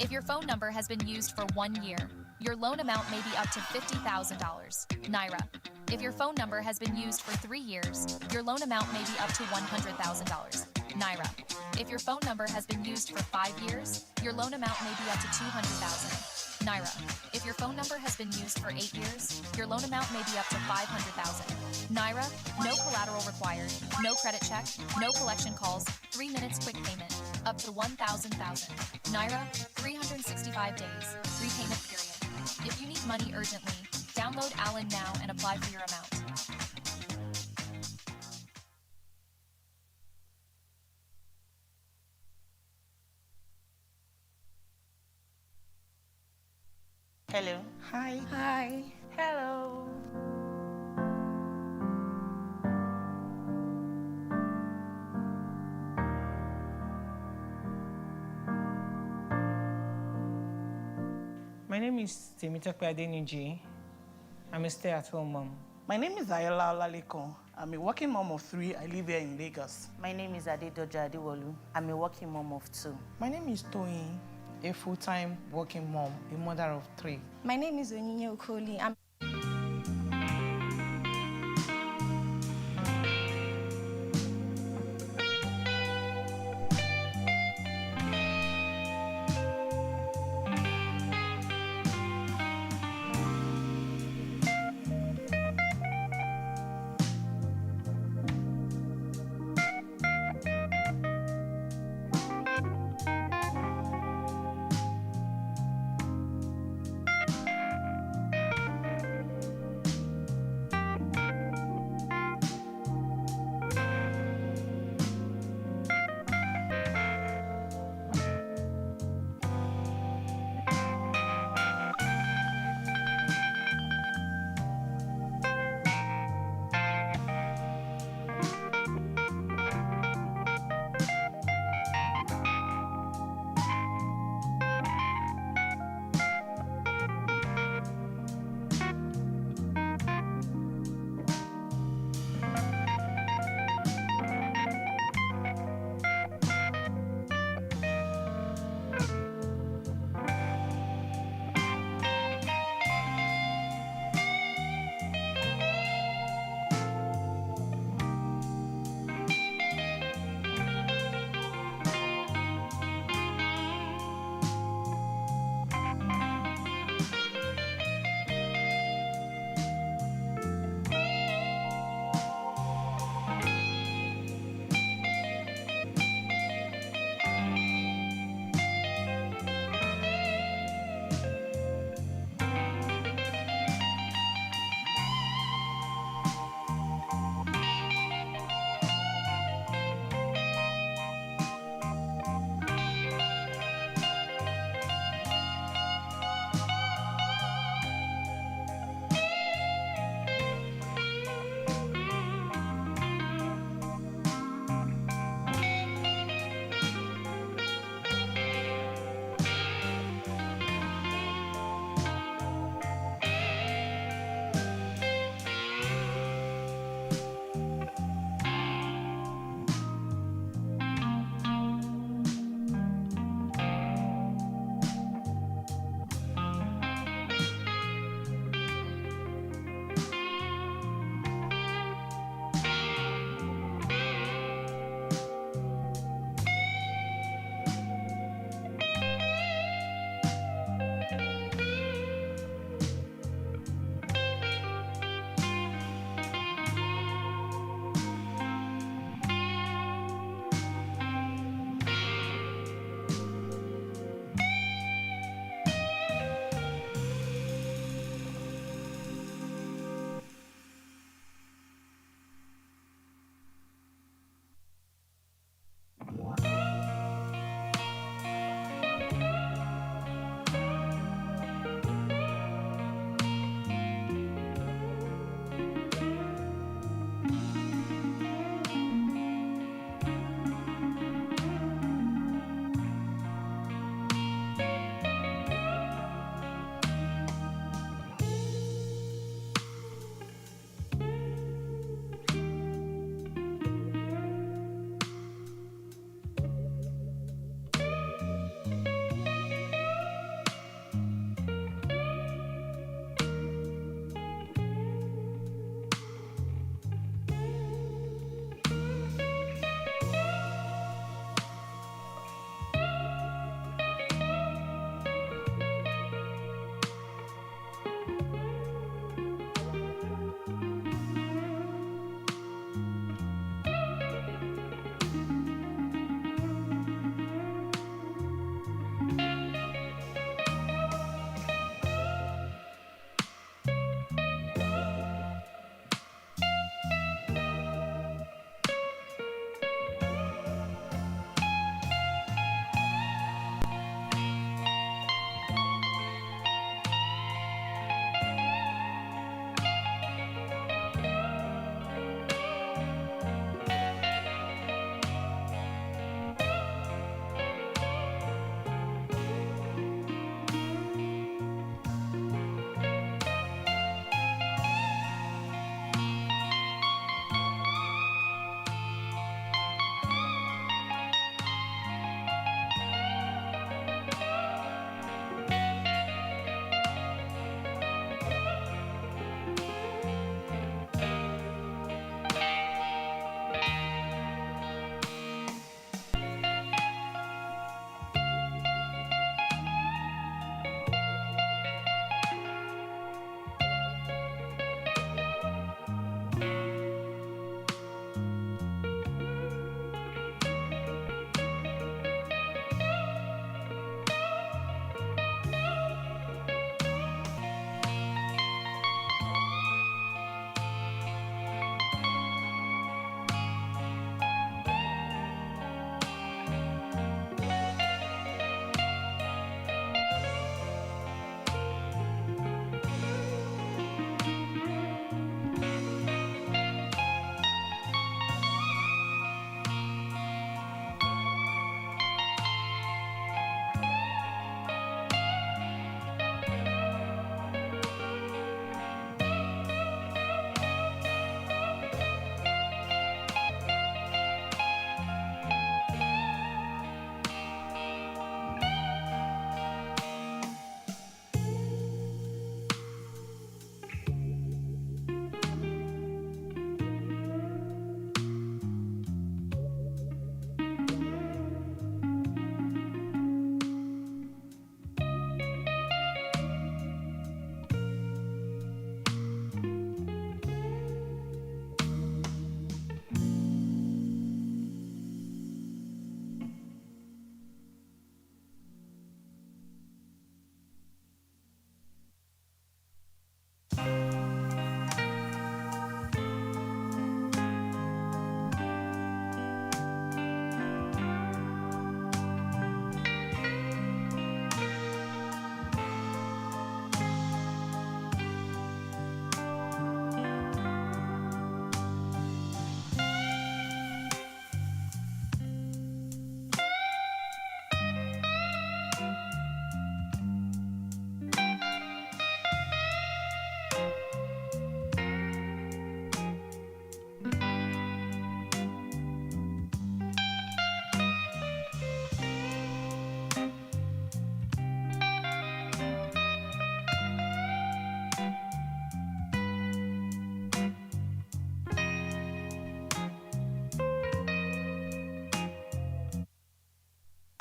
If your phone number has been used for 1 year, your loan amount may be up to $50,000 Naira. If your phone number has been used for 3 years, your loan amount may be up to $100,000 Naira. If your phone number has been used for 5 years, your loan amount may be up to 200,000 Naira. If your phone number has been used for 8 years, your loan amount may be up to 500,000 Naira. No collateral required, no credit check, no collection calls, 3 minutes quick payment, up to 1,000 Naira, 365 days, repayment period. If you need money urgently, download Alan now and apply for your amount. Hello. Hi. Hi. Hello. My name is Temitope Adeniji. I'm a stay-at-home mom. My name is Ayala Olaliko. I'm a working mom of 3. I live here in Lagos. My name is Adedoja Adewolu. I'm a working mom of 2. My name is Toyin, a full-time working mom, a mother of 3. My name is Onyinye Okoli.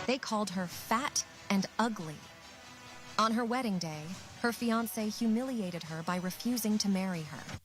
They called her fat and ugly. On her wedding day, her fiancé humiliated her by refusing to marry her.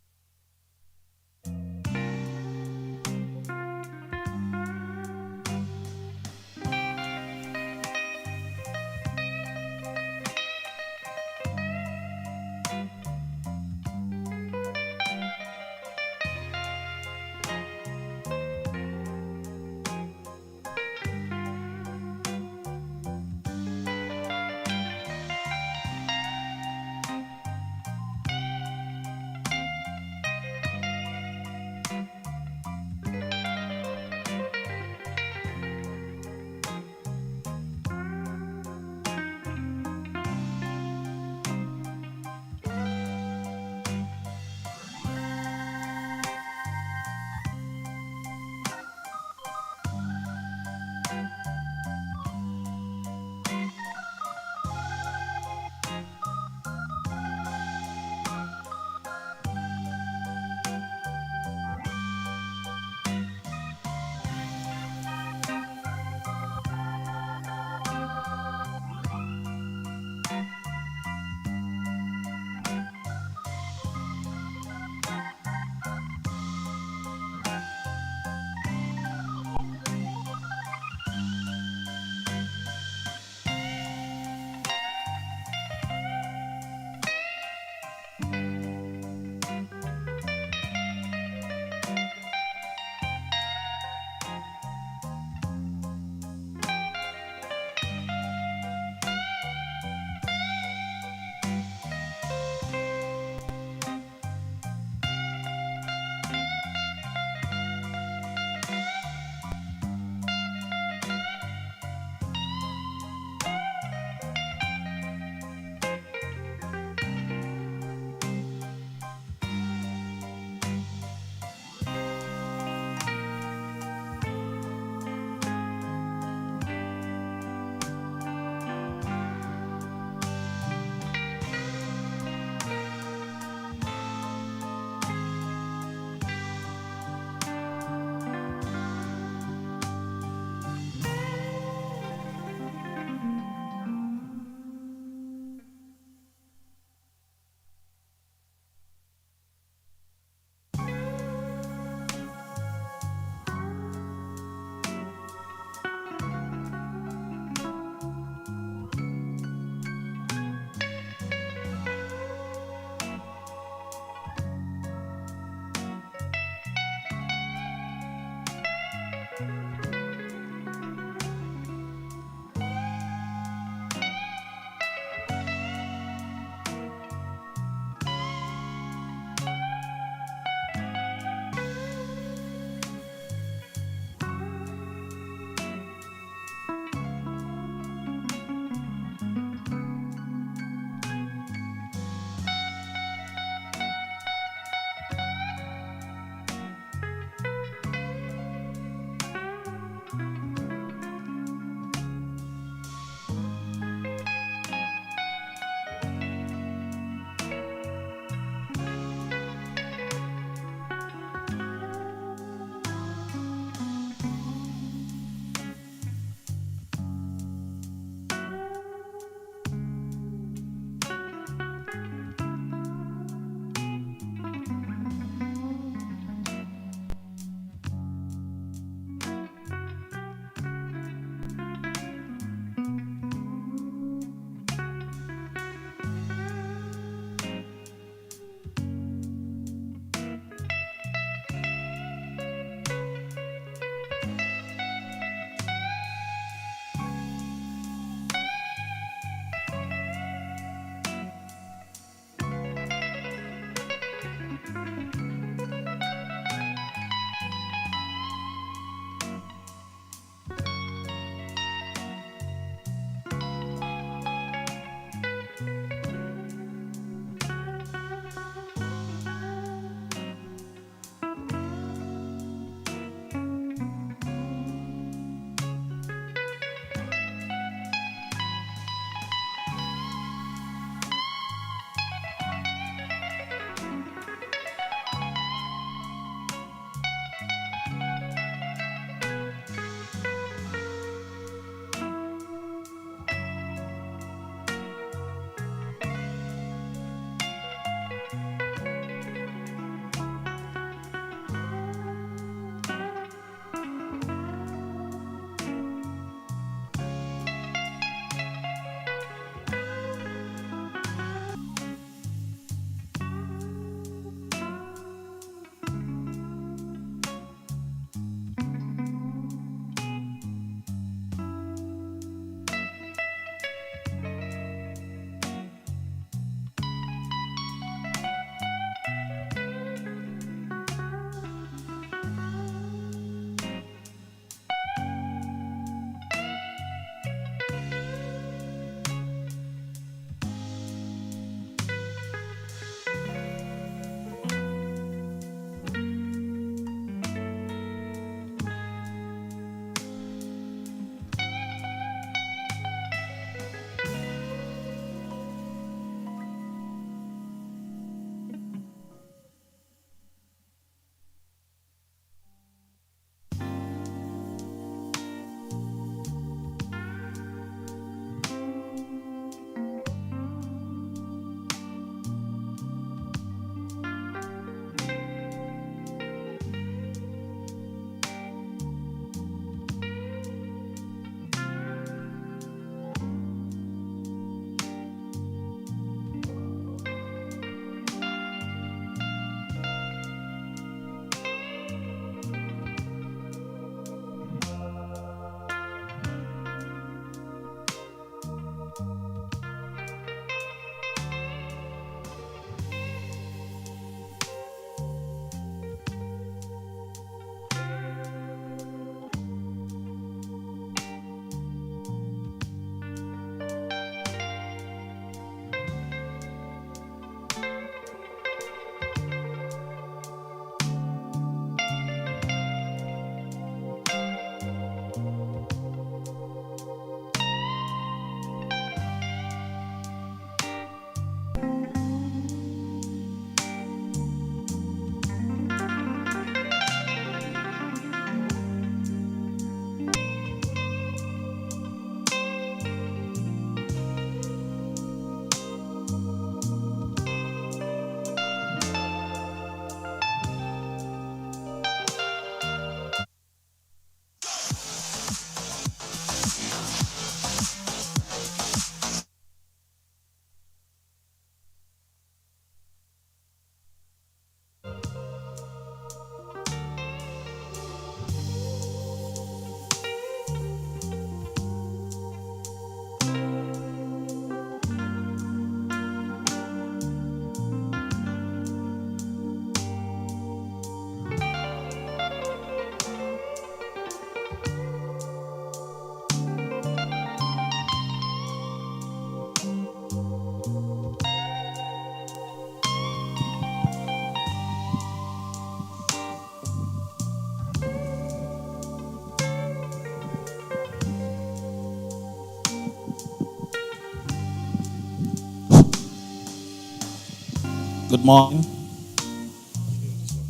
Good morning.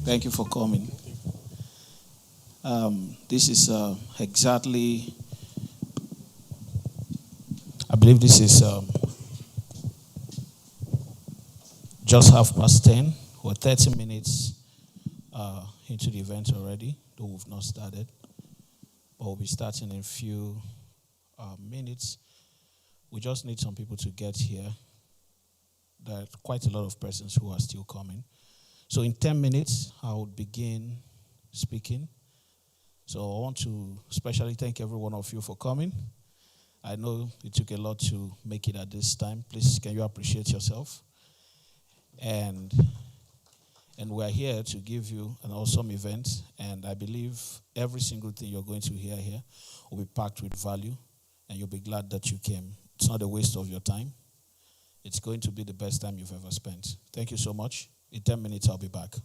Thank you for coming. This is exactly, I believe this is just 10:30. We're 30 minutes into the event already, though we've not started. But we'll be starting in a few minutes. We just need some people to get here. There are quite a lot of persons who are still coming. So in 10 minutes, I will begin speaking. So I want to especially thank every one of you for coming. I know it took a lot to make it at this time. Please, can you appreciate yourself? And we're here to give you an awesome event. And I believe every single thing you're going to hear here will be packed with value. And you'll be glad that you came. It's not a waste of your time. It's going to be the best time you've ever spent. Thank you so much. In 10 minutes, I'll be back.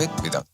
it without.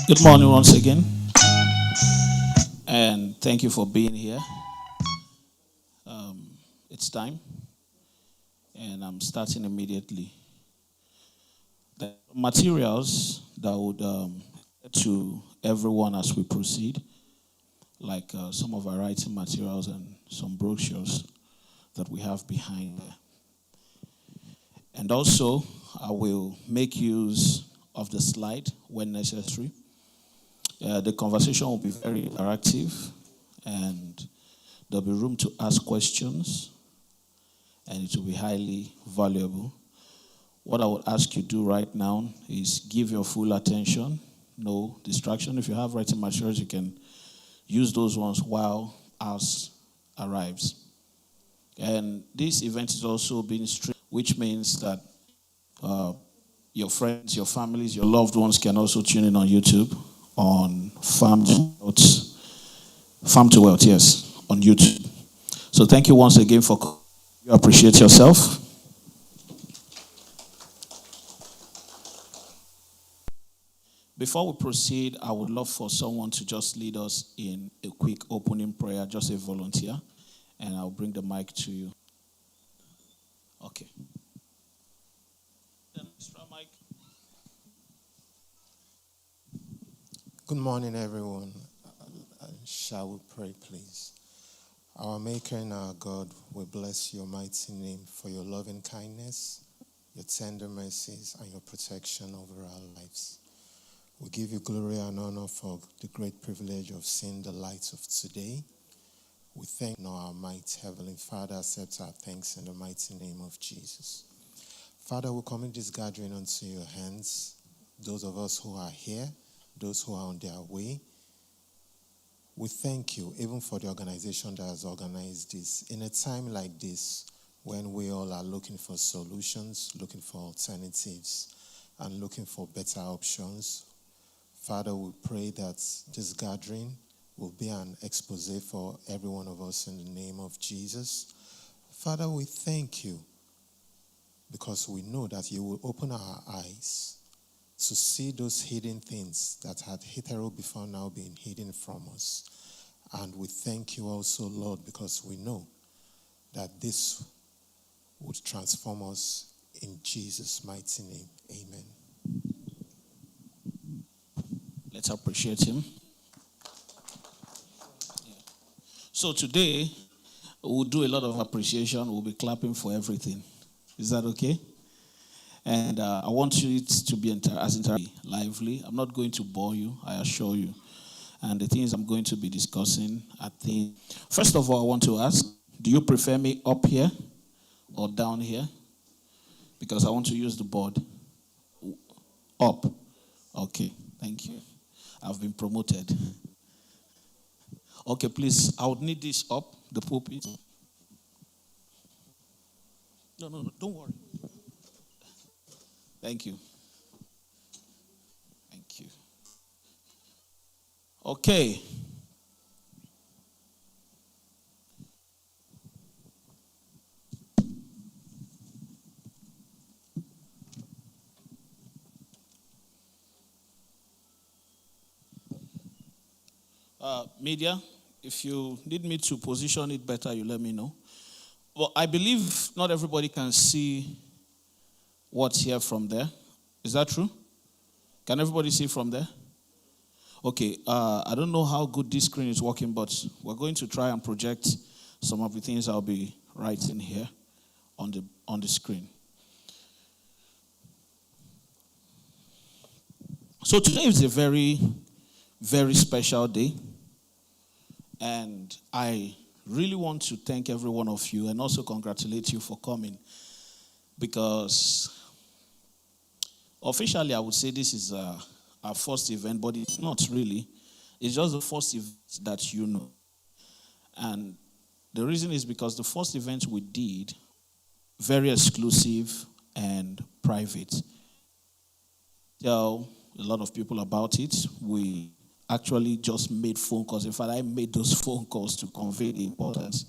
Good morning once again, and thank you for being here. It's time, and I'm starting immediately. The materials that would to everyone as we proceed, like some of our writing materials and some brochures that we have behind there. And also, I will make use of the slide when necessary. The conversation will be very interactive, and there'll be room to ask questions, and it will be highly valuable. What I would ask you to do right now is give your full attention, no distraction. If you have writing materials, you can use those ones while ours arrives. And this event is also being streamed, which means that your friends, your families, your loved ones can also tune in on YouTube on Farm to Wealth, yes, on YouTube. So thank you once again for coming. You appreciate yourself. Before we proceed, I would love for someone to just lead us in a quick opening prayer, just a volunteer, and I'll bring the mic to you. Okay. Extra mic. Good morning, everyone. Shall we pray, please? Our Maker and our God, we bless your mighty name for your loving kindness, your tender mercies, and your protection over our lives. We give you glory and honor for the great privilege of seeing the light of today. We thank you, our might, Heavenly Father, accept our thanks in the mighty name of Jesus. Father, we commit this gathering unto your hands. Those of us who are here, those who are on their way, we thank you even for the organization that has organized this. In a time like this, when we all are looking for solutions, looking for alternatives, and looking for better options, Father, we pray that this gathering will be an expose for every one of us in the name of Jesus. Father, we thank you because we know that you will open our eyes to see those hidden things that had hitherto before now been hidden from us. And we thank you also, Lord, because we know that this would transform us in Jesus' mighty name. Amen. Let's appreciate him. So today, we'll do a lot of appreciation. We'll be clapping for everything. Is that okay? And I want you to be lively. I'm not going to bore you, I assure you. And the things I'm going to be discussing, I think, first of all, I want to ask, do you prefer me up here or down here? Because I want to use the board. Up. Okay, thank you. I've been promoted. Okay, please, I would need this up, the pulpit. No, don't worry. Thank you. Thank you. Okay. Media, if you need me to position it better, you let me know. Well, I believe not everybody can see what's here from there. Is that true? Can everybody see from there? Okay, I don't know how good this screen is working, but we're going to try and project some of the things I'll be writing here on the screen. So today is a very, very special day. And I really want to thank every one of you and also congratulate you for coming. Because officially, I would say this is our first event, but it's not really. It's just the first event that you know. And the reason is because the first event we did, very exclusive and private. Tell a lot of people about it. We actually just made phone calls. In fact, I made those phone calls to convey the importance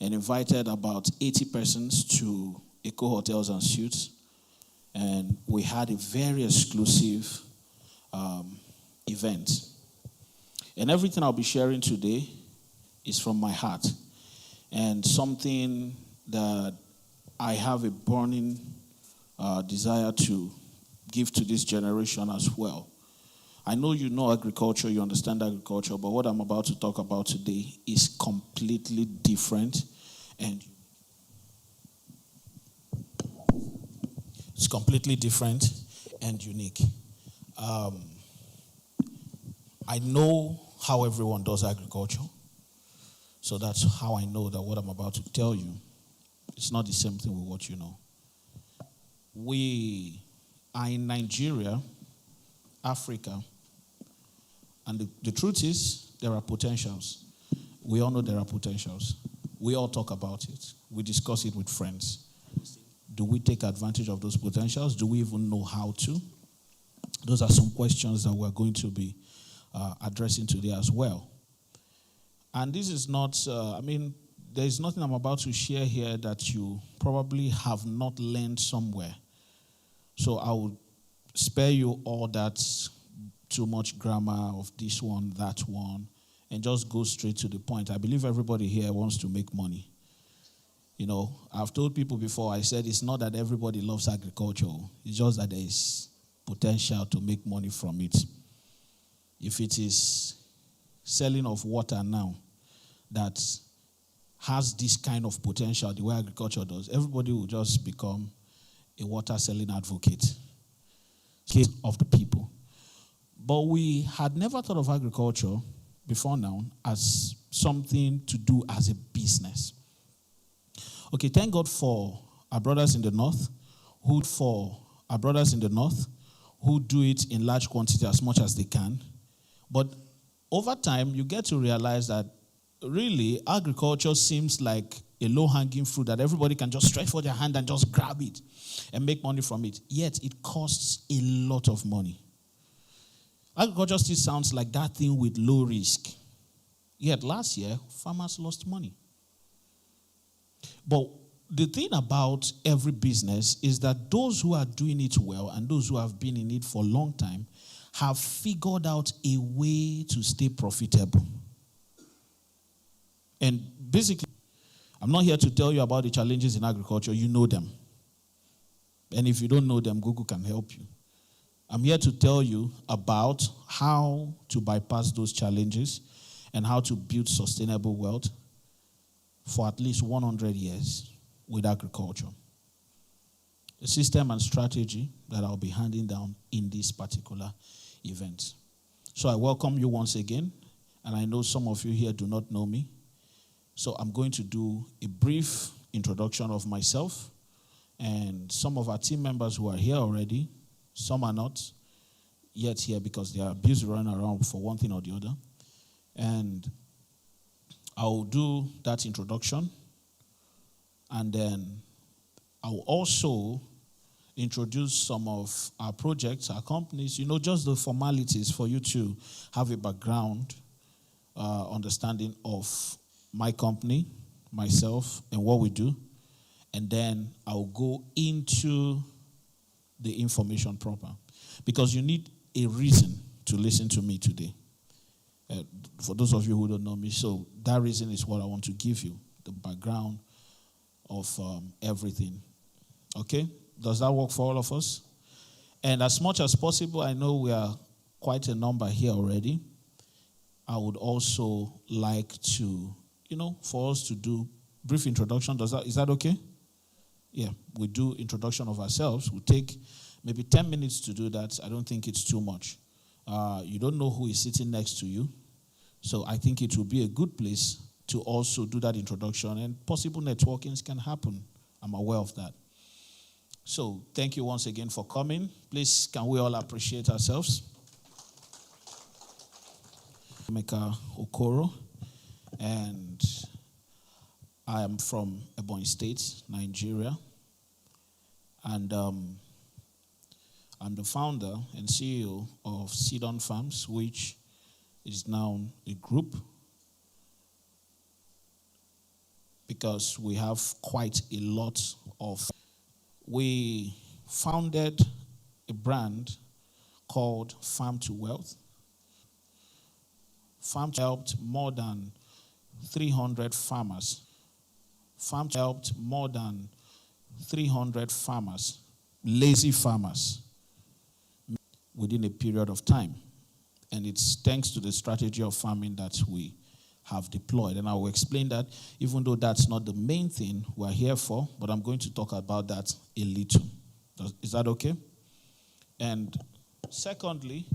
and invited about 80 persons to Eco Hotels and Suites. And we had a very exclusive event. And everything I'll be sharing today is from my heart and something that I have a burning desire to give to this generation as well. I know you know agriculture, you understand agriculture, but what I'm about to talk about today is completely different and it's completely different and unique. I know how everyone does agriculture, so that's how I know that what I'm about to tell you, it's not the same thing with what you know. We are in Nigeria, Africa, and the truth is there are potentials. We all know there are potentials. We all talk about it. We discuss it with friends. Do we take advantage of those potentials? Do we even know how to? Those are some questions that we're going to be addressing today as well. And this is not, there is nothing I'm about to share here that you probably have not learned somewhere. So I will spare you all that too much grammar of this one, that one, and just go straight to the point. I believe everybody here wants to make money. You know, I've told people before, I said it's not that everybody loves agriculture. It's just that there is potential to make money from it. If it is selling of water now that has this kind of potential, the way agriculture does, everybody will just become a water selling advocate of the people. But we had never thought of agriculture before now as something to do as a business. Okay, thank God for our brothers in the north who do it in large quantity as much as they can. But over time, you get to realize that really agriculture seems like a low-hanging fruit that everybody can just stretch for their hand and just grab it and make money from it. Yet it costs a lot of money. Agriculture still sounds like that thing with low risk. Yet last year, farmers lost money. But the thing about every business is that those who are doing it well and those who have been in it for a long time have figured out a way to stay profitable. And basically, I'm not here to tell you about the challenges in agriculture. You know them. And if you don't know them, Google can help you. I'm here to tell you about how to bypass those challenges and how to build sustainable wealth for at least 100 years with agriculture. A system and strategy that I'll be handing down in this particular event. So I welcome you once again, and I know some of you here do not know me. So I'm going to do a brief introduction of myself and some of our team members who are here already. Some are not yet here because they are busy running around for one thing or the other. And I'll do that introduction, and then I'll also introduce some of our projects, our companies, just the formalities for you to have a background understanding of my company, myself, and what we do. And then I'll go into the information proper. Because you need a reason to listen to me today. For those of you who don't know me, so that reason is what I want to give you, the background of everything. Okay? Does that work for all of us? And as much as possible, I know we are quite a number here already. I would also like to, for us to do brief introduction. Is that okay? Yeah, we do introduction of ourselves. We'll take maybe 10 minutes to do that. I don't think it's too much. You don't know who is sitting next to you. So I think it will be a good place to also do that introduction, and possible networkings can happen. I'm aware of that. So thank you once again for coming. Please, can we all appreciate ourselves? Emeka Okoro, and I am from Ebonyi State, Nigeria. And I'm the founder and CEO of Sidon Farms, which is now a group because we have quite a lot of. We founded a brand called Farm to Wealth, Farm helped more than 300 farmers. Farm helped more than 300 farmers, lazy farmers, within a period of time. And it's thanks to the strategy of farming that we have deployed. And I will explain that, even though that's not the main thing we're here for, but I'm going to talk about that a little. Is that okay? And secondly,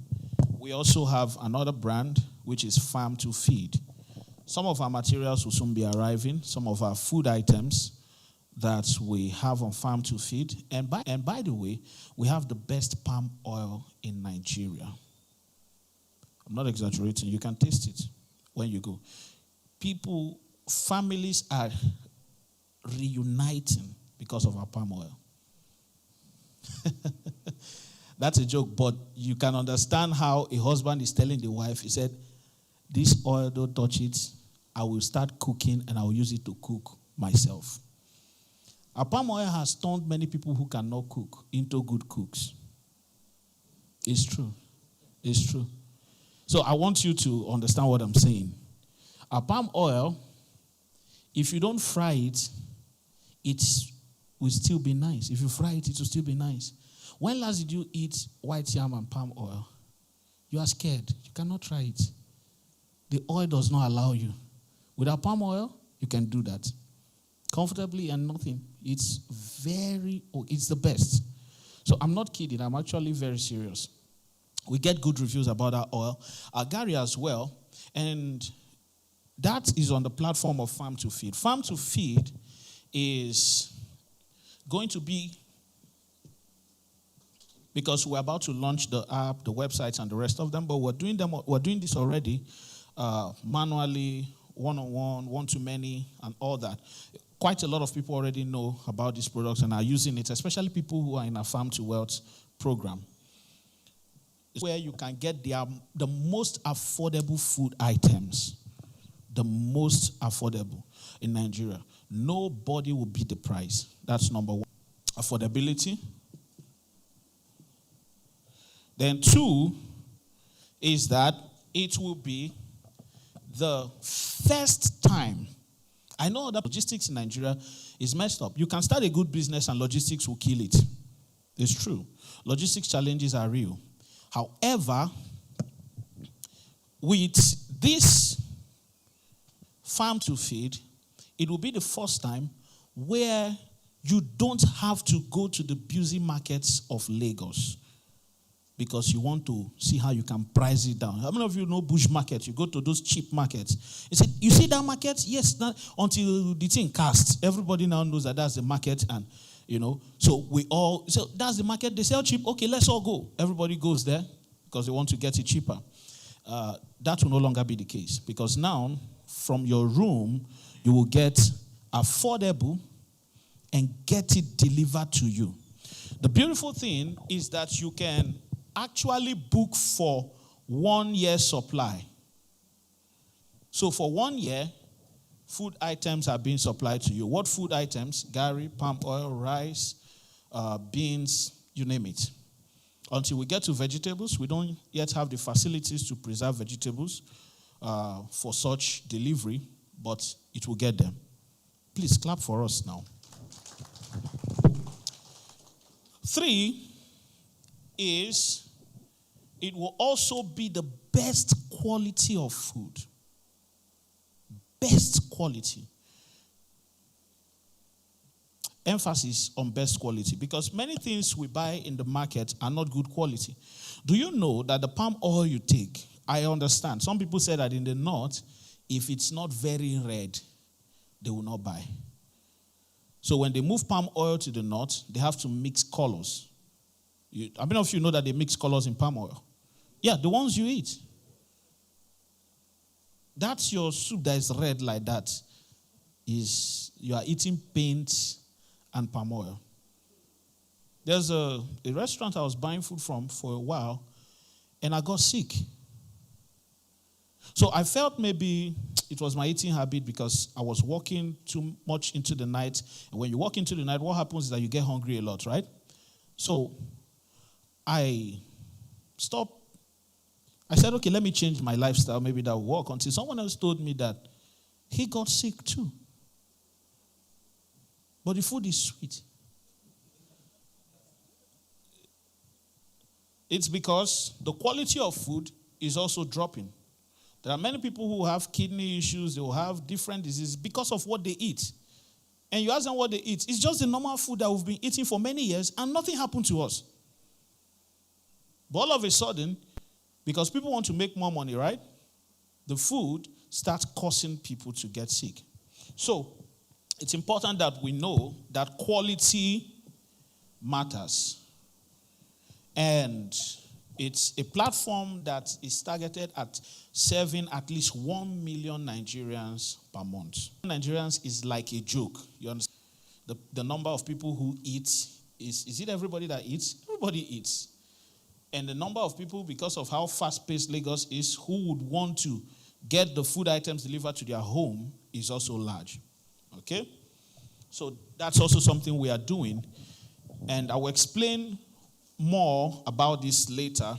we also have another brand, which is Farm to Feed. Some of our materials will soon be arriving, some of our food items that we have on Farm to Feed. And by the way, we have the best palm oil in Nigeria. I'm not exaggerating. You can taste it when you go. Families are reuniting because of our palm oil. That's a joke, but you can understand how a husband is telling the wife, he said, this oil, don't touch it. I will start cooking and I will use it to cook myself. Our palm oil has turned many people who cannot cook into good cooks. It's true. It's true. So I want you to understand what I'm saying. Our palm oil, if you don't fry it, it will still be nice. If you fry it, it will still be nice. When last did you eat white yam and palm oil? You are scared. You cannot try it. The oil does not allow you. Without palm oil, you can do that comfortably and nothing. It's the best. So I'm not kidding. I'm actually very serious. We get good reviews about our oil. Our Gary as well. And that is on the platform of Farm to Feed. Farm to Feed is going to be, because we're about to launch the app, the websites, and the rest of them, but we're doing this already manually, one-on-one, one-to-many, and all that. Quite a lot of people already know about these products and are using it, especially people who are in a Farm to Wealth program. It's where you can get the most affordable food items. The most affordable in Nigeria. Nobody will beat the price. That's number one. Affordability. Then 2 is that it will be the first time. I know that logistics in Nigeria is messed up. You can start a good business and logistics will kill it. It's true. Logistics challenges are real. However, with this Farm to Feed, it will be the first time where you don't have to go to the busy markets of Lagos because you want to see how you can price it down. How many of you know bush markets? You go to those cheap markets. You said, you see that market? Yes, until the thing casts. Everybody now knows that that's the market, and so that's the market. They sell cheap. Okay, let's all go. Everybody goes there because they want to get it cheaper. That will no longer be the case because now, from your room, you will get affordable and get it delivered to you. The beautiful thing is that you can actually book for 1 year supply. So for 1 year, food items are being supplied to you. What food items? Gari, palm oil, rice, beans, you name it. Until we get to vegetables, we don't yet have the facilities to preserve vegetables for such delivery, but it will get them. Please clap for us now. 3 is it will also be the best quality of food. Best quality. Emphasis on best quality because many things we buy in the market are not good quality. Do you know that the palm oil you take, I understand. Some people say that in the north, if it's not very red, they will not buy. So when they move palm oil to the north, they have to mix colors. How many of you know that they mix colors in palm oil? Yeah, the ones you eat. That's your soup that is red like that. You are eating paint and palm oil. There's a restaurant I was buying food from for a while, and I got sick. So I felt maybe it was my eating habit because I was walking too much into the night. And when you walk into the night, what happens is that you get hungry a lot, right? So I stopped. I said, okay, let me change my lifestyle. Maybe that will work. Until someone else told me that he got sick too. But the food is sweet. It's because the quality of food is also dropping. There are many people who have kidney issues. They will have different diseases because of what they eat. And you ask them what they eat. It's just the normal food that we've been eating for many years and nothing happened to us. But all of a sudden, because people want to make more money, right? The food starts causing people to get sick. So, it's important that we know that quality matters. And it's a platform that is targeted at serving at least 1 million Nigerians per month. Nigerians is like a joke. You understand? The number of people who eat is it everybody that eats? Everybody eats. And the number of people, because of how fast-paced Lagos is, who would want to get the food items delivered to their home is also large. Okay? So that's also something we are doing. And I will explain more about this later.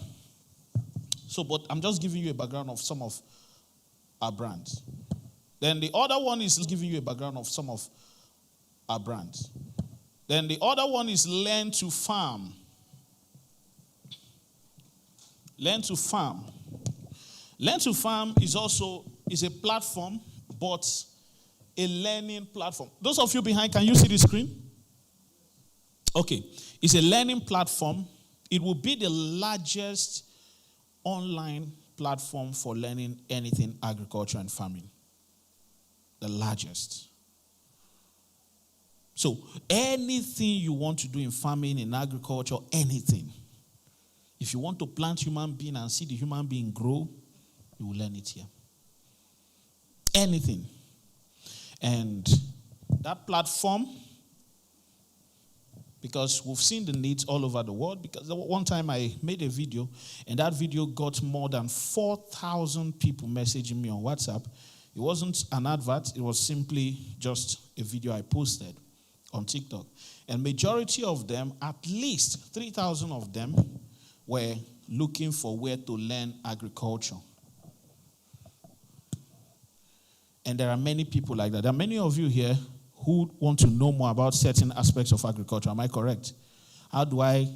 So, but I'm just giving you a background of some of our brands. Then the other one is giving you a background of some of our brands. Then the other one is Learn to Farm. Learn to Farm. Learn to Farm is a platform, but a learning platform. Those of you behind, can you see the screen? Okay. It's a learning platform. It will be the largest online platform for learning anything agriculture and farming. The largest. So anything you want to do in farming, in agriculture, anything. If you want to plant human being and see the human being grow, you will learn it here. Anything. And that platform, because we've seen the needs all over the world, because one time I made a video, and that video got more than 4,000 people messaging me on WhatsApp. It wasn't an advert, it was simply just a video I posted on TikTok. And majority of them, at least 3,000 of them, were looking for where to learn agriculture. And there are many people like that. There are many of you here who want to know more about certain aspects of agriculture. Am I correct? How do I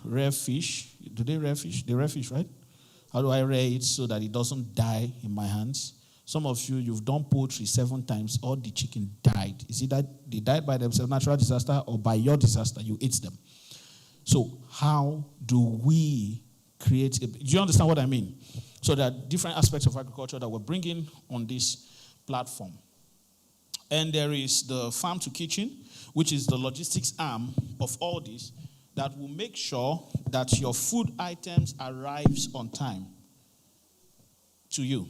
rear fish? Do they rear fish? They rear fish, right? How do I rear it so that it doesn't die in my hands? Some of you, you've done poultry 7 times. All the chicken died. Is it that they died by themselves, natural disaster, or by your disaster, you ate them? So how do we create do you understand what I mean? So there are different aspects of agriculture that we're bringing on this platform. And there is the farm to kitchen, which is the logistics arm of all this, that will make sure that your food items arrives on time to you.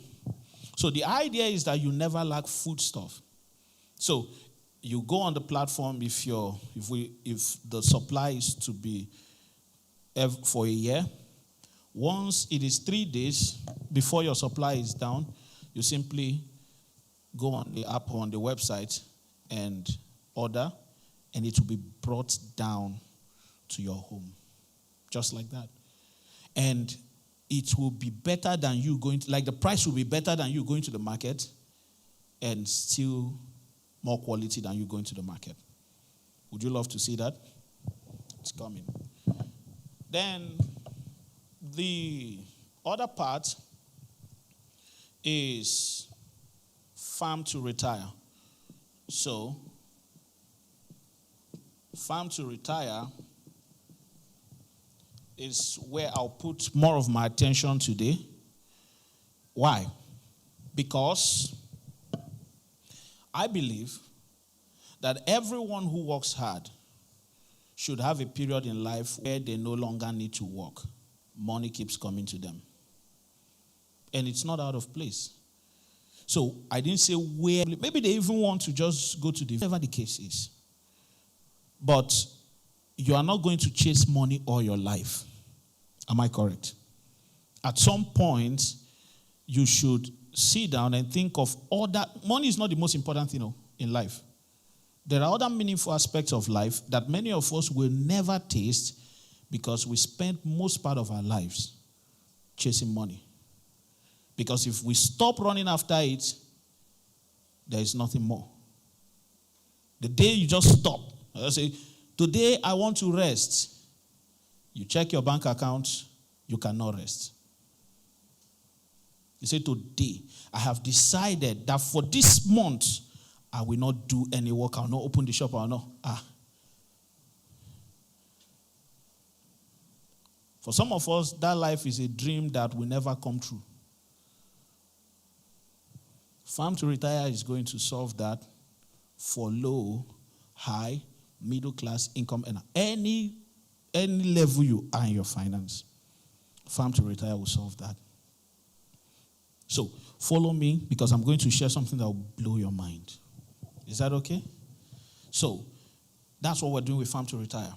So the idea is that you never lack food stuff. So you go on the platform if the supply is to be for a year. Once it is 3 days before your supply is down, you simply go on the app or on the website and order, and it will be brought down to your home. Just like that. And it will be better than you going to, like the price will be better than you going to the market, and still more quality than you going to the market. Would you love to see that? It's coming. Then the other part is farm to retire. So, farm to retire is where I'll put more of my attention today. Why? Because I believe that everyone who works hard should have a period in life where they no longer need to work. Money keeps coming to them. And it's not out of place. So I didn't say where. Maybe they even want to just go to whatever the case is. But you are not going to chase money all your life. Am I correct? At some point, you should sit down and think of other. Money is not the most important thing in life. There are other meaningful aspects of life that many of us will never taste because we spend most part of our lives chasing money. Because if we stop running after it, there is nothing more. The day you just stop, I say, today I want to rest. You check your bank account, you cannot rest. You say, today I have decided that for this month, I will not do any work. I will not open the shop. I will not. For some of us, that life is a dream that will never come true. Farm to Retire is going to solve that for low, high, middle class income and any level you are in your finance. Farm to Retire will solve that. So follow me because I'm going to share something that will blow your mind. Is that okay? So that's what we're doing with Farm to Retire.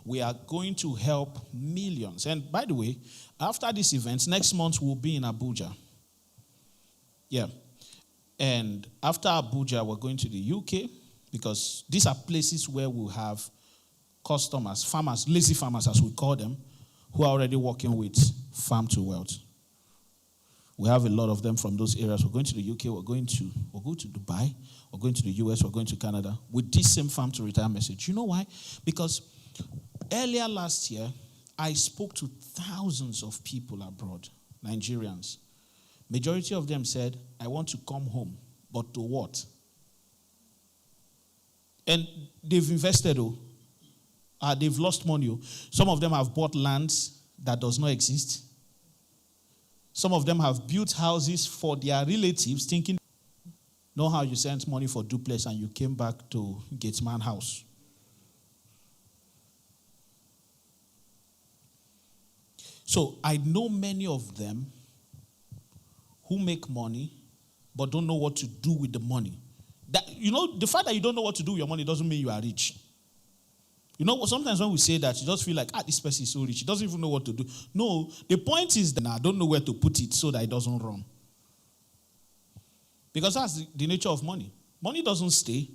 We are going to help millions. And by the way, after this event, next month we'll be in Abuja. Yeah. And after Abuja, we're going to the UK because these are places where we'll have customers, farmers, lazy farmers as we call them, who are already working with Farm to Wealth. We have a lot of them from those areas. We're going to the UK, we'll go to Dubai, we're going to the US, we're going to Canada with this same Farm to Retire message. You know why? Because earlier last year, I spoke to thousands of people abroad, Nigerians. Majority of them said, I want to come home, but to what? And they've invested, they've lost money. Some of them have bought lands that does not exist. Some of them have built houses for their relatives, thinking, know how you sent money for duplex and you came back to Gatesman house. So I know many of them who make money but don't know what to do with the money. The fact that you don't know what to do with your money doesn't mean you are rich. Sometimes when we say that, you just feel like, this person is so rich. He doesn't even know what to do. No, the point is that I don't know where to put it so that it doesn't run. Because that's the nature of money. Money doesn't stay.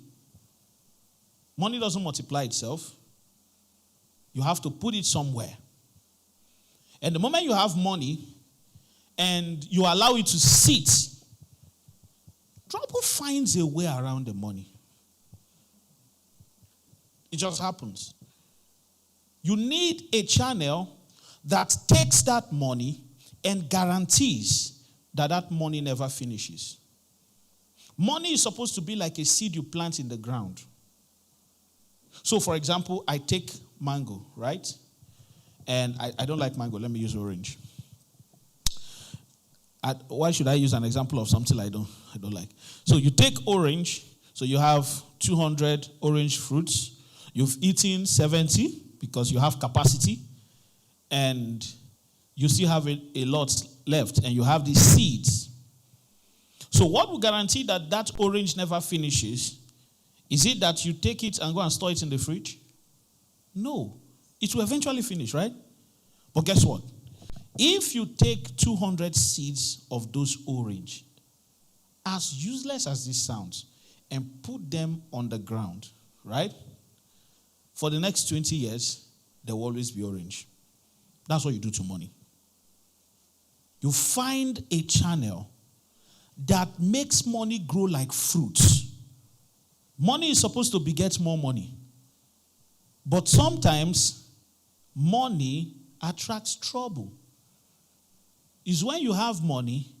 Money doesn't multiply itself. You have to put it somewhere. And the moment you have money and you allow it to sit, trouble finds a way around the money. It just happens. You need a channel that takes that money and guarantees that that money never finishes. Money is supposed to be like a seed you plant in the ground. So, for example, I take mango, right? And I don't like mango. Let me use orange. Why should I use an example of something I don't like? So you take orange. So you have 200 orange fruits. You've eaten 70 because you have capacity. And you still have a lot left. And you have these seeds. So what will guarantee that orange never finishes? Is it that you take it and go and store it in the fridge? No. It will eventually finish, right? But guess what? If you take 200 seeds of those orange, as useless as this sounds, and put them on the ground, right? For the next 20 years, there will always be orange. That's what you do to money. You find a channel that makes money grow like fruits. Money is supposed to beget more money. But sometimes, money attracts trouble. It's when you have money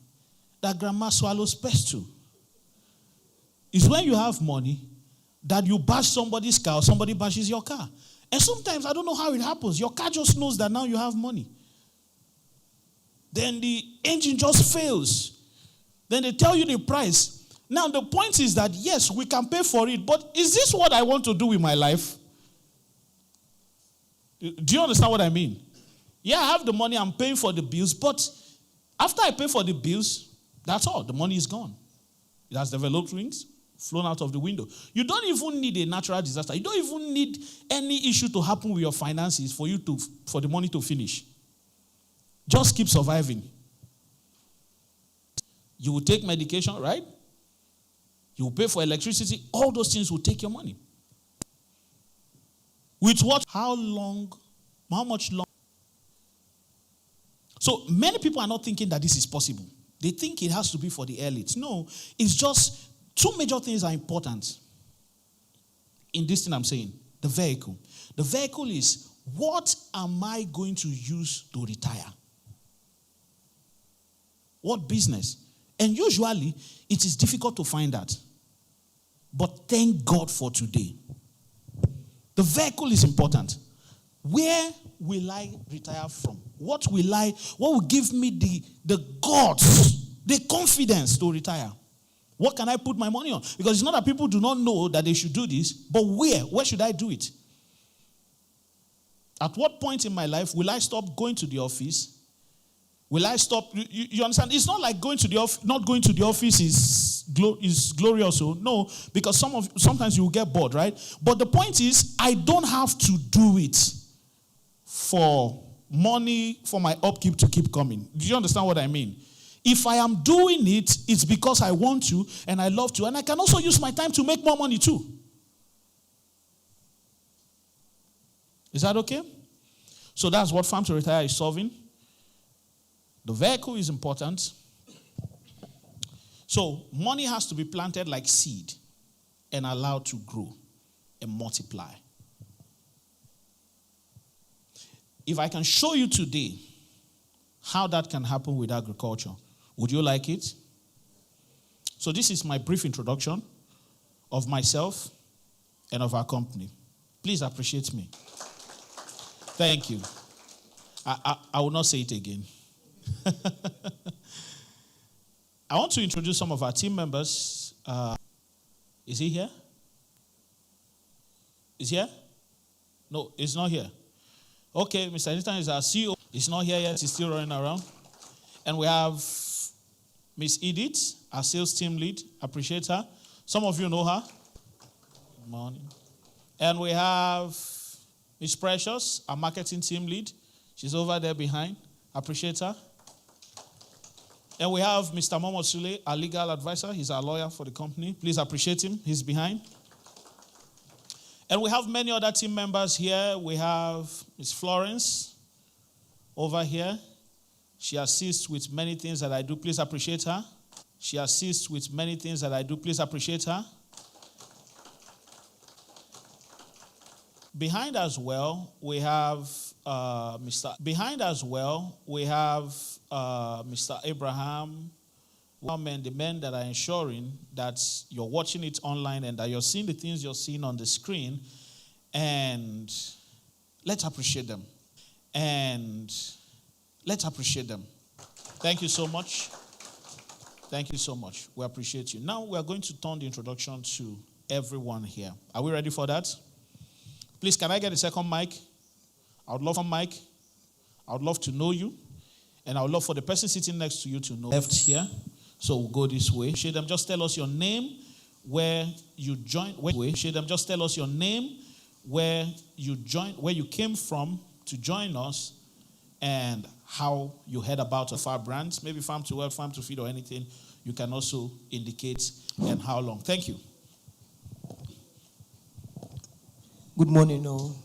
that grandma swallows pesto. It's when you have money that you bash somebody's car or somebody bashes your car. And sometimes, I don't know how it happens. Your car just knows that now you have money. Then the engine just fails. Then they tell you the price. Now, the point is that, yes, we can pay for it, but is this what I want to do with my life? Do you understand what I mean? Yeah, I have the money, I'm paying for the bills, but after I pay for the bills, that's all. The money is gone. It has developed wings, flown out of the window. You don't even need a natural disaster. You don't even need any issue to happen with your finances for the money to finish. Just keep surviving. You will take medication, right? You will pay for electricity. All those things will take your money. With what? How much long? So many people are not thinking that this is possible. They think it has to be for the elite. No, it's just two major things are important in this thing I'm saying. The vehicle. The vehicle is, what am I going to use to retire? What business? And usually, it is difficult to find that. But thank God for today. The vehicle is important. Where will I retire from? What will give me the guts, the confidence to retire? What can I put my money on? Because it's not that people do not know that they should do this, but where should I do it? At what point in my life will I stop going to the office? Will I stop? You understand? It's not like not going to the office is glorious. No, because sometimes you will get bored, right? But the point is, I don't have to do it for money, for my upkeep to keep coming. Do you understand what I mean? If I am doing it, it's because I want to and I love to. And I can also use my time to make more money too. Is that okay? So that's what Farm to Retire is solving. The vehicle is important. So money has to be planted like seed and allowed to grow and multiply. If I can show you today how that can happen with agriculture, would you like it? So this is my brief introduction of myself and of our company. Please appreciate me. Thank you. I will not say it again. I want to introduce some of our team members. Is he here? Is he here? No, he's not here. Okay, Mr. Aniston is our CEO. He's not here yet. He's still running around. And we have Miss Edith, our sales team lead. Appreciate her. Some of you know her. Good morning. And we have Miss Precious, our marketing team lead. She's over there behind. Appreciate her. And we have Mr. Momo Sule, our legal advisor. He's our lawyer for the company. Please appreciate him. He's behind. And we have many other team members here. We have Miss Florence over here. She assists with many things that I do. Please appreciate her. She assists with many things that I do. Please appreciate her. Behind as well, we have Mr. Abraham, and the men that are ensuring that you're watching it online and that you're seeing the things you're seeing on the screen. And let's appreciate them. Thank you so much. Thank you so much. We appreciate you. Now we are going to turn the introduction to everyone here. Are we ready for that? Please, can I get a second mic? I would love a mic. I would love to know you. And I would love for the person sitting next to you to know. Left here. So we'll go this way. Should them just tell us your name, where you joined. Should them just tell us your name, where you joined, where you came from to join us, and how you heard about our brands, maybe Farm to Wealth, Farm to Feed, or anything. You can also indicate and how long. Thank you. Good morning, all.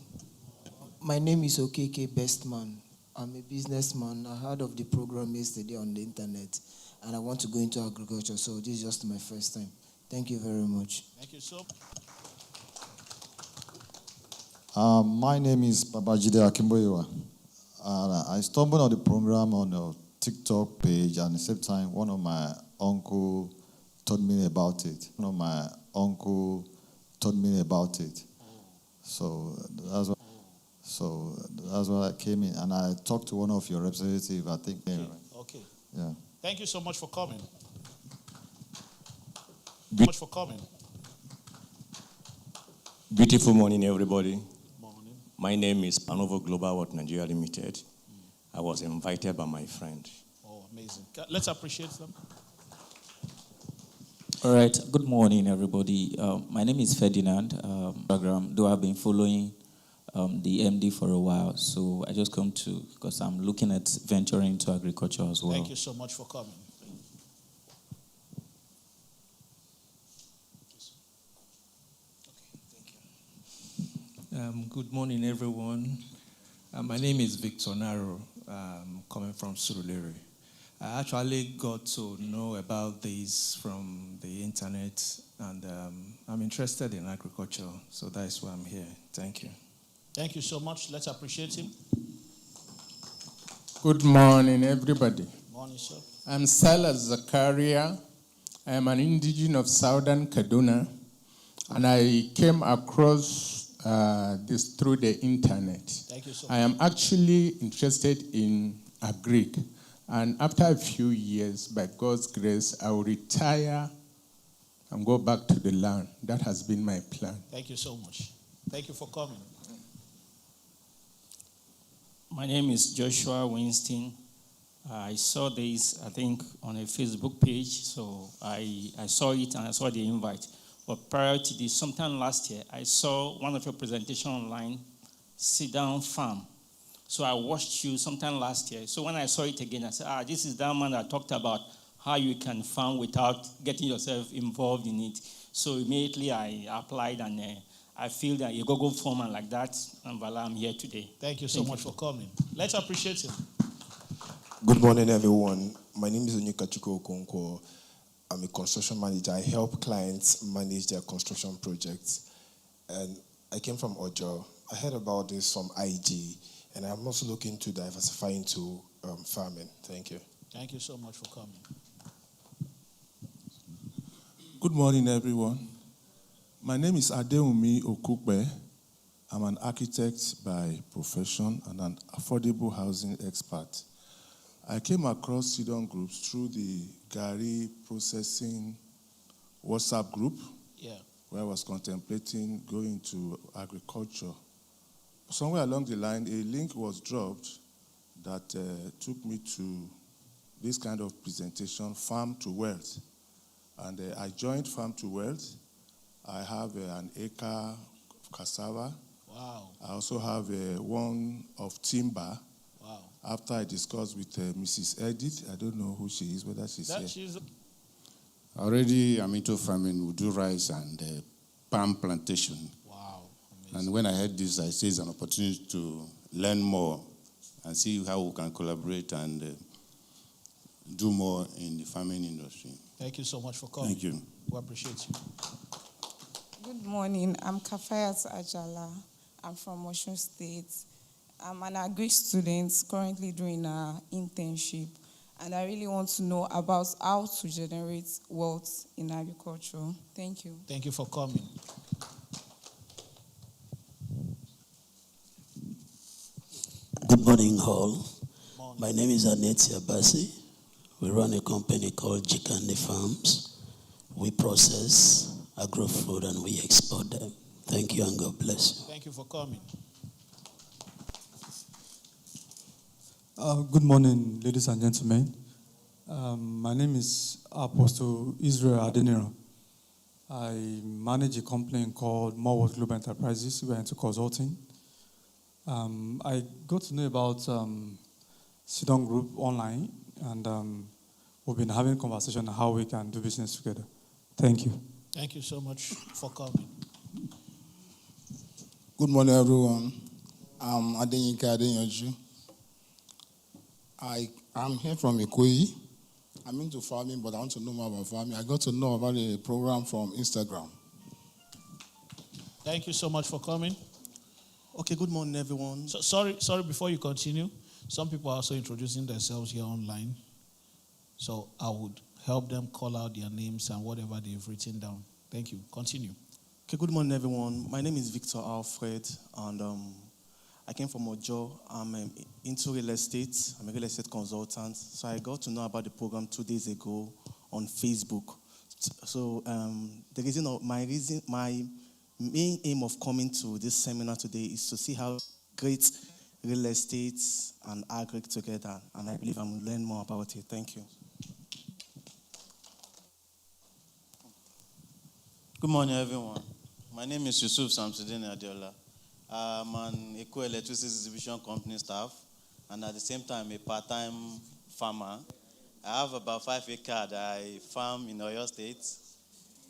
My name is Okeke Bestman. I'm a businessman. I heard of the program yesterday on the internet, and I want to go into agriculture, so this is just my first time. Thank you very much. Thank you, sir. My name is Babajide Akimboyewa. I stumbled on the program on a TikTok page, and at the same time, one of my uncle told me about it. So that's why I came in, and I talked to one of your representatives, I think. Okay. Yeah. Thank you so much for coming. Beautiful morning, everybody. Morning. My name is Panovo Global World Nigeria Limited. I was invited by my friend. Oh, amazing. Let's appreciate them. All right. Good morning, everybody. My name is Ferdinand. Program, though I've been following the MD for a while, so I just come to because I'm looking at venturing into agriculture as well. Thank you so much for coming. Good morning, everyone. My name is Victor Naro. coming from Surulere. I actually got to know about this from the internet, and I'm interested in agriculture, so that is why I'm here. Thank you. Thank you so much. Let's appreciate him. Good morning, everybody. Morning, sir. I'm Salas Zakaria. I am an indigenous of Southern Kaduna, and I came across this through the internet. Thank you so I am actually interested in agric, and after a few years, by God's grace, I will retire and go back to the land. That has been my plan. Thank you so much. Thank you for coming. My name is Joshua Winston. I saw this, I think, on a Facebook page, so I saw it and I saw the invite. But prior to this, sometime last year, I saw one of your presentations online, Sit Down Farm. So I watched you sometime last year. So when I saw it again, I said, this is that man that talked about how you can farm without getting yourself involved in it. So immediately I applied, and I feel that you're a go foreman like that, and voila, I'm here today. Thank you so much for coming. Let's appreciate him. Good morning, everyone. My name is Onyekachukwu Okonkwo. I'm a construction manager. I help clients manage their construction projects. And I came from Ojo. I heard about this from IG, and I'm also looking to diversify into farming. Thank you. Thank you so much for coming. Good morning, everyone. My name is Adeumi Okukbe. I'm an architect by profession and an affordable housing expert. I came across Sidon groups through the Gary processing WhatsApp group, where I was contemplating going to agriculture. Somewhere along the line, a link was dropped that took me to this kind of presentation, Farm to Wealth. And I joined Farm to Wealth. I have an acre of cassava. Wow. I also have one of timber. Wow. After I discussed with Mrs. Edith, I don't know who she is, whether she's here. Already I'm into farming. We do rice and palm plantation. Wow. Amazing. And when I heard this, I see it's an opportunity to learn more and see how we can collaborate and do more in the farming industry. Thank you so much for coming. Thank you. We appreciate you. Good morning. I'm Kafayat Ajala. I'm from Osun State. I'm an agri student currently doing an internship, and I really want to know about how to generate wealth in agriculture. Thank you. Thank you for coming. Good morning, all. My name is Aneti Abasi. We run a company called Jikande Farms. We process agro-food and we export them. Thank you and God bless you. Thank you for coming. Good morning, ladies and gentlemen. My name is Apostle Israel Adeniro. I manage a company called More Global Enterprises. We are into consulting. I got to know about Sidon Group online, and we've been having a conversation on how we can do business together. Thank you. Thank you so much for coming. Good morning, everyone. I'm Adenyika Adenyoju. I'm here from Ikoyi. I'm into farming, but I want to know more about farming. I got to know about a program from Instagram. Thank you so much for coming. Okay, good morning, everyone. So, sorry, before you continue, some people are also introducing themselves here online. So I would help them call out their names and whatever they've written down. Thank you. Continue. Okay, good morning, everyone. My name is Victor Alfred, and I came from Ojo. I'm into real estate. I'm a real estate consultant. So I got to know about the program 2 days ago on Facebook. So my main aim of coming to this seminar today is to see how great real estate and agri together, and I believe I'm going to learn more about it. Thank you. Good morning, everyone. My name is Yusuf Samsudin Adiola. I'm an Eco Electricity Distribution Company staff, and at the same time, a part-time farmer. I have about 5 acres that I farm in Oyo State.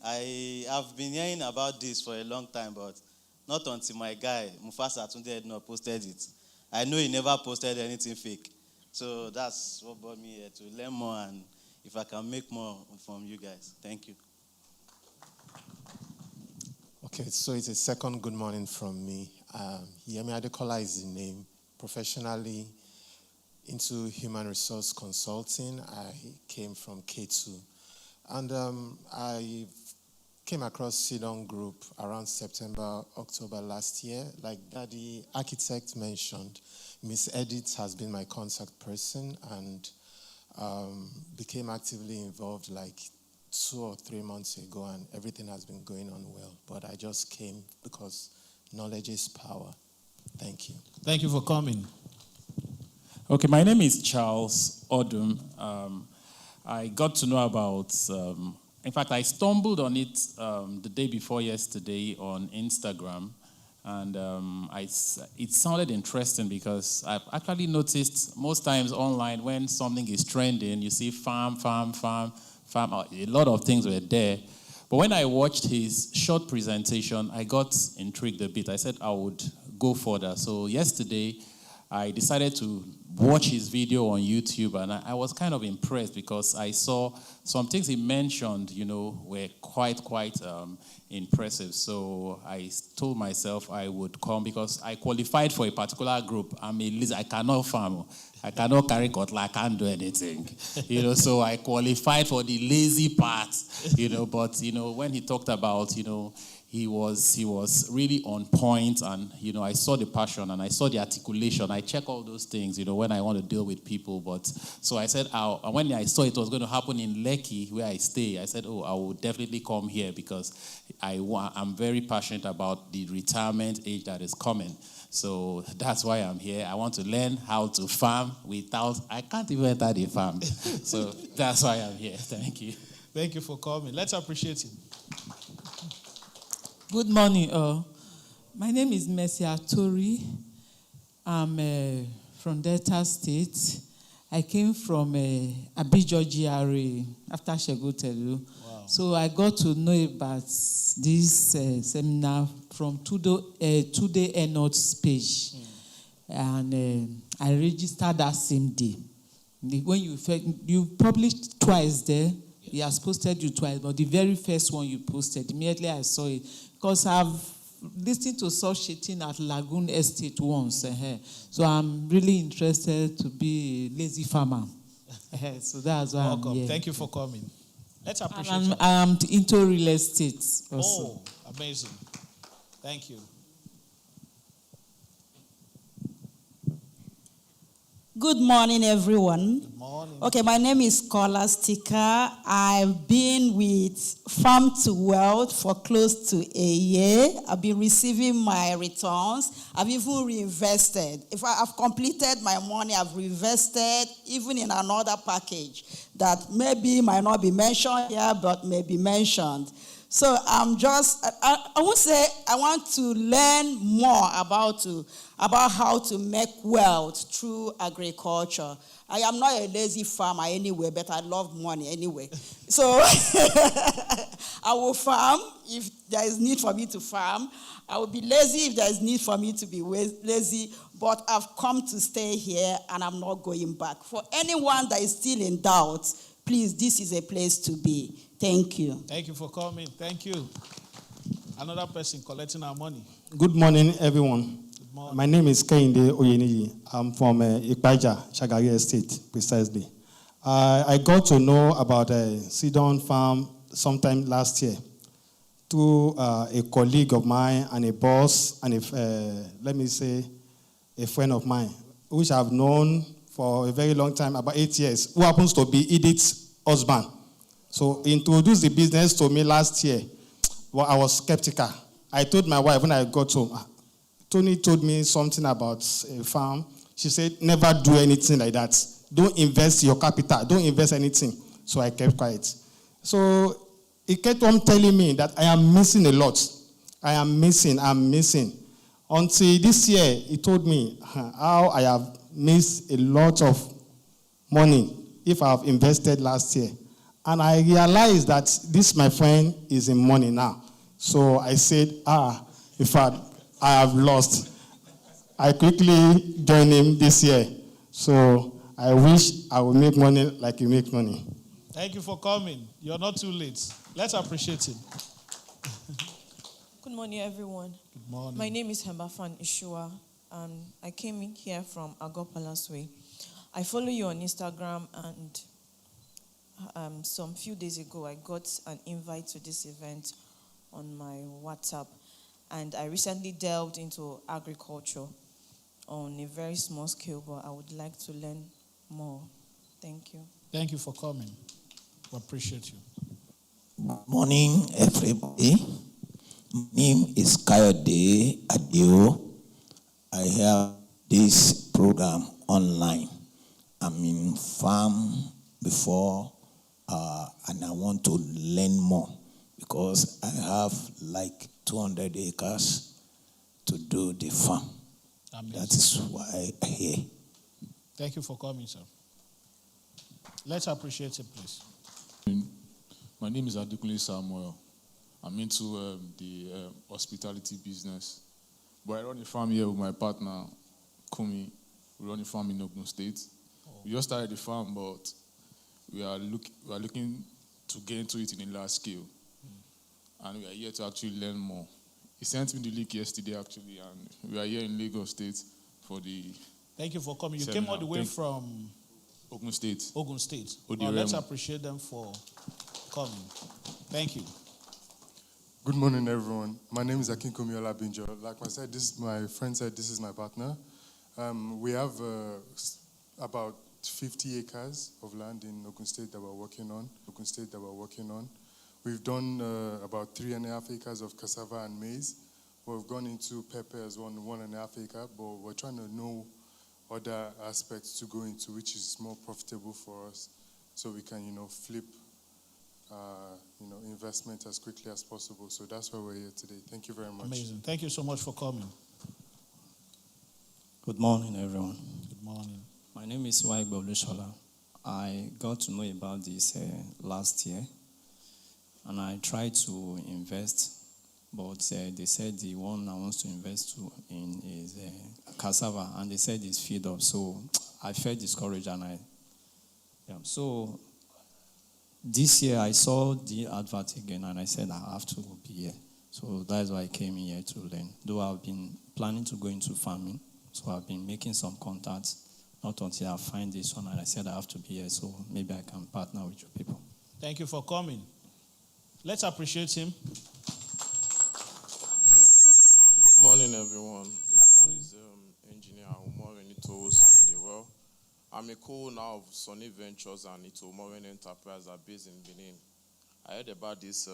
I have been hearing about this for a long time, but not until my guy, Mufasa Tunde, posted it. I know he never posted anything fake. So that's what brought me here, to learn more and if I can make more from you guys. Thank you. Okay, so it's a second good morning from me. Yemi Adekola is the name. Professionally into human resource consulting, I came from K2. And I came across Sidon Group around September, October last year. Like the architect mentioned, Miss Edith has been my contact person and became actively involved like 2 or 3 months ago, and everything has been going on well. But I just came because knowledge is power. Thank you. Thank you for coming. Okay, my name is Charles Odum. I got to know about, in fact, I stumbled on it the day before yesterday on Instagram, and it sounded interesting because I've actually noticed most times online when something is trending, you see farm. A lot of things were there. But when I watched his short presentation, I got intrigued a bit. I said I would go further. So yesterday, I decided to watch his video on YouTube, and I was kind of impressed because I saw some things he mentioned, were quite impressive. So I told myself I would come because I qualified for a particular group. I cannot farm. I cannot carry cutlass. I can't do anything. So I qualified for the lazy part, but, when he talked about, he was really on point, and I saw the passion and I saw the articulation. I check all those things, when I want to deal with people. But so I said, when I saw it was going to happen in Lekki, where I stay, I said, I will definitely come here because I'm very passionate about the retirement age that is coming. So that's why I'm here. I want to learn how to farm I can't even enter the farm. So that's why I'm here. Thank you. Thank you for coming. Let's appreciate him. Good morning. My name is Mercy Atori. I'm from Delta State. I came from Abijo GRA after Shegotelu. Wow. So I got to know about this seminar from two-day Enoch page. And I registered that same day. When you published twice there, he has posted you twice, but the very first one you posted, immediately I saw it. Because I've listened to such thing at Lagoon Estate once. So I'm really interested to be a lazy farmer. So that's why Welcome. I'm here. Thank you for coming. Let's appreciate you. I'm into real estate also. Oh, amazing. Thank you. Good morning, everyone. Good morning. Okay, my name is Kola Sticker. I've been with Farm to Wealth for close to a year. I've been receiving my returns. I've even reinvested. If I've completed my money, I've reinvested even in another package that maybe might not be mentioned here, but may be mentioned. So I'm just, I won't say I want to learn more about how to make wealth through agriculture. I am not a lazy farmer anyway, but I love money anyway. So I will farm if there is need for me to farm. I will be lazy if there is need for me to be lazy, but I've come to stay here and I'm not going back. For anyone that is still in doubt, please, this is a place to be. Thank you. Thank you for coming. Thank you. Another person collecting our money. Good morning, everyone. Good morning. My name is Kehinde Oyeniyi. I'm from Ikpaja, Shagari Estate, precisely. I got to know about Sidon Farm sometime last year through a colleague of mine and a boss and a friend of mine, which I've known for a very long time, about 8 years, who happens to be Edith's husband. So he introduced the business to me last year. Well, I was skeptical. I told my wife when I got home, Tony told me something about a farm. She said, never do anything like that. Don't invest your capital. Don't invest anything. So I kept quiet. So he kept on telling me that I am missing a lot. I'm missing. Until this year, he told me how I have missed a lot of money if I have invested last year. And I realized that this, my friend, is in money now. So I said, in fact, I have lost. I quickly joined him this year. So I wish I would make money like you make money. Thank you for coming. You're not too late. Let's appreciate him. Good morning, everyone. Good morning. My name is Hembafan Ishua, and I came in here from Agor Palace Way. I follow you on Instagram, and some few days ago, I got an invite to this event on my WhatsApp, and I recently delved into agriculture on a very small scale, but I would like to learn more. Thank you. Thank you for coming. We appreciate you. Good morning, everybody. My name is Kayode Adio. I have this program online. I'm in farm before, and I want to learn more because I have like 200 acres to do the farm. Amazing. That is why I'm here. Thank you for coming, sir. Let's appreciate him, please. My name is Adekunle Samuel. I'm into the hospitality business. But I run a farm here with my partner, Kumi. We run a farm in Ogun State. We just started the farm, but we are looking to get into it in a large scale. And we are here to actually learn more. He sent me the link yesterday, actually, and we are here in Lagos State for the Thank you for coming. You seminar. came all the way from Ogun State. Ogun State. Odiremu. Let's appreciate them for coming. Thank you. Good morning, everyone. My name is Akinkomi Olabinjo. Like I said, my friend said this is my partner. We have about 50 acres of land in Ogun State that we're working on. We've done about 3.5 acres of cassava and maize. We've gone into pepper as well, 1.5 acre, but we're trying to know other aspects to go into, which is more profitable for us, so we can, flip, investment as quickly as possible. So that's why we're here today. Thank you very much. Amazing. Thank you so much for coming. Good morning, everyone. Good morning. My name is Waigbo Lushola. I got to know about this last year, and I tried to invest, but they said the one I want to invest in is cassava, and they said it's feed up. So I felt discouraged, and so this year I saw the advert again, and I said I have to be here. So that's why I came here to learn. Though I've been planning to go into farming, so I've been making some contacts. Not until I find this one, and I said I have to be here, so maybe I can partner with you people. Thank you for coming. Let's appreciate him. Good morning, everyone. My name is Engineer Umoren Itoos Ndiwell. I'm a co-owner of Sunny Ventures and Itomoren Enterprise based in Benin. I heard about this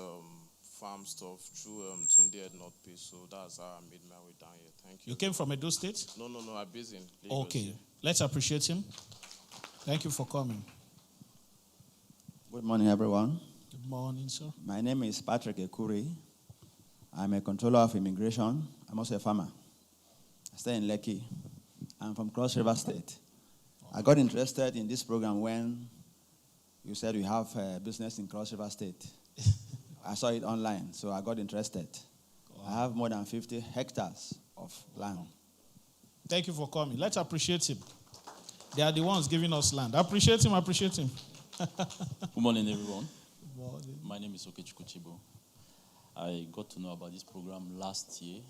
farm stuff through Tunde Ednotpay, so that's how I made my way down here. Thank you. You came from Edo State? No, I'm based in Lagos. Okay. Let's appreciate him. Thank you for coming. Good morning, everyone. Good morning, sir. My name is Patrick Ekuri. I'm a controller of immigration. I'm also a farmer. I stay in Lekki. I'm from Cross River State. I got interested in this program when you said you have a business in Cross River State. I saw it online, so I got interested. Wow. I have more than 50 hectares of land. Thank you for coming. Let's appreciate him. They are the ones giving us land. Appreciate him, appreciate him. Good morning, everyone. Good morning. My name is Okechukwu Chibo. I got to know about this program last year,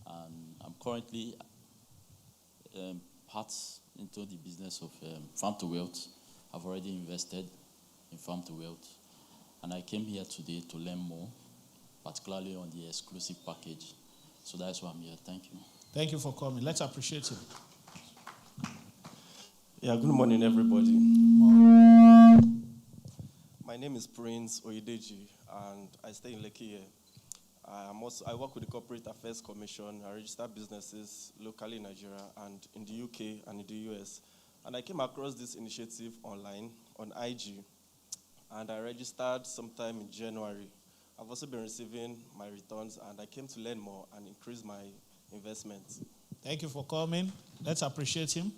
and I'm currently part into the business of Farm to Wealth. I've already invested in Farm to Wealth, and I came here today to learn more, particularly on the exclusive package. So that's why I'm here. Thank you. Thank you for coming. Let's appreciate him. Yeah, good morning, everybody. Good morning. My name is Prince Oyedeji, and I stay in Lekki here. I work with the Corporate Affairs Commission. I register businesses locally in Nigeria and in the UK and in the US. And I came across this initiative online on IG, and I registered sometime in January. I've also been receiving my returns, and I came to learn more and increase my investments. Thank you for coming. Let's appreciate him.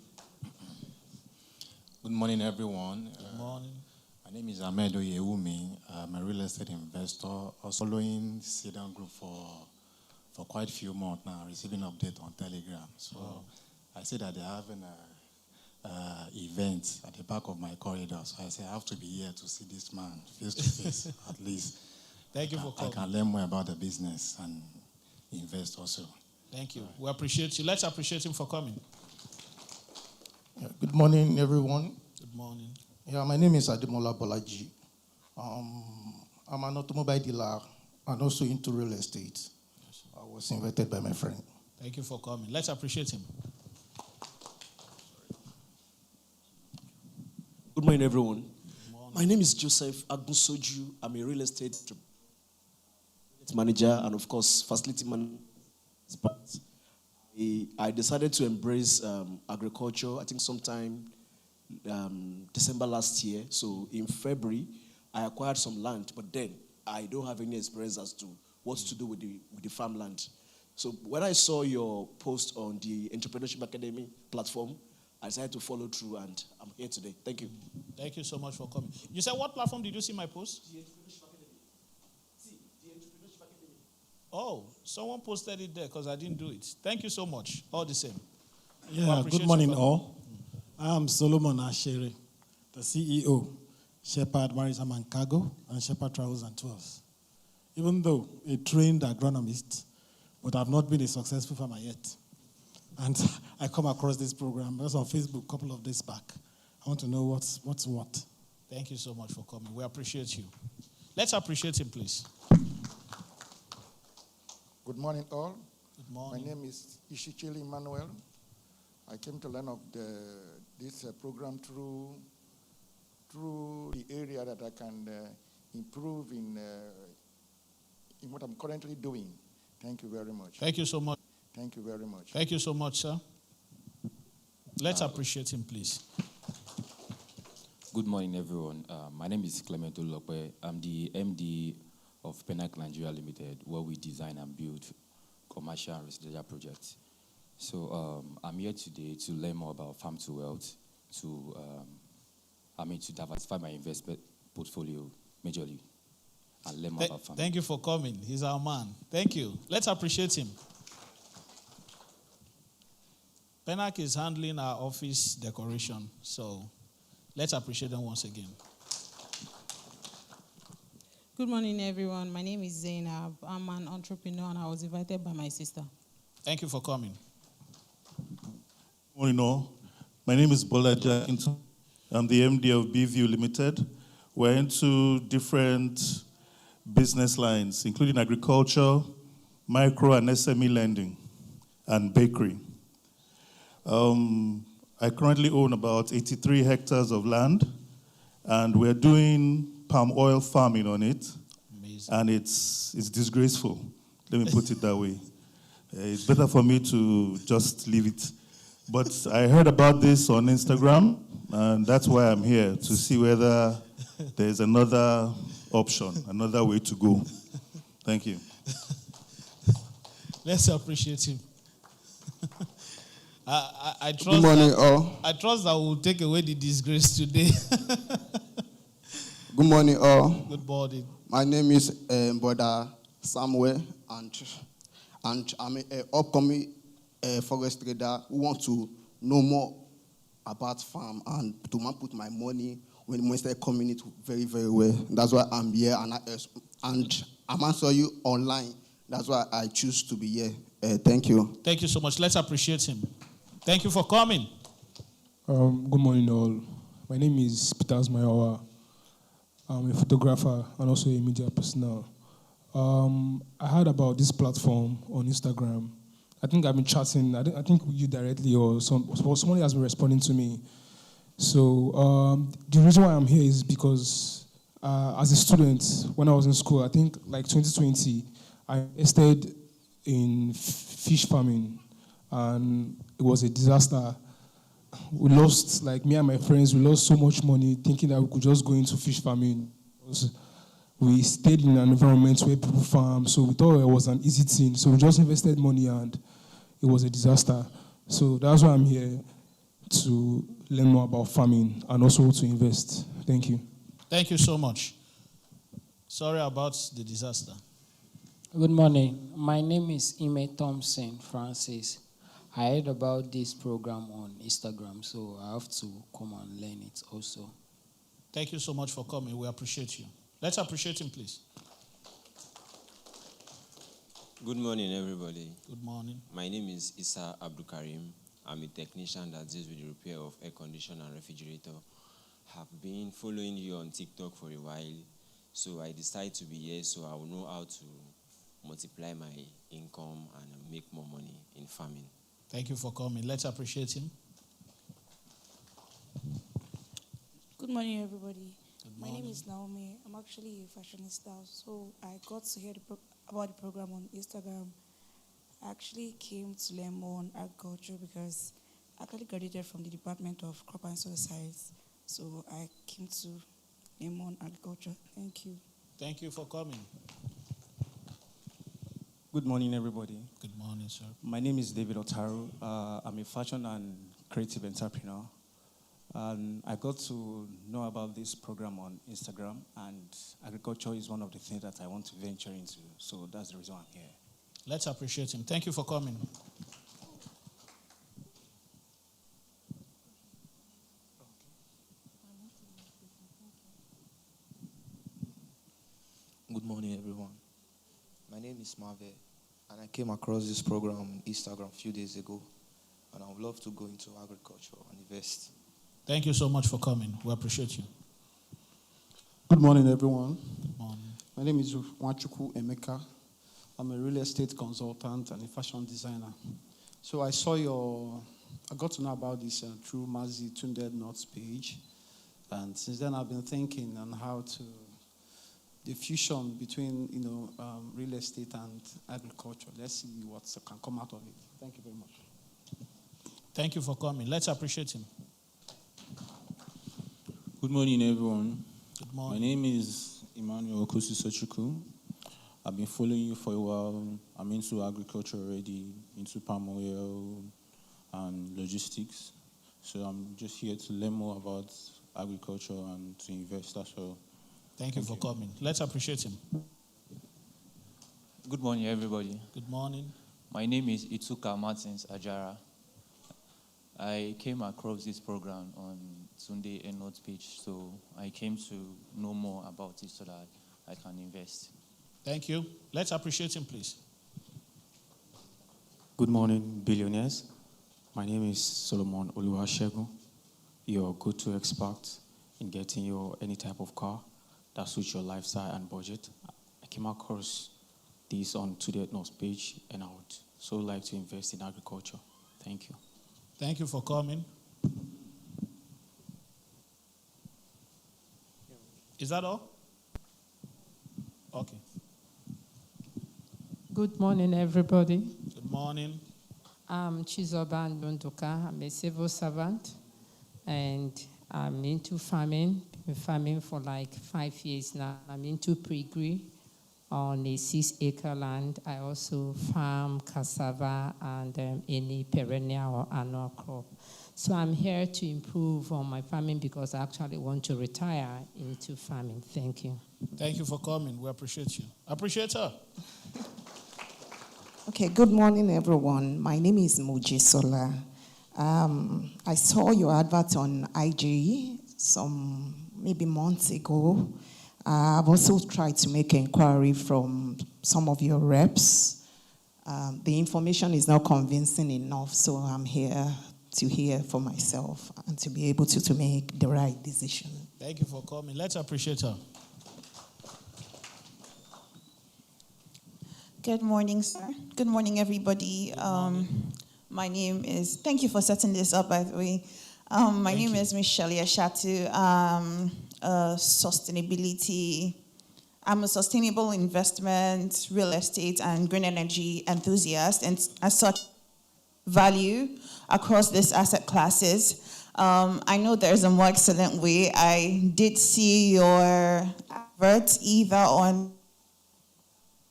Good morning, everyone. Good morning. My name is Ahmed Oyewumi. I'm a real estate investor, also following Sedan Group for quite a few months now, receiving updates on Telegram. So I see that they're having event at the back of my corridor. So I said, I have to be here to see this man face to face, at least. Thank you for coming. I can learn more about the business and invest also. Thank you. We appreciate you. Let's appreciate him for coming. Yeah, good morning, everyone. Good morning. Yeah, my name is Ademola Bolaji. I'm an automobile dealer and also into real estate. I was invited by my friend. Thank you for coming. Let's appreciate him. Good morning, everyone. Good morning. My name is Joseph Agunsoju. I'm a real estate manager and, of course, facility manager. I decided to embrace agriculture, I think sometime December last year. So in February, I acquired some land, but then I don't have any experience as to what to do with the farmland. So when I saw your post on the Entrepreneurship Academy platform, I decided to follow through, and I'm here today. Thank you. Thank you so much for coming. You said what platform did you see my post? The Entrepreneurship Academy. See, the Entrepreneurship Academy. Oh, someone posted it there because I didn't do it. Thank you so much. All the same. Yeah, good morning, all. I'm Solomon Ashere, the CEO, Shepherd Maritime and Cargo, and Shepherd Travels and Tours. Even though a trained agronomist, but I've not been a successful farmer yet. And I come across this program. I was on Facebook a couple of days back. I want to know what's what. Thank you so much for coming. We appreciate you. Let's appreciate him, please. Good morning, all. Good morning. My name is Ishichili Emmanuel. I came to learn of this program through the area that I can improve in what I'm currently doing. Thank you very much. Thank you so much. Thank you very much. Thank you so much, sir. Let's appreciate him, please. Good morning, everyone. My name is Clement Olope. I'm the MD of Penac Nigeria Limited, where we design and build commercial and residential projects. So I'm here today to learn more about farm to wealth, to diversify my investment portfolio majorly, and learn more about farming. Thank you for coming. He's our man. Thank you. Let's appreciate him. Penac is handling our office decoration, so let's appreciate them once again. Good morning, everyone. My name is Zainab. I'm an entrepreneur, and I was invited by my sister. Thank you for coming. Good morning, all. My name is Bola Jackington. I'm the MD of BView Limited. We're into different business lines, including agriculture, micro and SME lending, and bakery. I currently own about 83 hectares of land, and we're doing palm oil farming on it. Amazing. And it's disgraceful. Let me put it that way. It's better for me to just leave it. But I heard about this on Instagram, and that's why I'm here, to see whether there's another option, another way to go. Thank you. Let's appreciate him. I trust Good morning, all. I trust that we'll take away the disgrace today. Good morning, all. Good morning. My name is Brother Samuel, and I'm an upcoming forest trader who wants to know more about farm and to put my money when I start coming it very, very well. That's why I'm here, and I'm answering you online. That's why I choose to be here. Thank you. Thank you so much. Let's appreciate him. Thank you for coming. Good morning, all. My name is Peter Mayawa. I'm a photographer and also a media personnel. I heard about this platform on Instagram. I think I've been chatting. I think you directly or somebody has been responding to me. So the reason why I'm here is because as a student, when I was in school, I think like 2020, I invested in fish farming, and it was a disaster. We lost, like me and my friends, we lost so much money thinking that we could just go into fish farming. We stayed in an environment where people farm, so we thought it was an easy thing. So we just invested money, and it was a disaster. So that's why I'm here, to learn more about farming and also to invest. Thank you. Thank you so much. Sorry about the disaster. Good morning. My name is Ime Thompson Francis. I heard about this program on Instagram, so I have to come and learn it also. Thank you so much for coming. We appreciate you. Let's appreciate him, please. Good morning, everybody. Good morning. My name is Issa Abdul Karim. I'm a technician that deals with the repair of air conditioner and refrigerator. Have been following you on TikTok for a while, so I decided to be here so I will know how to multiply my income and make more money in farming. Thank you for coming. Let's appreciate him. Good morning, everybody. Good My morning. name is Naomi. I'm actually a fashionista, so I got to hear about the program on Instagram. I actually came to learn more on agriculture because I actually graduated from the Department of Crop and Soil Science, so I came to learn more on agriculture. Thank you. Thank you for coming. Good morning, everybody. Good morning, sir. My name is David Otaru. I'm a fashion and creative entrepreneur. And I got to know about this program on Instagram, and agriculture is one of the things that I want to venture into. So that's the reason I'm here. Let's appreciate him. Thank you for coming. Good morning, everyone. My name is Marve, and I came across this program on Instagram a few days ago, and I would love to go into agriculture and invest. Thank you so much for coming. We appreciate you. Good morning, everyone. Good morning. My name is Wanchuku Emeka. I'm a real estate consultant and a fashion designer. So I got to know about this through Mazi Tunde Notes page. And since then, I've been thinking on how to, the fusion between, real estate and agriculture. Let's see what can come out of it. Thank you very much. Thank you for coming. Let's appreciate him. Good morning, everyone. Good morning. My name is Emmanuel Okusu Sochuku. I've been following you for a while. I'm into agriculture already, into palm oil and logistics. So I'm just here to learn more about agriculture and to invest as well. Thank you for coming. Let's appreciate him. Good morning, everybody. Good morning. My name is Itsuka Martins Ajara. I came across this program on Sunday Notes page, so I came to know more about it so that I can invest. Thank you. Let's appreciate him, please. Good morning, billionaires. My name is Solomon Oluwasegun. You're a go-to expert in getting any type of car that suits your lifestyle and budget. I came across this on Today Notes page, and I would so like to invest in agriculture. Thank you. Thank you for coming. Is that all? Okay. Good morning, everybody. Good morning. I'm Chizoba Ndondoka. I'm a civil servant, and I'm into farming. Been farming for like 5 years now. I'm into pre-gri on a 6-acre land. I also farm cassava and any perennial or annual crop. So I'm here to improve on my farming because I actually want to retire into farming. Thank you. Thank you for coming. We appreciate you. Appreciate her. Okay, good morning, everyone. My name is Muji Sola. I saw your advert on IG some maybe months ago. I've also tried to make inquiry from some of your reps. The information is not convincing enough, so I'm here to hear for myself and to be able to make the right decision. Thank you for coming. Let's appreciate her. Good morning, sir. Good morning, everybody. My name is, thank you for setting this up, by the way. My name is Michelle Yashatu. I'm a sustainable investment, real estate, and green energy enthusiast, and as such, value across these asset classes. I know there's a more excellent way. I did see your advert either on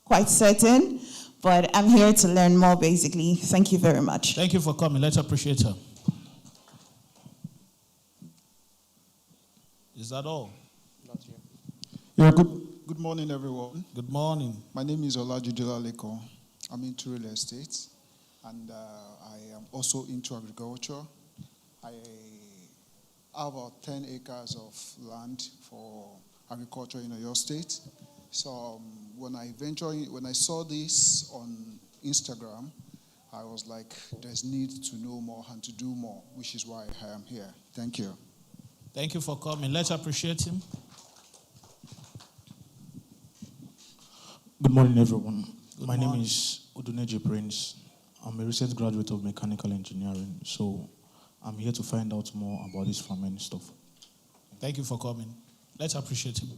quite certain, but I'm here to learn more, basically. Thank you very much. Thank you for coming. Let's appreciate her. Is that all? Yeah, good morning, everyone. Good morning. My name is Olajujola Leko. I'm into real estate. and I am also into agriculture. I have about 10 acres of land for agriculture in Oyo State. So when I saw this on Instagram, I was like, there's need to know more and to do more, which is why I am here. Thank you. Thank you for coming. Let's appreciate him. Good morning, everyone. My morning. name is Oduneji Prince. I'm a recent graduate of mechanical engineering, so I'm here to find out more about this farming stuff. Thank you for coming. Let's appreciate him.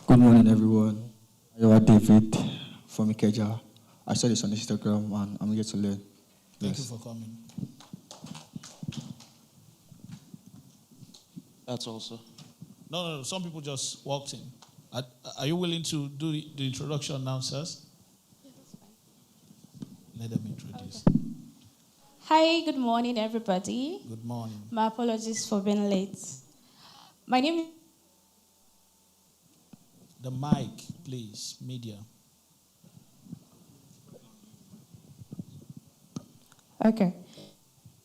Good morning, everyone. You are David from Ikeja. I saw this on Instagram, and I'm here to learn. Thank you for coming. That's also. No. Some people just walked in. Are you willing to do the introduction now, sirs? Yeah, that's fine. Let them introduce. Okay. Hi, good morning, everybody. Good morning. My apologies for being late. My name is... The mic, please, media. Okay.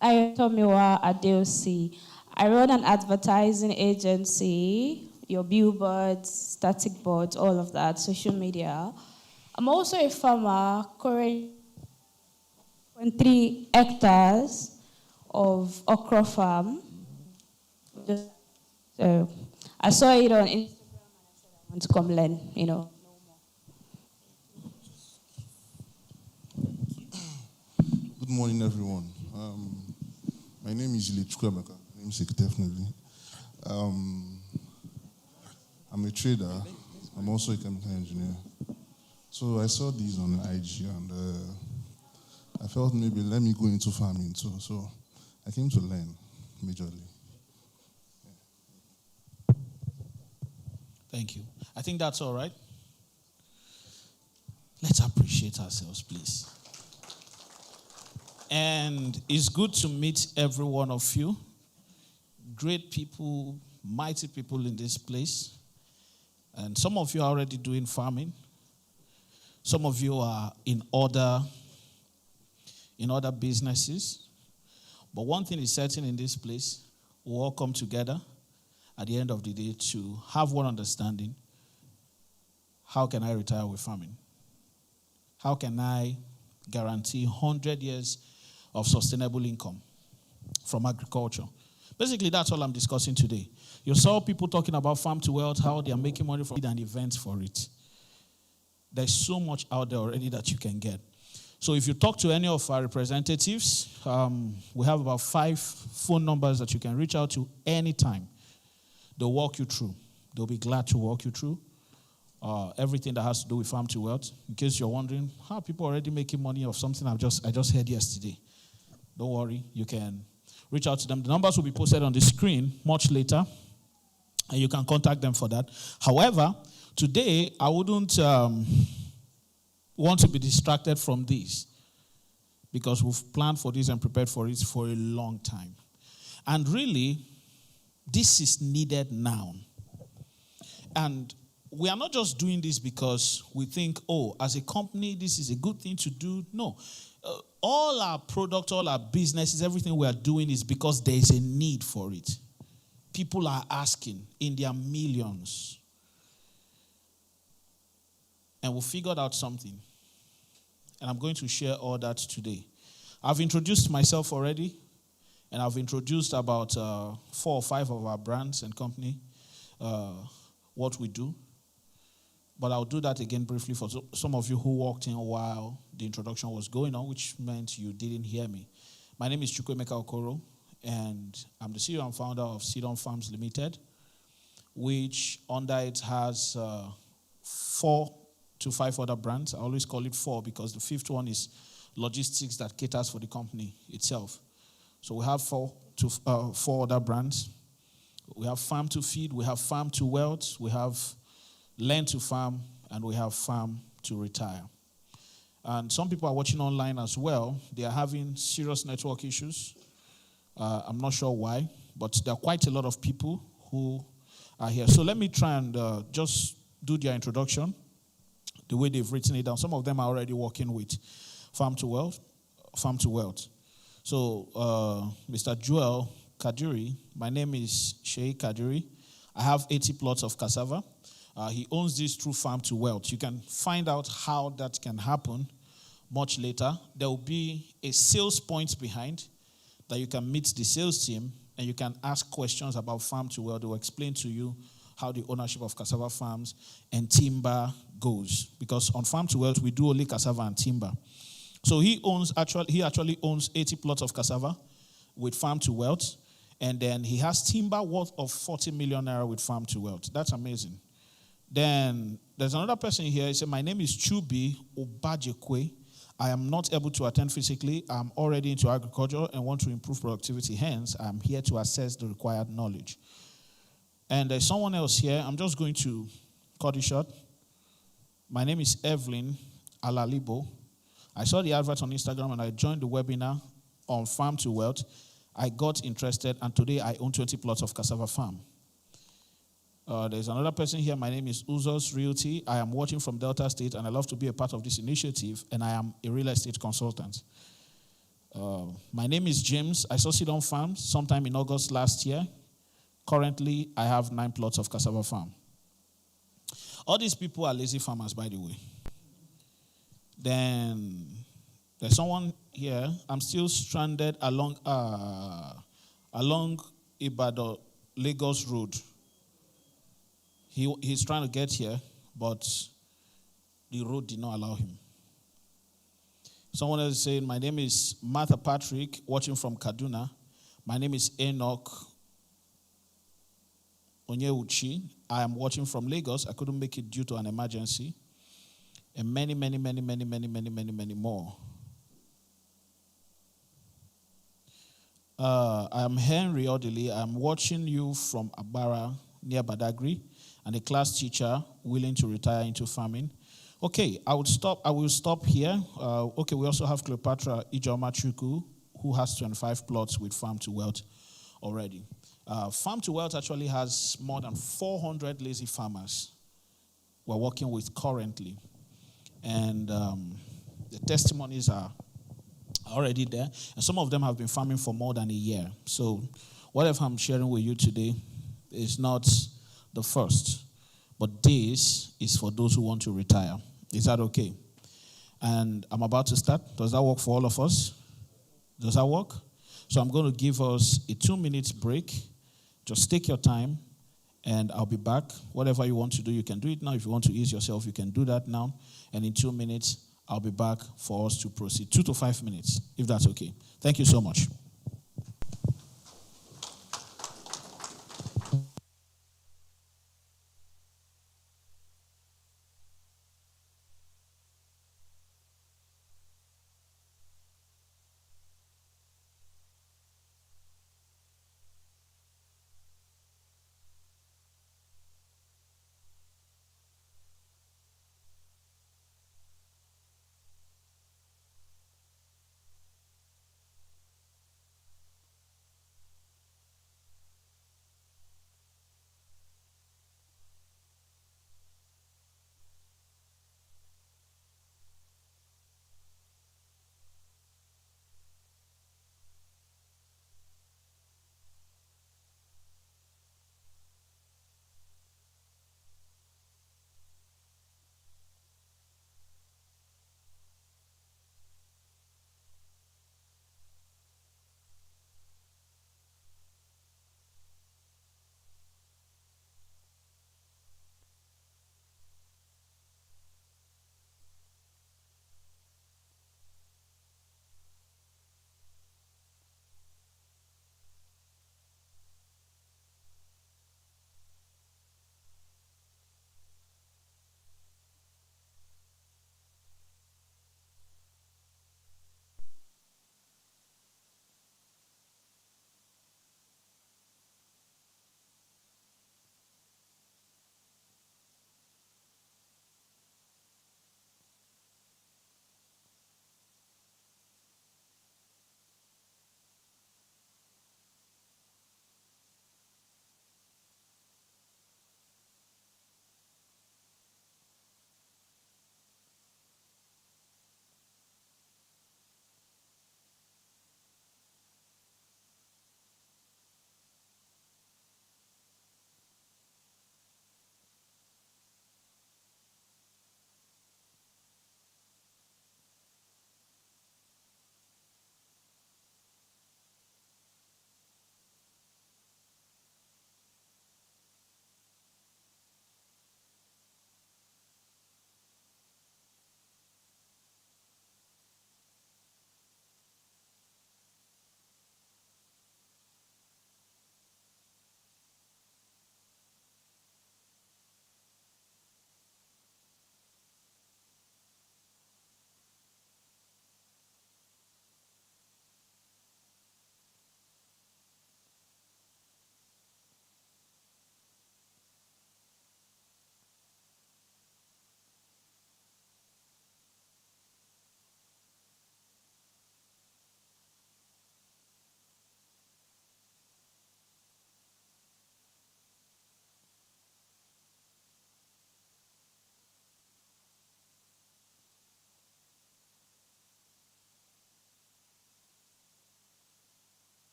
I am Tomiwa Adeosi. I run an advertising agency, your billboards, static boards, all of that, social media. I'm also a farmer, currently 3 hectares of okra farm. So I saw it on Instagram and I said I want to come learn, know more. Good morning, everyone. My name is Ile Chukwemeka, namesake definitely. I'm a trader. I'm also a chemical engineer. So I saw these on IG and I felt maybe let me go into farming too. So I came to learn majorly. Thank you. I think that's all right. Let's appreciate ourselves, please. And it's good to meet every one of you. Great people, mighty people in this place. And some of you are already doing farming. Some of you are in other businesses. But one thing is certain in this place, we all come together at the end of the day to have one understanding. How can I retire with farming? How can I guarantee 100 years of sustainable income from agriculture? Basically, that's all I'm discussing today. You saw people talking about farm to wealth, how they are making money from it and events for it. There's so much out there already that you can get. So if you talk to any of our representatives, we have about 5 phone numbers that you can reach out to anytime. They'll walk you through. They'll be glad to walk you through everything that has to do with farm to wealth. In case you're wondering, how are people already making money of something I just heard yesterday? Don't worry, you can reach out to them. The numbers will be posted on the screen much later, and you can contact them for that. However, today I wouldn't want to be distracted from this because we've planned for this and prepared for it for a long time. And really, this is needed now. And we are not just doing this because we think, as a company, this is a good thing to do. No. All our products, all our businesses, everything we are doing is because there is a need for it. People are asking in their millions. And we figured out something. And I'm going to share all that today. I've introduced myself already. And I've introduced about 4 or 5 of our brands and company, what we do. But I'll do that again briefly for some of you who walked in while the introduction was going on, which meant you didn't hear me. My name is Chukwemeka Okoro, and I'm the CEO and founder of Sidon Farms Limited, which under it has 4 to 5 other brands. I always call it 4 because the 5th one is logistics that caters for the company itself. So we have 4 other brands. We have Farm to Feed, we have Farm to Wealth, we have Learn to Farm, and we have Farm to Retire. And some people are watching online as well. They are having serious network issues. I'm not sure why, but there are quite a lot of people who are here. So let me try and just do their introduction the way they've written it down. Some of them are already working with Farm to Wealth. Farm to Wealth. So, Mr. Joel Kadiri, my name is Sheikh Kadiri. I have 80 plots of cassava. He owns this through Farm to Wealth. You can find out how that can happen much later. There will be a sales point behind that you can meet the sales team and you can ask questions about Farm to Wealth. They will explain to you how the ownership of cassava farms and timber goes. Because on Farm to Wealth, we do only cassava and timber. So he actually owns 80 plots of cassava with Farm to Wealth. And then he has timber worth of 40 million naira with Farm to Wealth. That's amazing. Then there's another person here. He said, my name is Chubi Obajekwe. I am not able to attend physically. I'm already into agriculture and want to improve productivity. Hence, I'm here to assess the required knowledge. And there's someone else here. I'm just going to cut it short. My name is Evelyn Alalibo. I saw the advert on Instagram and I joined the webinar on Farm to Wealth. I got interested and today I own 20 plots of cassava farm. There's another person here. My name is Uzos Realty. I am watching from Delta State and I love to be a part of this initiative and I am a real estate consultant. My name is James. I saw Sidon Farm sometime in August last year. Currently, I have 9 plots of cassava farm. All these people are lazy farmers, by the way. Then there's someone here. I'm still stranded along Ibadan, Lagos Road. He's trying to get here, but the road did not allow him. Someone else is saying, my name is Martha Patrick, watching from Kaduna. My name is Enoch Onyeuchi. I am watching from Lagos. I couldn't make it due to an emergency. And many more. I am Henry Odili. I'm watching you from Abara, near Badagry, and a class teacher willing to retire into farming. Okay, I will stop here. Okay, we also have Cleopatra Ijoma Chuku, who has 25 plots with Farm to Wealth already. Farm to Wealth actually has more than 400 lazy farmers we're working with currently. And the testimonies are already there. And some of them have been farming for more than a year. So whatever I'm sharing with you today is not the first. But this is for those who want to retire. Is that okay? And I'm about to start. Does that work for all of us? Does that work? So I'm going to give us a 2-minute break. Just take your time, and I'll be back. Whatever you want to do, you can do it now. If you want to ease yourself, you can do that now. And in 2 minutes, I'll be back for us to proceed. 2 to 5 minutes, if that's okay. Thank you so much.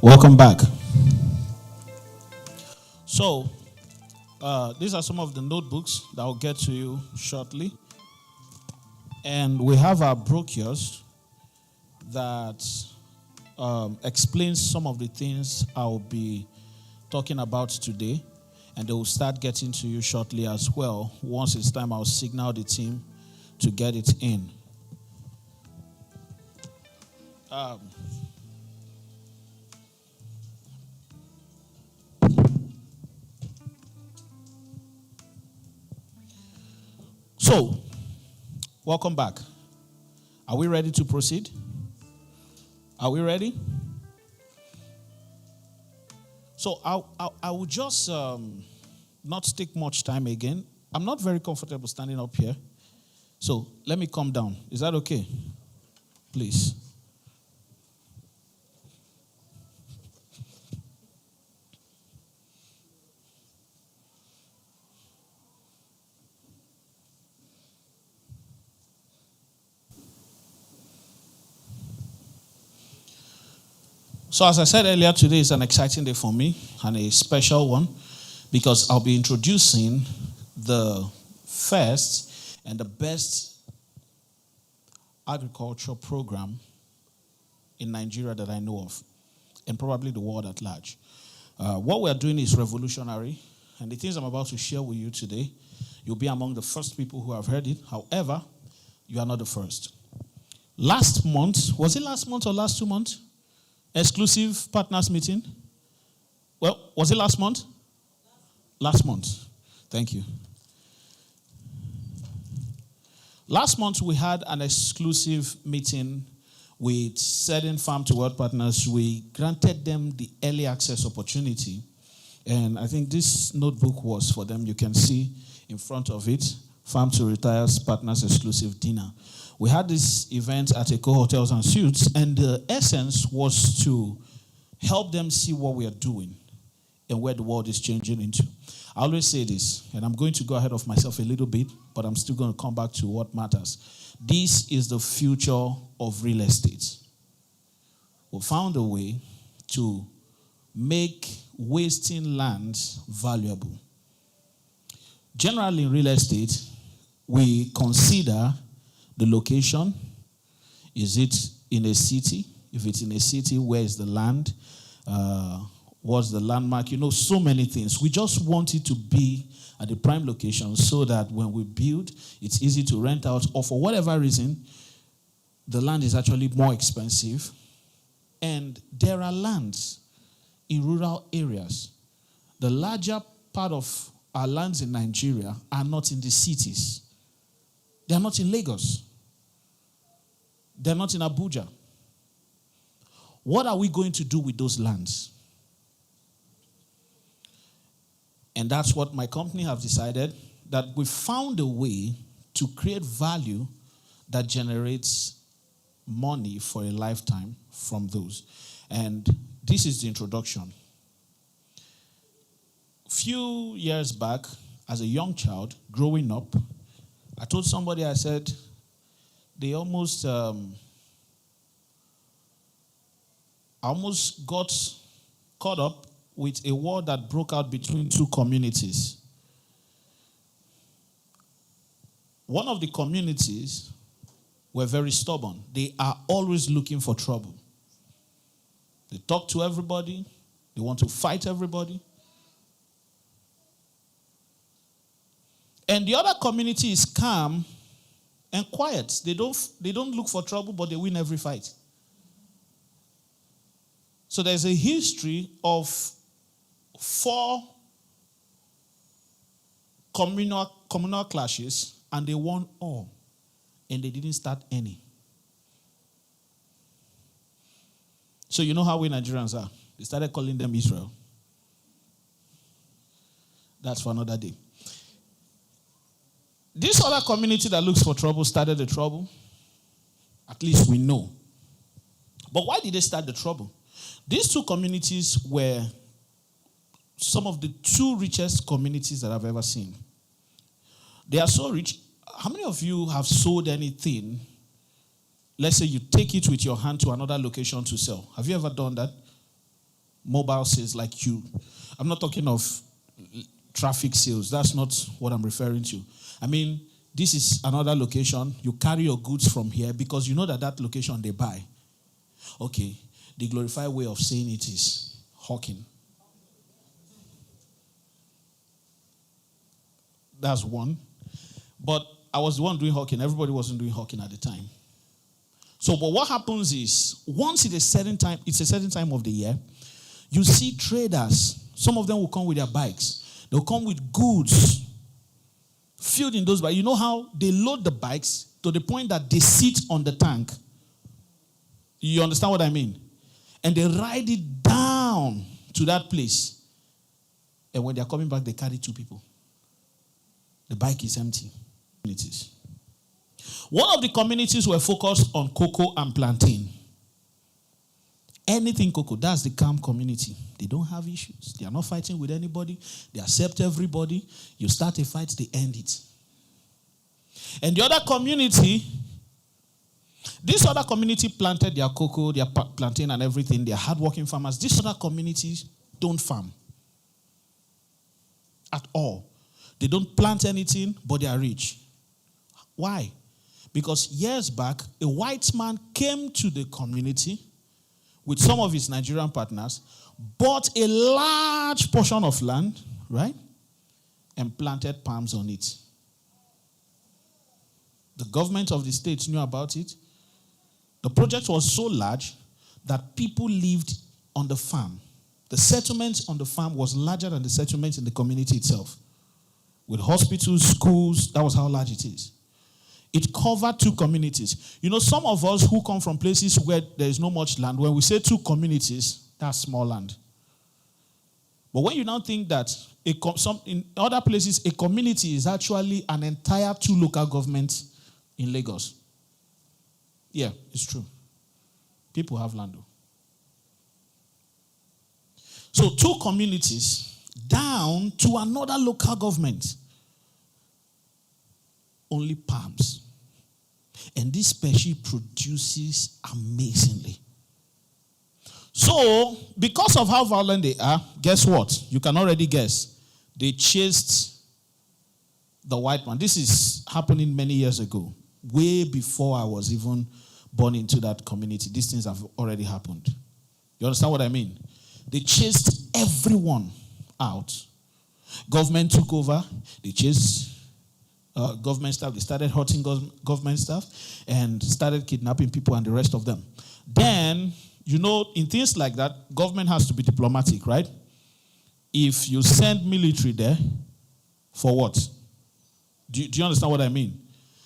Welcome back. So, these are some of the notebooks that I'll get to you shortly. And we have our brochures that explains some of the things I'll be talking about today. And they will start getting to you shortly as well. Once it's time, I'll signal the team to get it in. So, welcome back. Are we ready to proceed? Are we ready? So, I will just not take much time again. I'm not very comfortable standing up here. So, let me come down. Is that okay? Please. So as I said earlier, today is an exciting day for me and a special one because I'll be introducing the first and the best agriculture program in Nigeria that I know of, and probably the world at large. What we're doing is revolutionary, and the things I'm about to share with you today, you'll be among the first people who have heard it. However, you are not the first. Last month, was it last month or last 2 months? Exclusive partners meeting. Well, was it last month? Last month. Thank you. Last month, we had an exclusive meeting with certain farm to world partners. We granted them the early access opportunity. And I think this notebook was for them. You can see in front of it, Farm to Retire's Partners Exclusive Dinner. We had this event at Eco Hotels and Suites, and the essence was to help them see what we are doing and where the world is changing into. I always say this, and I'm going to go ahead of myself a little bit, but I'm still going to come back to what matters. This is the future of real estate. We found a way to make wasting land valuable. Generally, in real estate, we consider the location. Is it in a city? If it's in a city, where is the land? What's the landmark? You know, so many things. We just want it to be at the prime location so that when we build, it's easy to rent out, or for whatever reason, the land is actually more expensive. And there are lands in rural areas. The larger part of our lands in Nigeria are not in the cities. They are not in Lagos. They're not in Abuja. What are we going to do with those lands? And that's what my company have decided, that we found a way to create value that generates money for a lifetime from those. And this is the introduction. A few years back, as a young child, growing up, I told somebody, I said, they almost got caught up with a war that broke out between two communities. One of the communities were very stubborn. They are always looking for trouble. They talk to everybody. They want to fight everybody. And the other community is calm and quiet. They don't look for trouble, but they win every fight. So there's a history of 4 communal clashes, and they won all, and they didn't start any. So you know how we Nigerians are. They started calling them Israel. That's for another day. This other community that looks for trouble started the trouble. At least we know. But why did they start the trouble? These two communities were some of the 2 richest communities that I've ever seen. They are so rich. How many of you have sold anything? Let's say you take it with your hand to another location to sell. Have you ever done that? mobile sales like you. I'm not talking of traffic sales. That's not what I'm referring to. I mean, this is another location. You carry your goods from here because you know that location they buy. Okay, the glorified way of saying it is hawking. That's one. But I was the one doing hawking. Everybody wasn't doing hawking at the time. So, but what happens is, once it's a certain time of the year, you see traders. Some of them will come with their bikes. They'll come with goods filled in those bikes. You know how they load the bikes to the point that they sit on the tank. You understand what I mean? And they ride it down to that place. And when they're coming back, they carry 2 people. The bike is empty. One of the communities were focused on cocoa and plantain. Anything cocoa, that's the calm community. They don't have issues. They are not fighting with anybody. They accept everybody. You start a fight, they end it. And the other community, this other community planted their cocoa, their plantain and everything. They are hardworking farmers. These other communities don't farm at all. They don't plant anything, but they are rich. Why? Because years back, a white man came to the community with some of his Nigerian partners, bought a large portion of land, right, and planted palms on it. The government of the state knew about it. The project was so large that people lived on the farm. The settlement on the farm was larger than the settlement in the community itself. With hospitals, schools, that was how large it is. It covered 2 communities. You know, some of us who come from places where there is no much land, when we say 2 communities, that's small land. But when you now think that in other places, a community is actually an entire 2 local governments in Lagos. Yeah, it's true. People have land though. So 2 communities down to another local government. Only palms. And this species produces amazingly. So, because of how violent they are, guess what? You can already guess. They chased the white man. This is happening many years ago. Way before I was even born into that community. These things have already happened. You understand what I mean? They chased everyone out. Government took over. They chased government staff. They started hurting government staff and started kidnapping people and the rest of them. Then, you know, in things like that, government has to be diplomatic, right? If you send military there, for what? Do you understand what I mean?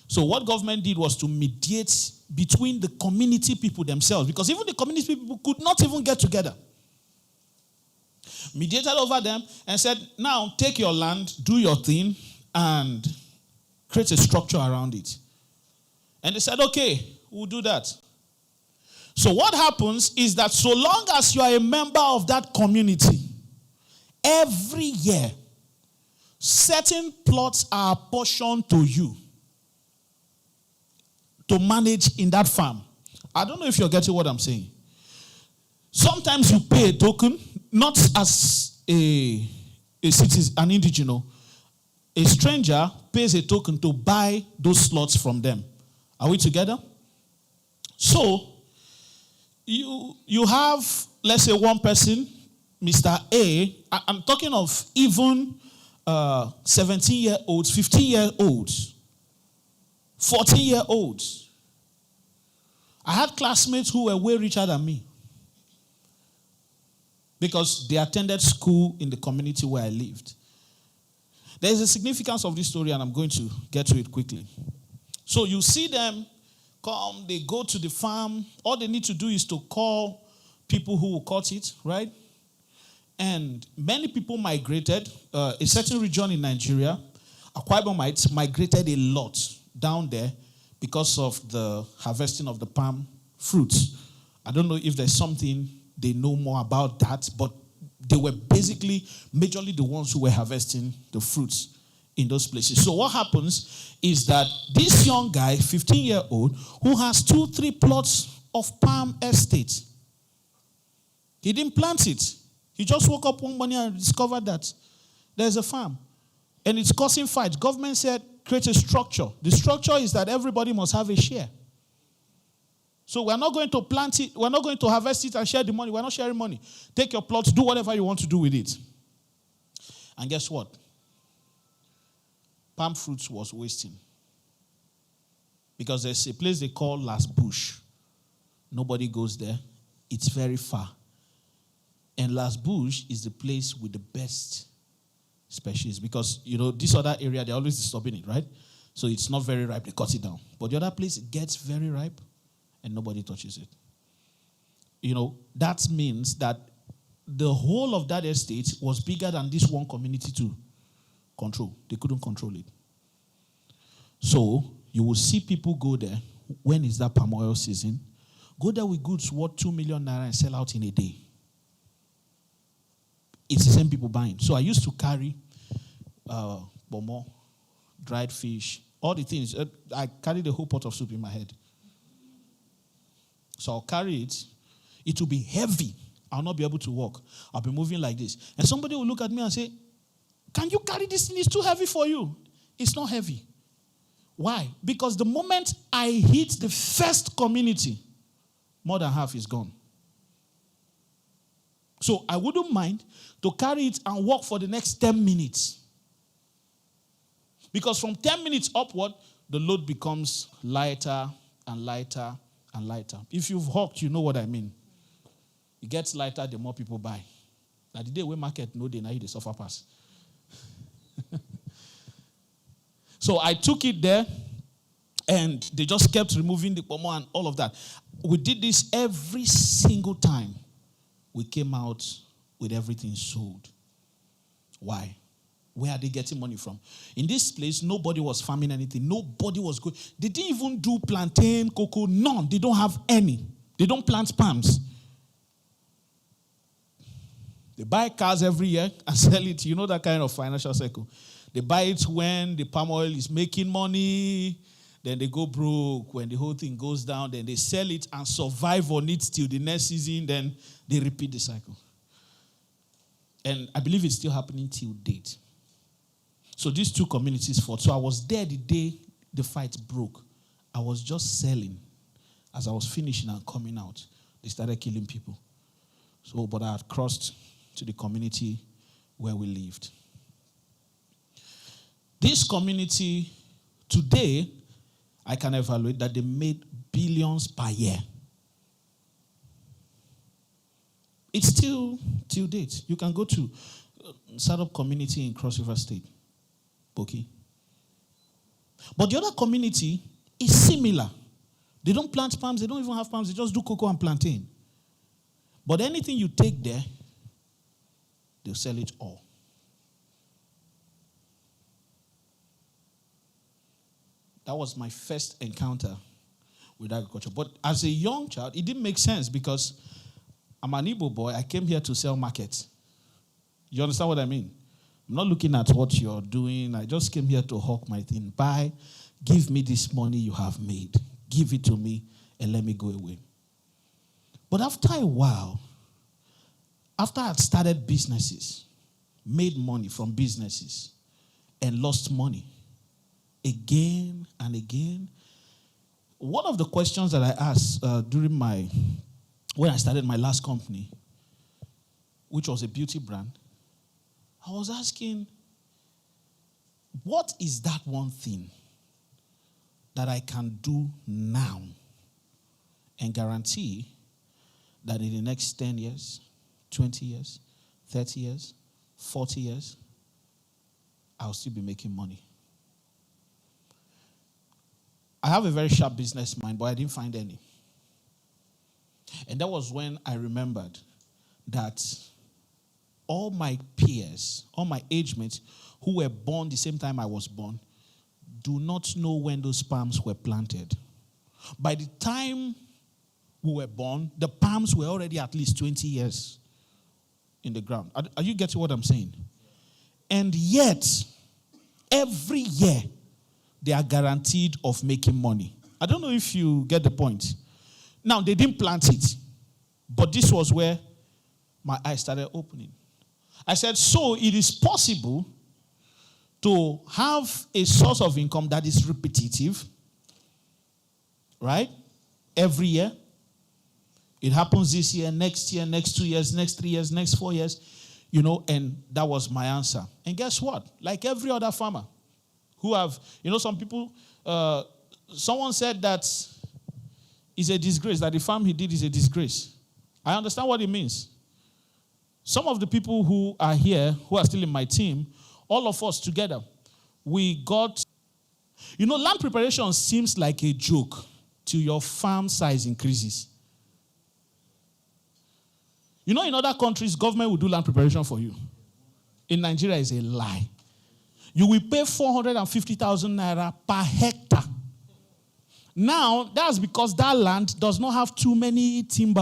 So what government did was to mediate between the community people themselves, because even the community people could not even get together. Mediated over them and said, now take your land, do your thing, and create a structure around it. And they said, okay, we'll do that. So what happens is that so long as you are a member of that community, every year, certain plots are apportioned to you to manage in that farm. I don't know if you're getting what I'm saying. Sometimes you pay a token, not as a citizen, an indigenous. A stranger pays a token to buy those slots from them. Are we together? So, you have, let's say, one person, Mr. A. I'm talking of even 17-year-olds, 15-year-olds, 14-year-olds. I had classmates who were way richer than me because they attended school in the community where I lived. There is a significance of this story, and I'm going to get to it quickly. So you see them come, they go to the farm. All they need to do is to call people who will cut it, right? And many people migrated. A certain region in Nigeria, Akwa Ibomites migrated a lot down there because of the harvesting of the palm fruits. I don't know if there's something they know more about that, but they were basically majorly the ones who were harvesting the fruits in those places. So what happens is that this young guy, 15-year-old, who has 2-3 plots of palm estate, he didn't plant it. He just woke up one morning and discovered that there's a farm. And it's causing fights. Government said, create a structure. The structure is that everybody must have a share. So we're not going to plant it, we're not going to harvest it and share the money. We're not sharing money. Take your plots, do whatever you want to do with it. And guess what? Palm fruits was wasting. Because there's a place they call Last Bush. Nobody goes there. It's very far. And Last Bush is the place with the best species. Because, this other area, they're always disturbing it, right? So it's not very ripe. They cut it down. But the other place, it gets very ripe and nobody touches it. That means that the whole of that estate was bigger than this one community to control. They couldn't control it. So you will see people go there. When is that palm oil season? Go there with goods worth 2 million naira and sell out in a day. It's the same people buying. So I used to carry bomo, dried fish, all the things. I carried the whole pot of soup in my head. So I'll carry it. It will be heavy. I'll not be able to walk. I'll be moving like this. And somebody will look at me and say, can you carry this thing? It's too heavy for you. It's not heavy. Why? Because the moment I hit the first community, more than half is gone. So I wouldn't mind to carry it and walk for the next 10 minutes. Because from 10 minutes upward, the load becomes lighter and lighter and lighter. If you've hawked, you know what I mean. It gets lighter, the more people buy. Now the day we market, no day, now you the suffer pass. So I took it there, and they just kept removing the pomo and all of that. We did this every single time we came out with everything sold. Why? Where are they getting money from? In this place, nobody was farming anything. Nobody was going. They didn't even do plantain, cocoa, none. They don't have any. They don't plant palms. They buy cars every year and sell it. You know that kind of financial cycle. They buy it when the palm oil is making money. Then they go broke. When the whole thing goes down, then they sell it and survive on it till the next season. Then they repeat the cycle. And I believe it's still happening till date. So these two communities fought. So I was there the day the fight broke. I was just selling. As I was finishing and coming out, they started killing people. So, but I had crossed to the community where we lived. This community, today, I can evaluate that they made billions per year. It's still till date. You can go to startup community in Cross River State. Okay. But the other community is similar. They don't plant palms, they don't even have palms, they just do cocoa and plantain. But anything you take there, they'll sell it all. That was my first encounter with agriculture. But as a young child, it didn't make sense because I'm an Igbo boy. I came here to sell markets. You understand what I mean? I'm not looking at what you're doing. I just came here to hawk my thing. Buy, give me this money you have made. Give it to me and let me go away. But after a while, after I had started businesses, made money from businesses, and lost money again and again, one of the questions that I asked when I started my last company, which was a beauty brand, I was asking, what is that one thing that I can do now and guarantee that in the next 10 years, 20 years, 30 years, 40 years, I'll still be making money? I have a very sharp business mind, but I didn't find any. And that was when I remembered that all my peers, all my age mates who were born the same time I was born, do not know when those palms were planted. By the time we were born, the palms were already at least 20 years in the ground. Are you getting what I'm saying? And yet, every year, they are guaranteed of making money. I don't know if you get the point. Now, they didn't plant it, but this was where my eyes started opening. I said, so it is possible to have a source of income that is repetitive, right? Every year. It happens this year, next 2 years, next 3 years, next 4 years, and that was my answer. And guess what? Like every other farmer who have, some people, someone said that it's a disgrace, that the farm he did is a disgrace. I understand what it means. Some of the people who are here, who are still in my team, all of us together, we got, land preparation seems like a joke till your farm size increases. In other countries, government will do land preparation for you. In Nigeria, it's a lie. You will pay 450,000 naira per hectare. Now, that's because that land does not have too many timber.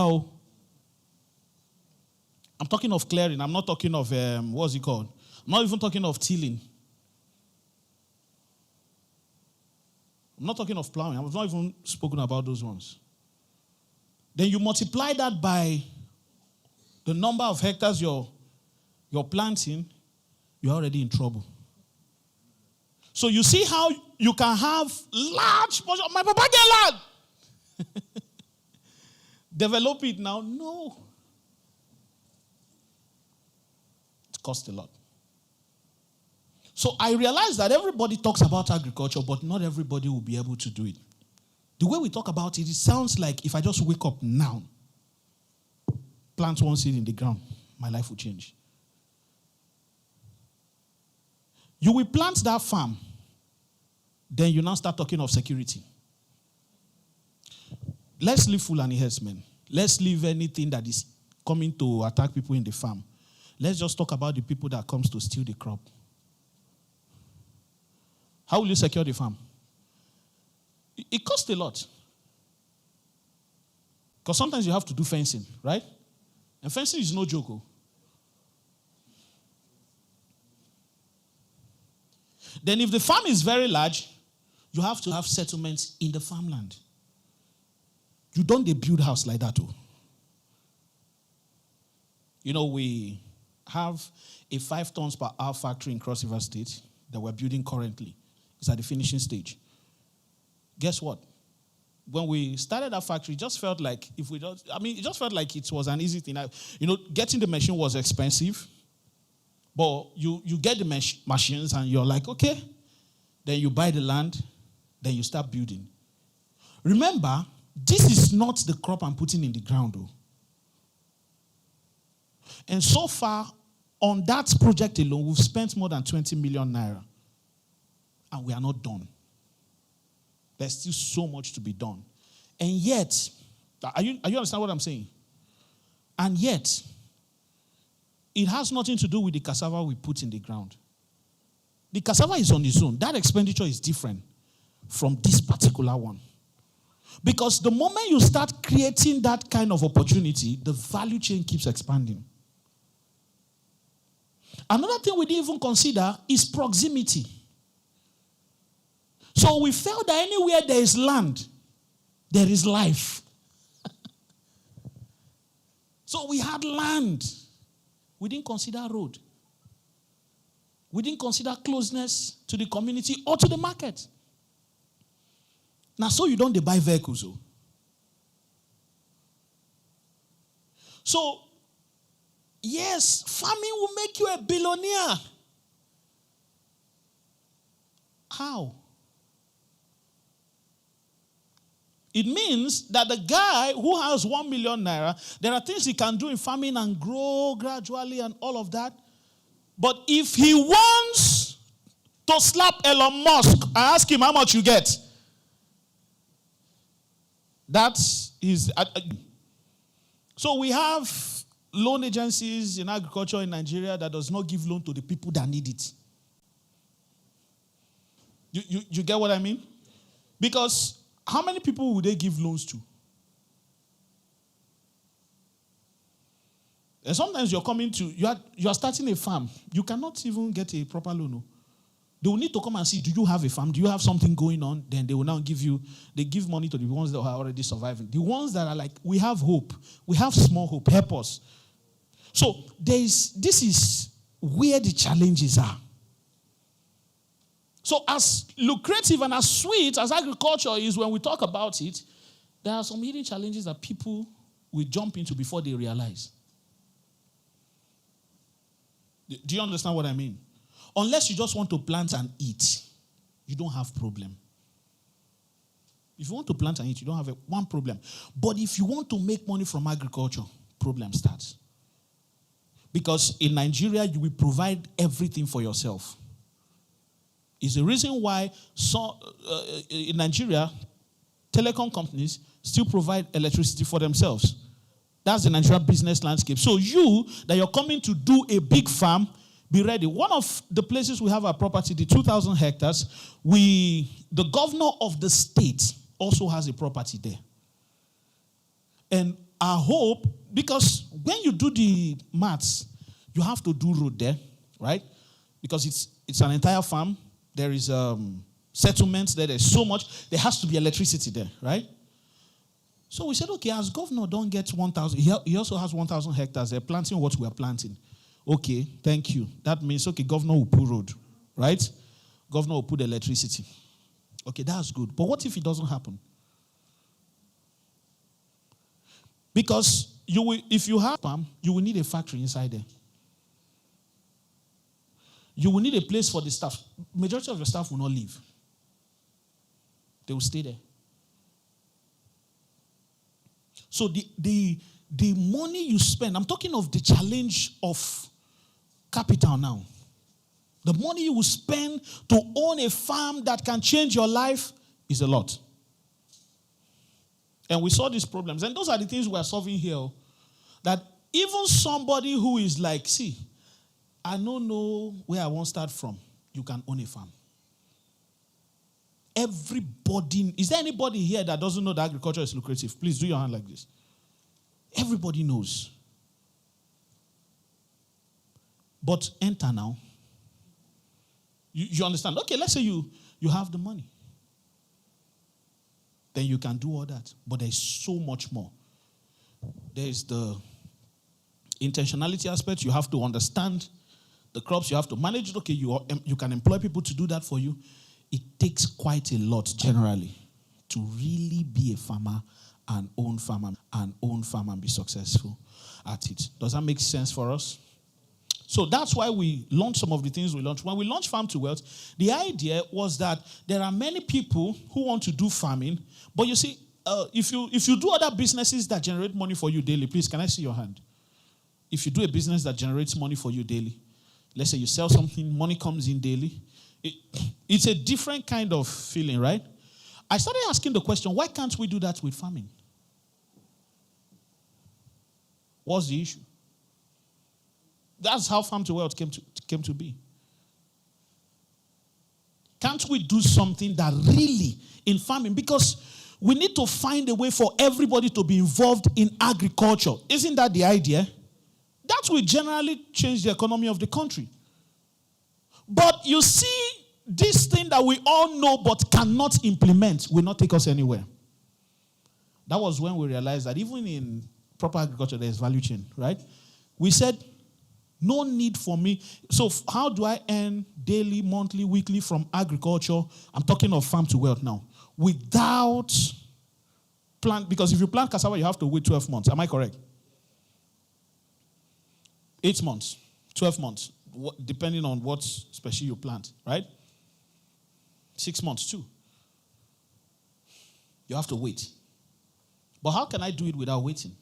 I'm talking of clearing. I'm not talking of, what's it called? I'm not even talking of tilling. I'm not talking of plowing. I've not even spoken about those ones. Then you multiply that by the number of hectares you're planting, you're already in trouble. So you see how you can have large portion. My papa get land. Develop it now? No. It costs a lot. So I realized that everybody talks about agriculture, but not everybody will be able to do it. The way we talk about it, it sounds like if I just wake up now, plant one seed in the ground, my life will change. You will plant that farm, then you now start talking of security. Let's leave Fulani herdsmen. Let's leave anything that is coming to attack people in the farm. Let's just talk about the people that comes to steal the crop. How will you secure the farm? It costs a lot. Because sometimes you have to do fencing, right? And fencing is no joke. Then if the farm is very large, you have to have settlements in the farmland. You don't build house like that. We have a 5 tons per hour factory in Cross River State that we're building currently. It's at the finishing stage. Guess what? When we started that factory, it just felt like it just felt like it was an easy thing. Getting the machine was expensive, but you get the machines and you're like, okay, then you buy the land, then you start building. Remember, this is not the crop I'm putting in the ground, though. And so far, on that project alone, we've spent more than 20 million naira, and we are not done. There's still so much to be done. And yet, are you understand what I'm saying? And yet, it has nothing to do with the cassava we put in the ground. The cassava is on its own. That expenditure is different from this particular one. Because the moment you start creating that kind of opportunity, the value chain keeps expanding. Another thing we didn't even consider is proximity. So we felt that anywhere there is land, there is life. So we had land. We didn't consider road. We didn't consider closeness to the community or to the market. Now, so you don't buy vehicles. So, yes, farming will make you a billionaire. How? It means that the guy who has 1 million naira, there are things he can do in farming and grow gradually and all of that. But if he wants to slap Elon Musk, I ask him how much you get. That is. So we have loan agencies in agriculture in Nigeria that does not give loan to the people that need it. You get what I mean? Because how many people would they give loans to? And sometimes you're coming to, you are starting a farm. You cannot even get a proper loan. They will need to come and see, do you have a farm? Do you have something going on? Then they will now they give money to the ones that are already surviving. The ones that are like, we have hope. We have small hope. Help us. So this is where the challenges are. So as lucrative and as sweet as agriculture is when we talk about it, there are some hidden challenges that people will jump into before they realize. Do you understand what I mean? Unless you just want to plant and eat, you don't have problem. If you want to plant and eat, you don't have one problem. But if you want to make money from agriculture, problem starts. Because in Nigeria, you will provide everything for yourself. It's the reason why in Nigeria, telecom companies still provide electricity for themselves. That's the Nigerian business landscape. So you, that you're coming to do a big farm, be ready. One of the places we have our property, the 2,000 hectares, the governor of the state also has a property there. And I hope, because when you do the maths, you have to do road there, right? Because it's an entire farm. There is settlements there. There's so much. There has to be electricity there, right? So we said, okay, as governor don't get 1,000, he also has 1,000 hectares. They're planting what we are planting. Okay, thank you. That means, okay, governor will put road, right? Governor will put electricity. Okay, that's good. But what if it doesn't happen? Because if you have farm, you will need a factory inside there. You will need a place for the staff. Majority of your staff will not leave. They will stay there. So the money you spend, I'm talking of the challenge of capital now. The money you will spend to own a farm that can change your life is a lot. And we saw these problems. And those are the things we are solving here. That even somebody who is like, see, I don't know where I want to start from. You can own a farm. Everybody, is there anybody here that doesn't know that agriculture is lucrative? Please do your hand like this. Everybody knows. But enter now. You understand? Okay, let's say you have the money. Then you can do all that. But there's so much more. There's the intentionality aspect. You have to understand the crops. You have to manage it. Okay, you can employ people to do that for you. It takes quite a lot generally to really be a farmer and own farm and be successful at it. Does that make sense for us? So that's why we launched some of the things we launched. When we launched Farm to Wealth, the idea was that there are many people who want to do farming, but you see, if you do other businesses that generate money for you daily, please, can I see your hand? If you do a business that generates money for you daily, let's say you sell something, money comes in daily, it's a different kind of feeling, right? I started asking the question, why can't we do that with farming? What's the issue? That's how Farm to Wealth came to be. Can't we do something that really in farming? Because we need to find a way for everybody to be involved in agriculture. Isn't that the idea? That will generally change the economy of the country. But you see, this thing that we all know but cannot implement will not take us anywhere. That was when we realized that even in proper agriculture, there is value chain, right? We said, no need for me. So how do I earn daily, monthly, weekly from agriculture? I'm talking of Farm to Wealth now. Without plant, because if you plant cassava, you have to wait 12 months. Am I correct? 8 months, 12 months, depending on what species you plant, right? 6 months too. You have to wait. But how can I do it without waiting?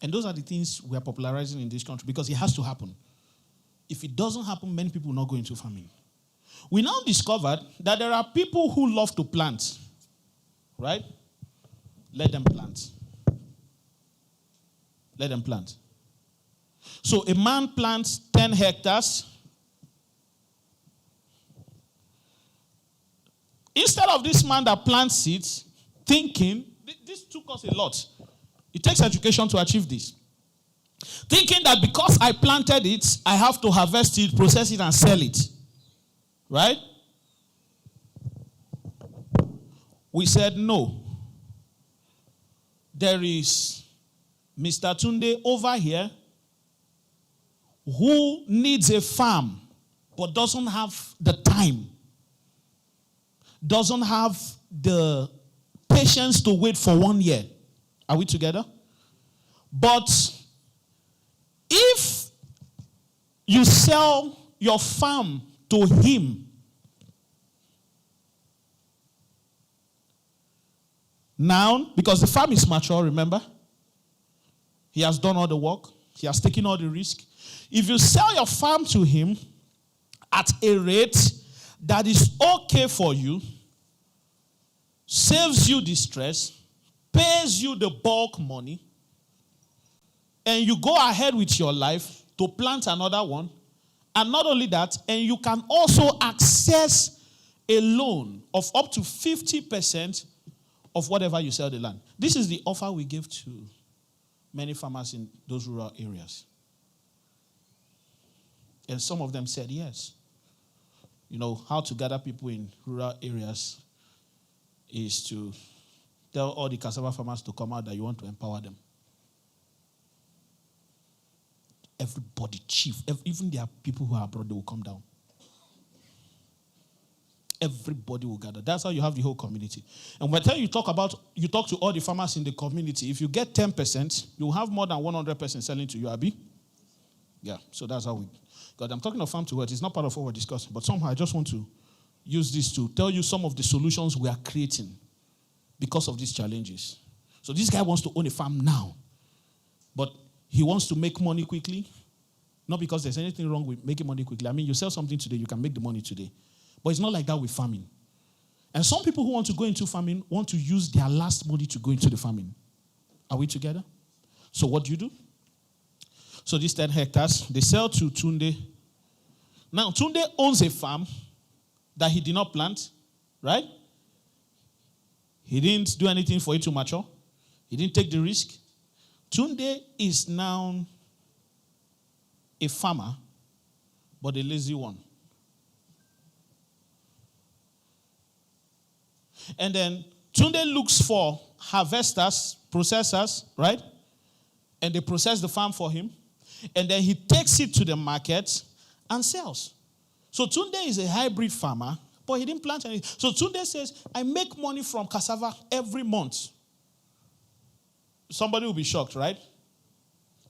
And those are the things we are popularizing in this country because it has to happen. If it doesn't happen, many people will not go into farming. We now discovered that there are people who love to plant, right? Let them plant. Let them plant. So a man plants 10 hectares. Instead of this man that plants it, thinking, this took us a lot. It takes education to achieve this. Thinking that because I planted it, I have to harvest it, process it, and sell it. Right? We said no. There is Mr. Tunde over here who needs a farm but doesn't have the time, doesn't have the patience to wait for 1 year. Are we together? But if you sell your farm to him, now, because the farm is mature, remember? He has done all the work. He has taken all the risk. If you sell your farm to him at a rate that is okay for you, saves you the stress, pays you the bulk money, and you go ahead with your life to plant another one, and not only that, and you can also access a loan of up to 50% of whatever you sell the land. This is the offer we give to many farmers in those rural areas. And some of them said yes. You know, how to gather people in rural areas is to tell all the cassava farmers to come out that you want to empower them. Everybody, chief, even there are people who are abroad, they will come down. Everybody will gather. That's how you have the whole community. And by the time you talk to all the farmers in the community, if you get 10%, you'll have more than 100% selling to you, Abi. Yeah, so that's how we... God, I'm talking of farm to wealth. It's not part of what we're discussing, but somehow I just want to use this to tell you some of the solutions we are creating because of these challenges. So this guy wants to own a farm now, but he wants to make money quickly, not because there's anything wrong with making money quickly. I mean, you sell something today, you can make the money today. But it's not like that with farming. And some people who want to go into farming want to use their last money to go into the farming. Are we together? So what do? So these 10 hectares, they sell to Tunde. Now, Tunde owns a farm that he did not plant, right? He didn't do anything for it to mature. He didn't take the risk. Tunde is now a farmer, but a lazy one. And then Tunde looks for harvesters, processors, right? And they process the farm for him. And then he takes it to the market and sells. So Tunde is a hybrid farmer, but he didn't plant anything. So Tunde says, I make money from cassava every month. Somebody will be shocked, right?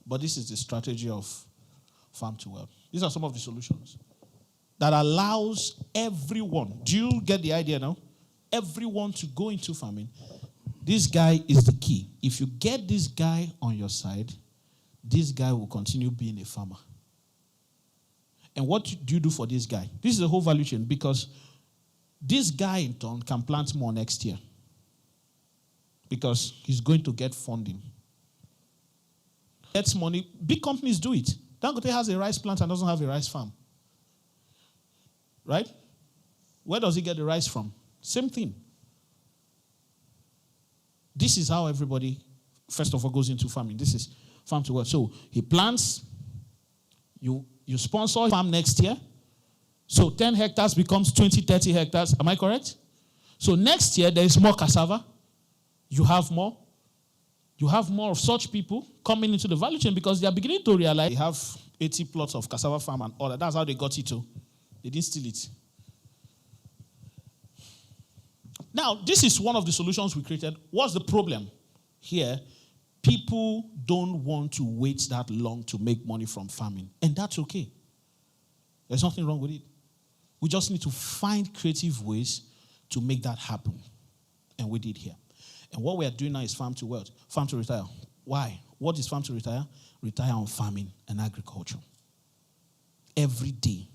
But this is the strategy of farm to wealth. These are some of the solutions that allows everyone. Do you get the idea now? Everyone to go into farming. This guy is the key. If you get this guy on your side, this guy will continue being a farmer. And what do you do for this guy? This is the whole value chain, because this guy in turn can plant more next year because he's going to get funding. Gets money. Big companies do it. Dangote has a rice plant and doesn't have a rice farm. Right? Where does he get the rice from? Same thing. This is how everybody, first of all, goes into farming. This is farm to wealth. So he plants, you sponsor farm next year. So 10 hectares becomes 20, 30 hectares. Am I correct? So next year, there is more cassava. You have more. You have more of such people coming into the value chain because they are beginning to realize they have 80 plots of cassava farm and all that. That's how they got it too. They didn't steal it. Now, this is one of the solutions we created. What's the problem here? People don't want to wait that long to make money from farming. And that's okay. There's nothing wrong with it. We just need to find creative ways to make that happen. And we did here. And what we are doing now is farm to wealth, farm to retire. Why? What is farm to retire? Retire on farming and agriculture. Every day.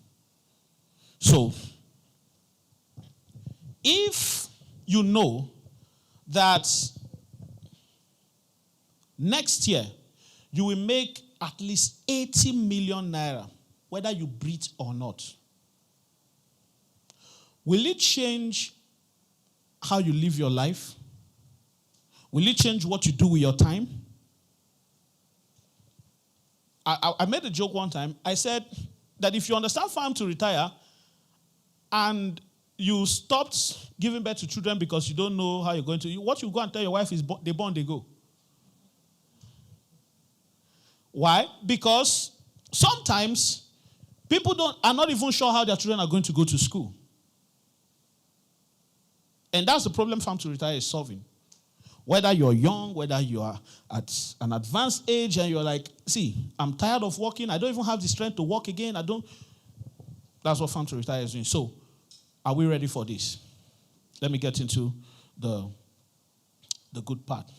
So, if you know that next year you will make at least 80 million naira, whether you breathe or not, will it change how you live your life? Will it change what you do with your time? I made a joke one time. I said that if you understand farm to retire and you stopped giving birth to children because you don't know how you're going to, what you go and tell your wife is they born, they go. Why? Because sometimes people are not even sure how their children are going to go to school. And that's the problem Farm to Retire is solving. Whether you're young, whether you are at an advanced age and you're like, see, I'm tired of working. I don't even have the strength to work again. That's what Farm to Retire is doing. So, are we ready for this? Let me get into the good part.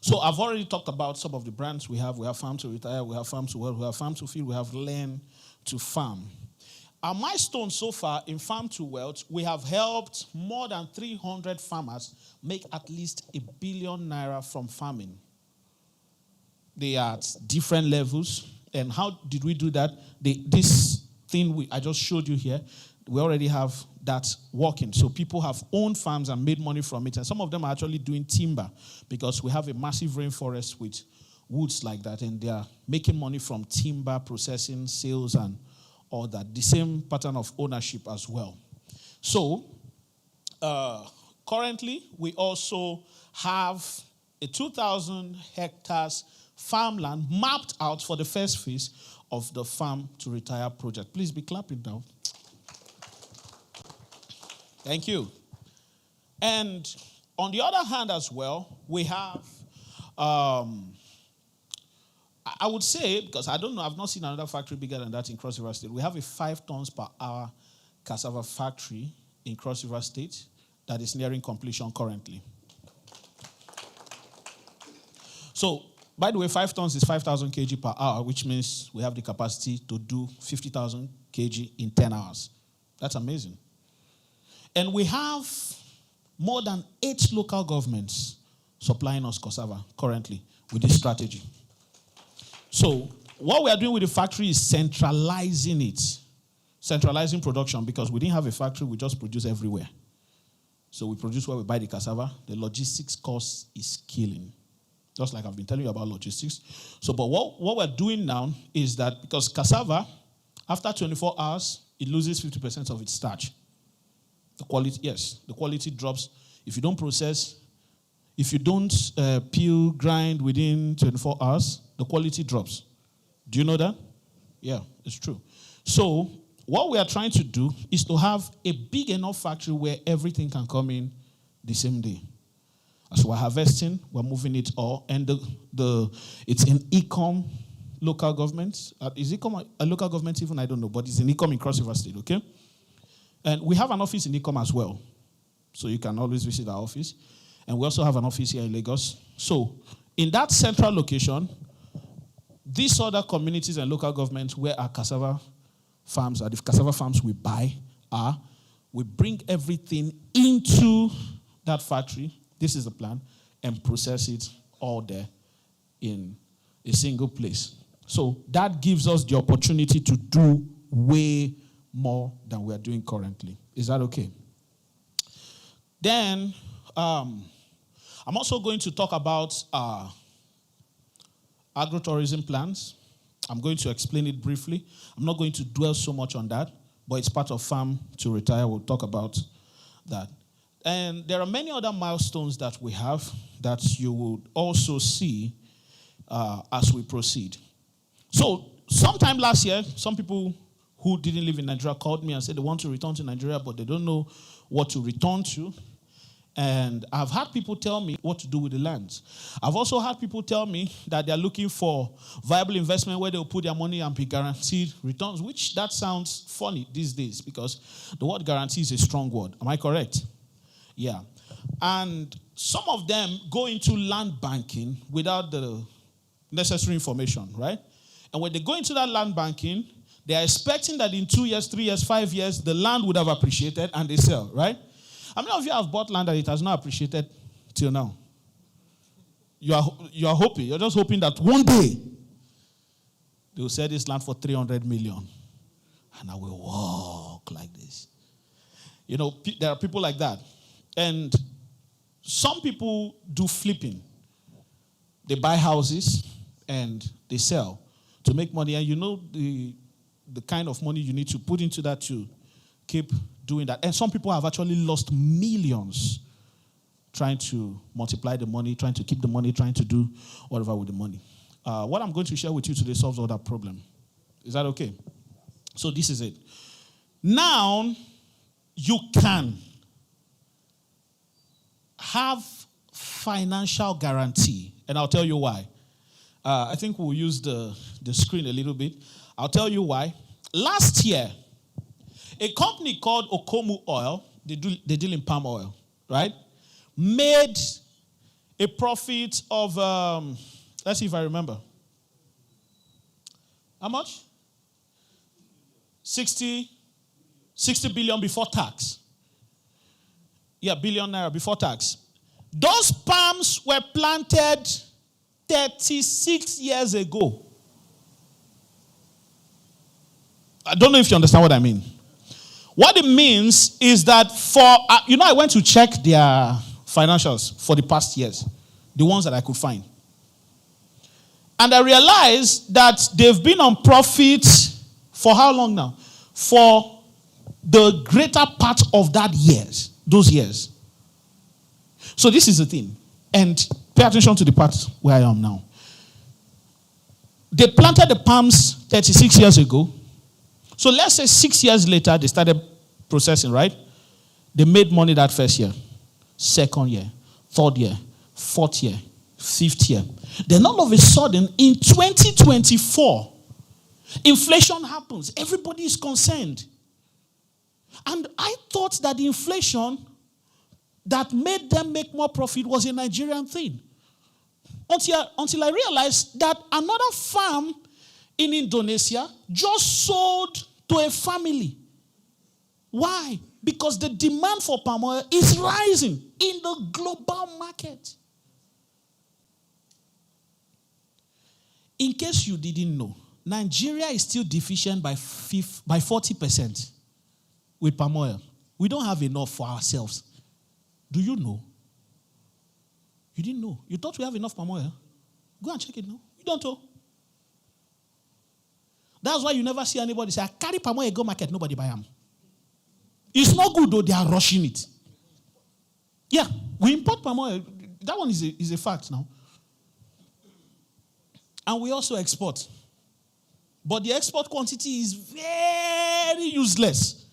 So I've already talked about some of the brands we have. We have Farm to Retire, we have Farm to Wealth, we have Farm to Feed, we have Learn to Farm. Our milestone so far in Farm to Wealth, we have helped more than 300 farmers make at least ₦1 billion from farming. They are at different levels. And how did we do that? This thing I just showed you here, we already have that working. So people have owned farms and made money from it. And some of them are actually doing timber because we have a massive rainforest with woods like that. And they are making money from timber processing, sales, and all that. The same pattern of ownership as well. So currently, we also have a 2,000 hectares farmland mapped out for the first phase of the Farm to Retire project. Please be clapping now. Thank you. And on the other hand as well, we have, I would say, because I don't know, I've not seen another factory bigger than that in Cross River State. We have a 5 tons per hour cassava factory in Cross River State that is nearing completion currently. So, by the way, 5 tons is 5,000 kg per hour, which means we have the capacity to do 50,000 kg in 10 hours. That's amazing. And we have more than 8 local governments supplying us cassava currently with this strategy. So what we are doing with the factory is centralizing it. Centralizing production, because we didn't have a factory, we just produce everywhere. So we produce where we buy the cassava. The logistics cost is killing. Just like I've been telling you about logistics. So, but what we're doing now is that because cassava, after 24 hours, it loses 50% of its starch. The quality drops. If you don't process, if you don't peel, grind within 24 hours, the quality drops. Do you know that? Yeah, it's true. So what we are trying to do is to have a big enough factory where everything can come in the same day. As we're harvesting, we're moving it all, and it's in Ecom local government. Is Ecom a local government even? I don't know, but it's in Ecom in Cross River State, okay? And we have an office in Ecom as well. So you can always visit our office. And we also have an office here in Lagos. So in that central location, these other communities and local governments where our cassava farms, the cassava farms we buy we bring everything into that factory. This is the plan. And process it all there in a single place. So that gives us the opportunity to do way more than we are doing currently. Is that okay? Then, I'm also going to talk about agrotourism plans. I'm going to explain it briefly. I'm not going to dwell so much on that, but it's part of Farm to Retire. We'll talk about that. And there are many other milestones that we have that you will also see as we proceed. So, sometime last year, some people who didn't live in Nigeria called me and said they want to return to Nigeria, but they don't know what to return to. And I've had people tell me what to do with the lands. I've also had people tell me that they're looking for viable investment where they'll put their money and be guaranteed returns, which that sounds funny these days because the word guarantee is a strong word. Am I correct? Yeah. And some of them go into land banking without the necessary information, right? And when they go into that land banking, they are expecting that in 2 years, 3 years, 5 years, the land would have appreciated and they sell, right? How many of you have bought land that it has not appreciated till now? You are hoping. You're just hoping that one day they will sell this land for 300 million. And I will walk like this. You know, there are people like that. And some people do flipping. They buy houses and they sell to make money. And you know, the kind of money you need to put into that to keep doing that. And some people have actually lost millions trying to multiply the money, trying to keep the money, trying to do whatever with the money. What I'm going to share with you today solves all that problem. Is that okay? So this is it. Now, you can have financial guarantee, and I'll tell you why. I think we'll use the screen a little bit. I'll tell you why. Last year, a company called Okomu Oil, they deal in palm oil, right? Made a profit of, let's see if I remember. How much? 60 billion before tax. Yeah, billion naira before tax. Those palms were planted 36 years ago. I don't know if you understand what I mean. What it means is that I went to check their financials for the past years, the ones that I could find. And I realized that they've been on profit for how long now? For the greater part of those years. So this is the thing. And pay attention to the part where I am now. They planted the palms 36 years ago. So let's say 6 years later, they started processing, right? They made money that first year, second year, third year, fourth year, fifth year. Then all of a sudden, in 2024, inflation happens. Everybody is concerned. And I thought that the inflation that made them make more profit was a Nigerian thing. Until I realized that another farm in Indonesia just sold to a family. Why? Because the demand for palm oil is rising in the global market. In case you didn't know, Nigeria is still deficient by 40% with palm oil. We don't have enough for ourselves. Do you know? You didn't know. You thought we have enough palm oil? Go and check it now. You don't know. That's why you never see anybody say, I carry palm oil, go market, nobody buy them. It's not good though, they are rushing it. Yeah, we import palm oil. That one is a fact now. And we also export. But the export quantity is very useless.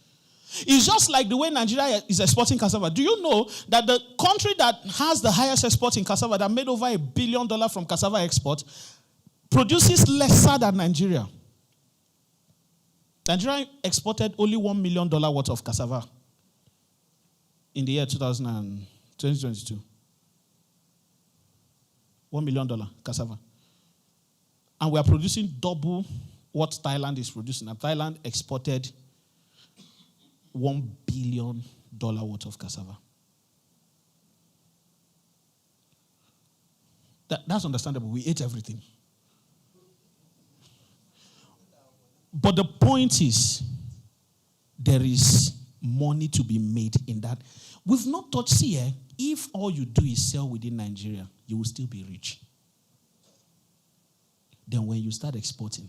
It's just like the way Nigeria is exporting cassava. Do you know that the country that has the highest export in cassava, that made over $1 billion from cassava export, produces lesser than Nigeria? Nigeria exported only $1 million worth of cassava in the year 2022. $1 million cassava. And we are producing double what Thailand is producing. And Thailand exported $1 billion worth of cassava. That's understandable. We ate everything. But the point is, there is money to be made in that. We've not touched here. If all you do is sell within Nigeria, you will still be rich. Then when you start exporting,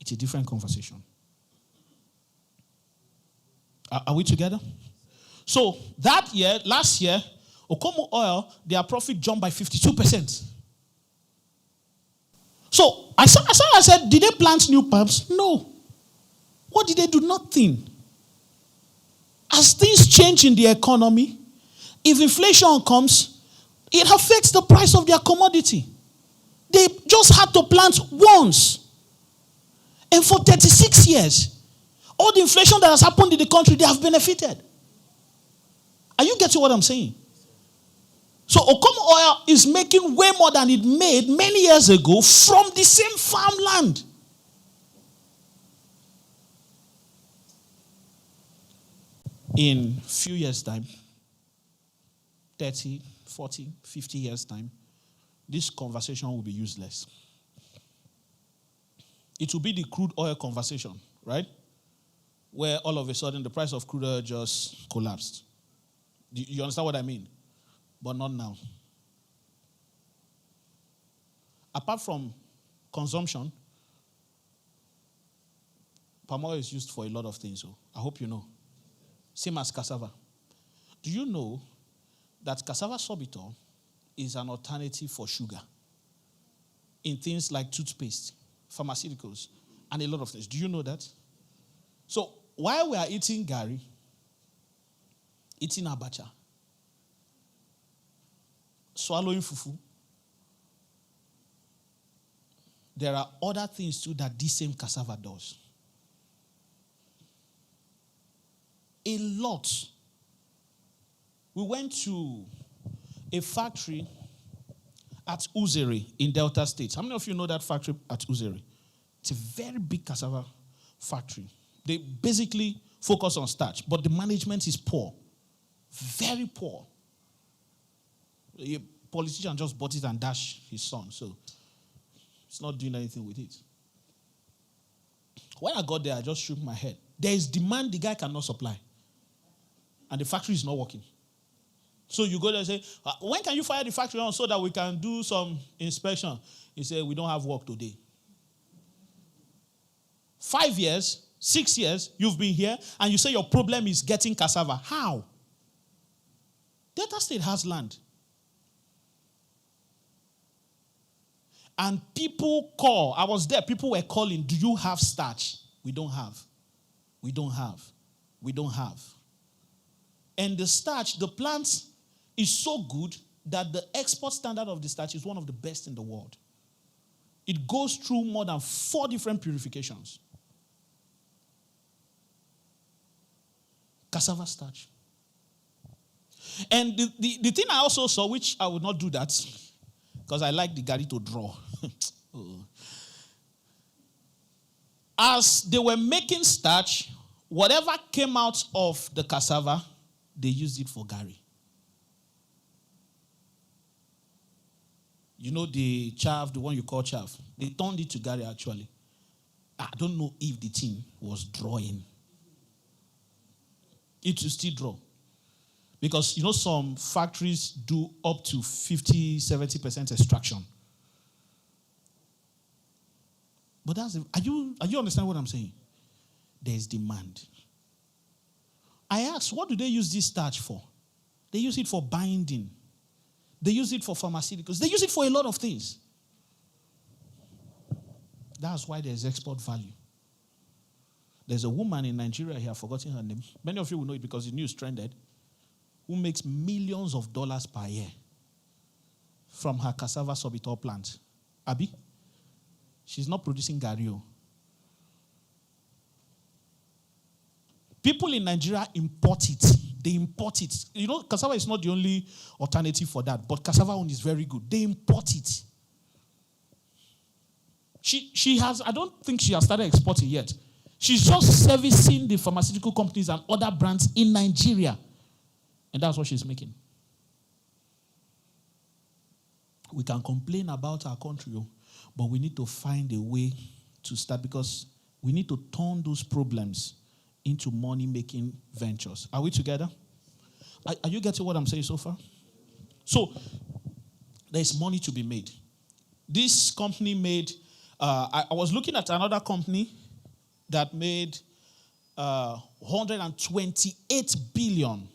it's a different conversation. Are we together? So that year, last year, Okomu Oil, their profit jumped by 52%. So I said, did they plant new palms? No. What did they do? Nothing. As things change in the economy, if inflation comes, it affects the price of their commodity. They just had to plant once. And for 36 years, all the inflation that has happened in the country, they have benefited. Are you getting what I'm saying? So Okomu Oil is making way more than it made many years ago from the same farmland. In a few years' time, 30, 40, 50 years' time, this conversation will be useless. It will be the crude oil conversation, right? Where all of a sudden the price of crude oil just collapsed. You understand what I mean? But not now. Apart from consumption, palm oil is used for a lot of things. So I hope you know. Same as cassava. Do you know that cassava sorbitol is an alternative for sugar in things like toothpaste, pharmaceuticals, and a lot of things? Do you know that? So while we are eating gari, eating abacha, swallowing fufu, there are other things too that this same cassava does. A lot. We went to a factory at Uzere in Delta State. How many of you know that factory at Uzere? It's a very big cassava factory. They basically focus on starch, but the management is poor. Very poor. A politician just bought it and dashed his son, so he's not doing anything with it. When I got there, I just shook my head. There is demand the guy cannot supply. And the factory is not working. So you go there and say, when can you fire the factory on so that we can do some inspection? He said, we don't have work today. 5 years, 6 years, you've been here, and you say your problem is getting cassava. How? Delta State has land. And people call. I was there. People were calling, do you have starch? We don't have. We don't have. We don't have. And the starch, the plant is so good that the export standard of the starch is one of the best in the world. It goes through more than 4 different purifications. Cassava starch. And the thing I also saw, which I would not do that, because I like the gari to draw. As they were making starch, whatever came out of the cassava, they used it for gari. You know the chaff, the one you call chaff? They turned it to gari actually. I don't know if the thing was drawing. It will still draw. Because, you know, some factories do up to 50, 70% extraction. But are you understand what I'm saying? There's demand. I asked, what do they use this starch for? They use it for binding. They use it for pharmaceuticals. They use it for a lot of things. That's why there's export value. There's a woman in Nigeria here, I've forgotten her name. Many of you will know it because the news trended, who makes millions of dollars per year from her cassava sorbitol plant. Abi? She's not producing gari. People in Nigeria import it. They import it. You know, cassava is not the only alternative for that, but cassava one is very good. They import it. She has, I don't think she has started exporting yet. She's just servicing the pharmaceutical companies and other brands in Nigeria. And that's what she's making. We can complain about our country, but we need to find a way to start because we need to turn those problems into money-making ventures. Are we together? Are you getting what I'm saying so far? So, there's money to be made. This company made, I was looking at another company that made 128 billion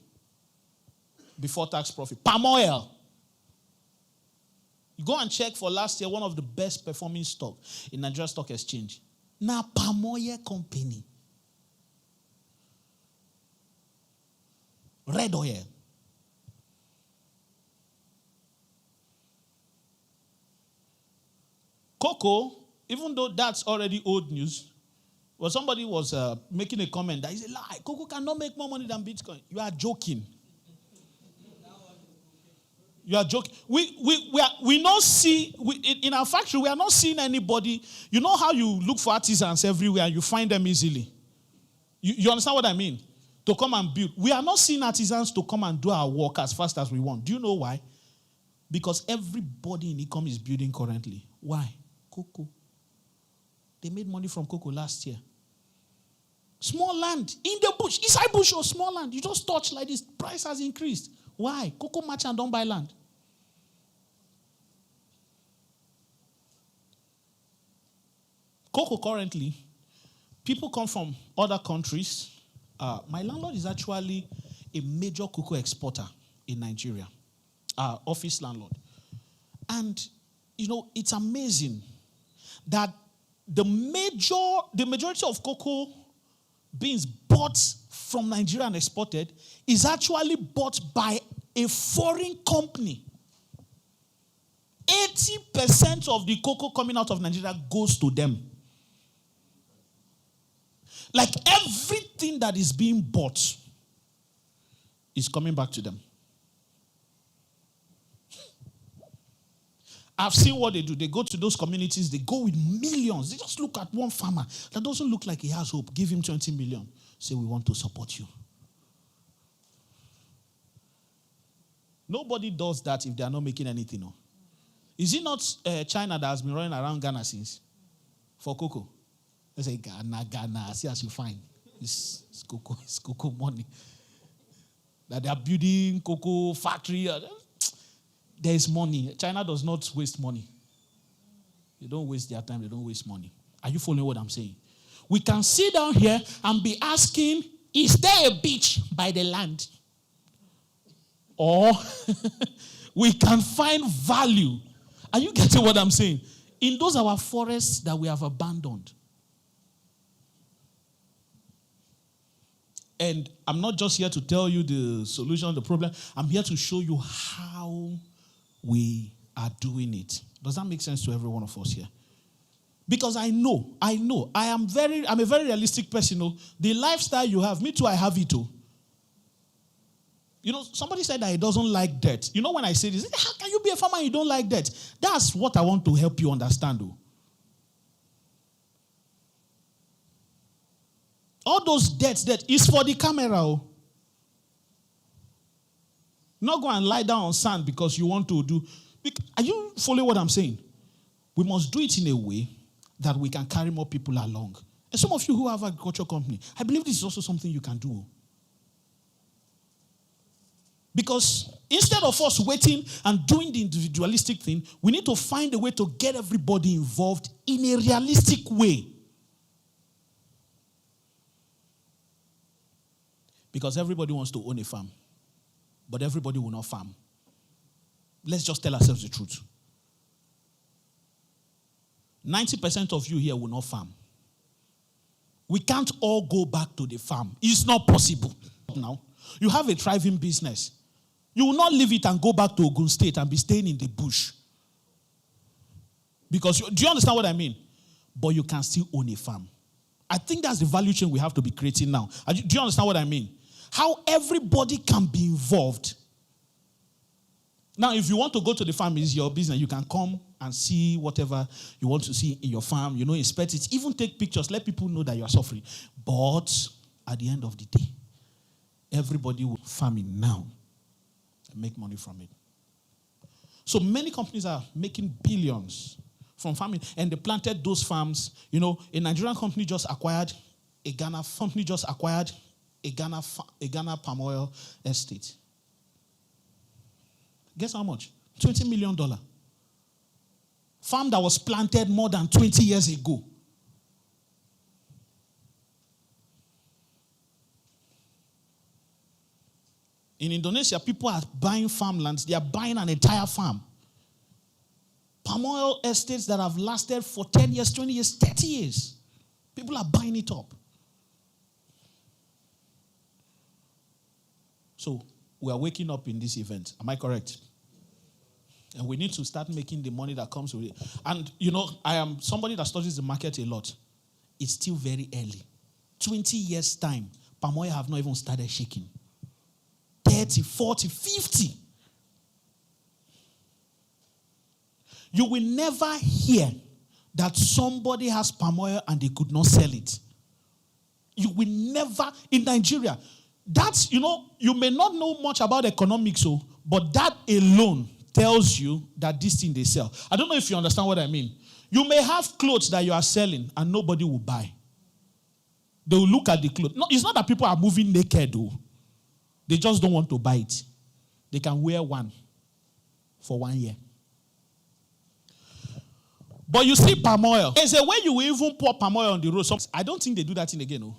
before tax profit. Palm oil. You go and check for last year, one of the best performing stock in Nigeria Stock Exchange. Now, palm oil company. Red oil. Cocoa, even though that's already old news, well, somebody was making a comment that is a lie. Cocoa cannot make more money than Bitcoin. You are joking. You are joking. We not see, in our factory, we are not seeing anybody. You know how you look for artisans everywhere and you find them easily? You understand what I mean? To come and build. We are not seeing artisans to come and do our work as fast as we want. Do you know why? Because everybody in Ecom is building currently. Why? Cocoa. They made money from cocoa last year. Small land in the bush, inside bush or small land. You just touch like this. Price has increased. Why? Cocoa merchant don't buy land. Cocoa currently, People come from other countries. My landlord is actually a major cocoa exporter in Nigeria, office landlord. And, it's amazing that the majority of cocoa beans bought from Nigeria and exported is actually bought by a foreign company. 80% of the cocoa coming out of Nigeria goes to them. Like everything that is being bought is coming back to them. I've seen what they do. They go to those communities, they go with millions. They just look at one farmer that doesn't look like he has hope. Give him 20 million. Say, we want to support you. Nobody does that if they are not making anything. No. Is it not China that has been running around Ghana since? For cocoa. They say, Ghana, see as you find. It's cocoa money. That they are building cocoa factory. There is money. China does not waste money. They don't waste their time. They don't waste money. Are you following what I'm saying? We can sit down here and be asking, is there a beach by the land? Or we can find value. Are you getting what I'm saying? In those our forests that we have abandoned. And I'm not just here to tell you the solution, the problem. I'm here to show you how we are doing it. Does that make sense to every one of us here? Because I know, I'm a very realistic person. The lifestyle you have, me too, I have it too. Somebody said that he doesn't like debt. When I say this, how can you be a farmer and you don't like debt? That's what I want to help you understand. All those debts that is for the camera. Not go and lie down on sand because you want to do. Are you following what I'm saying? We must do it in a way that we can carry more people along. And some of you who have agriculture company, I believe this is also something you can do. Because instead of us waiting and doing the individualistic thing, we need to find a way to get everybody involved in a realistic way. Because everybody wants to own a farm. But everybody will not farm. Let's just tell ourselves the truth. 90% of you here will not farm. We can't all go back to the farm. It's not possible. Now, you have a thriving business. You will not leave it and go back to Ogun State and be staying in the bush. Because, do you understand what I mean? But you can still own a farm. I think that's the value chain we have to be creating now. Do you understand what I mean? How everybody can be involved. Now, if you want to go to the farm, it's your business. You can come and see whatever you want to see in your farm. Inspect it. Even take pictures. Let people know that you are suffering. But at the end of the day, everybody will farm it now and make money from it. So many companies are making billions from farming. And they planted those farms. A Nigerian company just acquired a Ghana company just acquired a Ghana palm oil estate. Guess how much? $20 million. Farm that was planted more than 20 years ago. In Indonesia, people are buying farmlands. They are buying an entire farm. Palm oil estates that have lasted for 10 years, 20 years, 30 years. People are buying it up. So, we are waking up in this event. Am I correct? And we need to start making the money that comes with it. And, I am somebody that studies the market a lot. It's still very early. 20 years' time, palm oil have not even started shaking. 30, 40, 50. You will never hear that somebody has palm oil and they could not sell it. You will never, in Nigeria, that's, you may not know much about economics, but that alone tells you that this thing they sell. I don't know if you understand what I mean. You may have clothes that you are selling and nobody will buy. They will look at the clothes. No, it's not that people are moving naked, though. They just don't want to buy it. They can wear one for 1 year. But you see palm oil. There's a way you will even pour palm oil on the road. I don't think they do that thing again. No.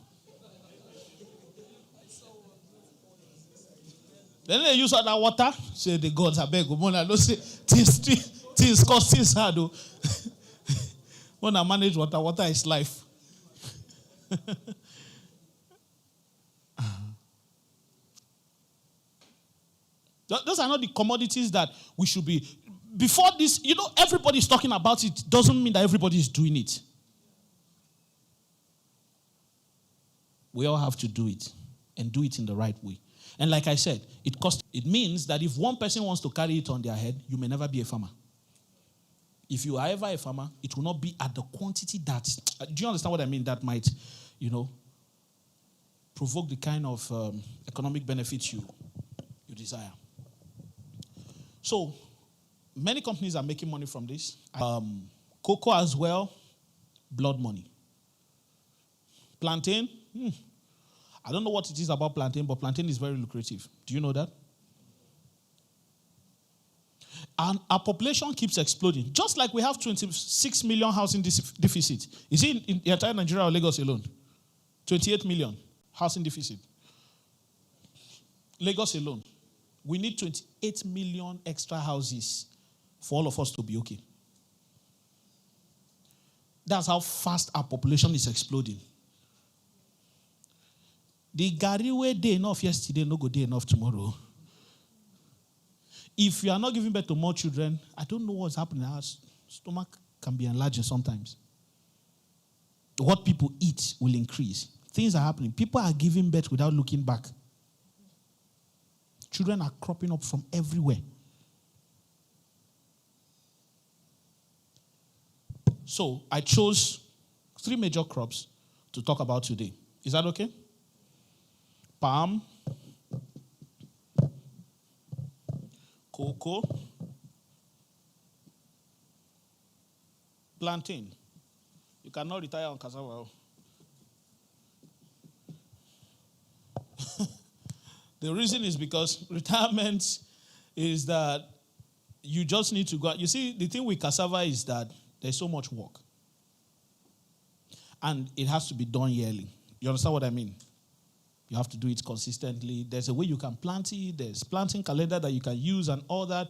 Then they use other water. Say the gods are beg. Mona don't say things cost things hard. When I manage water, water is life. Those are not the commodities that we should be. Before this, everybody's talking about it. Doesn't mean that everybody is doing it. We all have to do it and do it in the right way. And like I said, it means that if one person wants to carry it on their head, you may never be a farmer. If you are ever a farmer, it will not be at the quantity that, do you understand what I mean? That might, provoke the kind of economic benefits you desire. So, many companies are making money from this. Cocoa as well, blood money. Plantain, I don't know what it is about plantain, but plantain is very lucrative. Do you know that? And our population keeps exploding. Just like we have 26 million housing deficit. Is it in the entire Nigeria or Lagos alone? 28 million housing deficit. Lagos alone. We need 28 million extra houses for all of us to be okay. That's how fast our population is exploding. The Gary way day enough yesterday, no go day enough tomorrow. If you are not giving birth to more children, I don't know what's happening. Our stomach can be enlarging sometimes. What people eat will increase. Things are happening. People are giving birth without looking back. Children are cropping up from everywhere. So I chose 3 major crops to talk about today. Is that okay? Palm, cocoa, plantain. You cannot retire on cassava. The reason is because retirement is that you just need to go out. You see, the thing with cassava is that there's so much work. And it has to be done yearly. You understand what I mean? You have to do it consistently. There's a way you can plant it. There's planting calendar that you can use and all that.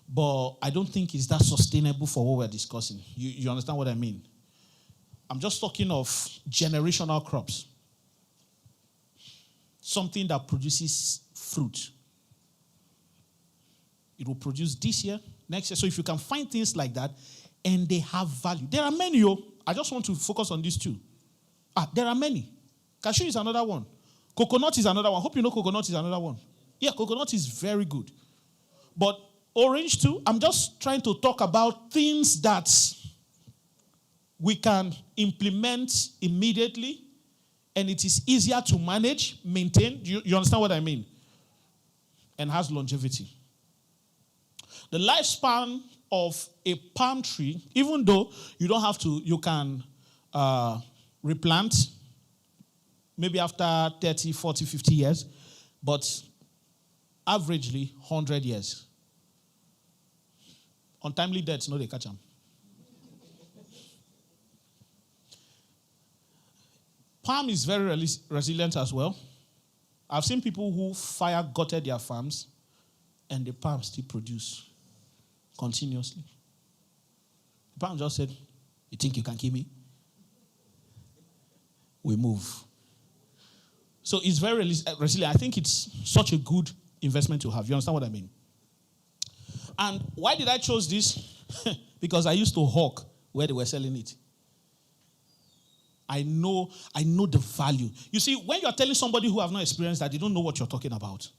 But I don't think it's that sustainable for what we're discussing. You understand what I mean? I'm just talking of generational crops. Something that produces fruit. It will produce this year, next year. So if you can find things like that, and they have value. There are many, I just want to focus on these 2. There are many. Cashew is another one. Coconut is another one. Hope you know coconut is another one. Yeah, coconut is very good. But orange too, I'm just trying to talk about things that we can implement immediately, and it is easier to manage, maintain. You understand what I mean? And has longevity. The lifespan of a palm tree, even though you don't have to, you can replant maybe after 30, 40, 50 years, but averagely 100 years. Untimely deaths, no, they catch them. Palm is very resilient as well. I've seen people who fire gutted their farms and the palm still produce continuously. The palm just said, "You think you can kill me?" We move. So it's very resilient. I think it's such a good investment to have. You understand what I mean? And why did I choose this? Because I used to hawk where they were selling it. I know the value. You see, when you're telling somebody who have not experienced that, they don't know what you're talking about.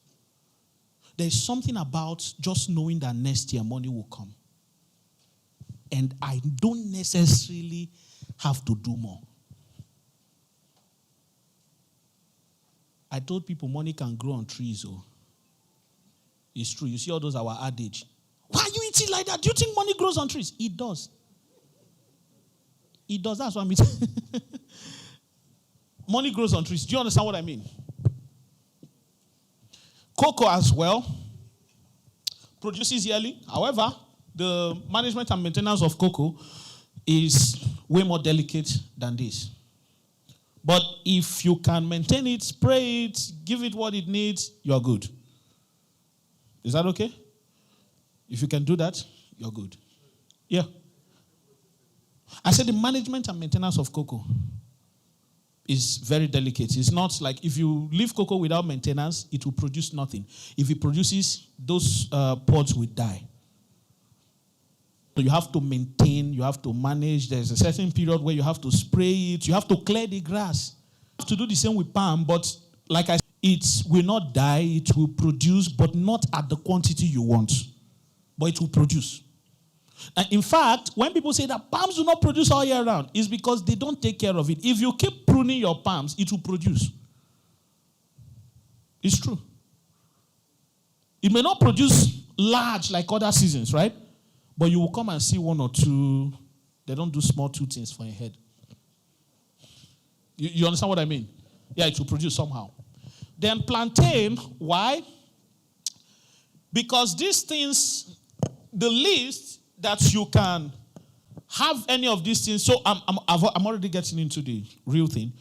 There's something about just knowing that next year money will come. And I don't necessarily have to do more. I told people money can grow on trees. Oh, it's true. You see all those our adage. Why are you eating like that? Do you think money grows on trees? It does. It does. That's what I mean. Money grows on trees. Do you understand what I mean? Cocoa as well produces yearly. However, the management and maintenance of cocoa is way more delicate than this. But if you can maintain it, spray it, give it what it needs, you're good. Is that okay? If you can do that, you're good. Yeah. I said the management and maintenance of cocoa is very delicate. It's not like if you leave cocoa without maintenance, it will produce nothing. If it produces, those pods will die. So you have to maintain, you have to manage. There's a certain period where you have to spray it. You have to clear the grass. You have to do the same with palm, but like I said, it will not die. It will produce, but not at the quantity you want. But it will produce. And in fact, when people say that palms do not produce all year round, it's because they don't take care of it. If you keep pruning your palms, it will produce. It's true. It may not produce large like other seasons, right? But you will come and see one or two. They don't do small 2 things for your head. You understand what I mean? Yeah, it will produce somehow. Then plantain, why? Because these things, the least that you can have any of these things, so I'm already getting into the real thing.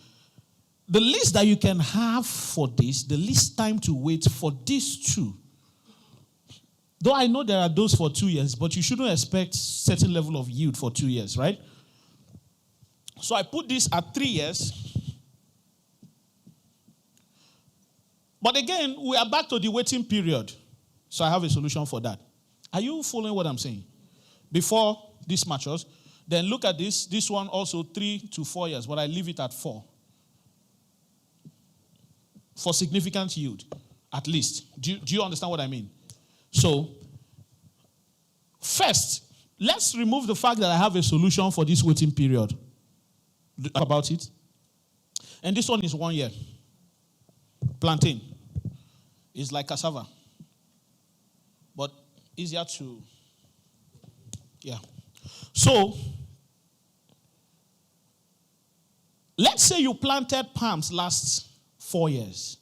The least that you can have for this, the least time to wait for these two. Though I know there are those for 2 years, but you shouldn't expect certain level of yield for 2 years, right? So I put this at 3 years. But again, we are back to the waiting period. So I have a solution for that. Are you following what I'm saying? Before this matures, then look at this. This one also 3 to 4 years, but I leave it at 4. For significant yield, at least. Do you understand what I mean? So, first, let's remove the fact that I have a solution for this waiting period. About it. And this one is 1 year. Plantain. It's like cassava. But easier to, yeah. So, let's say you planted palms last 4 years.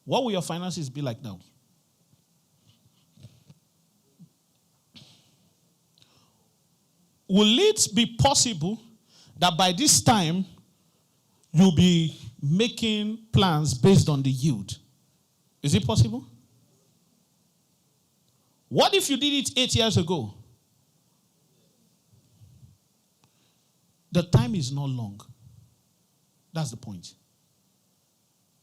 What will your finances be like now? Will it be possible that by this time you'll be making plans based on the yield? Is it possible? What if you did it 8 years ago? The time is not long. That's the point.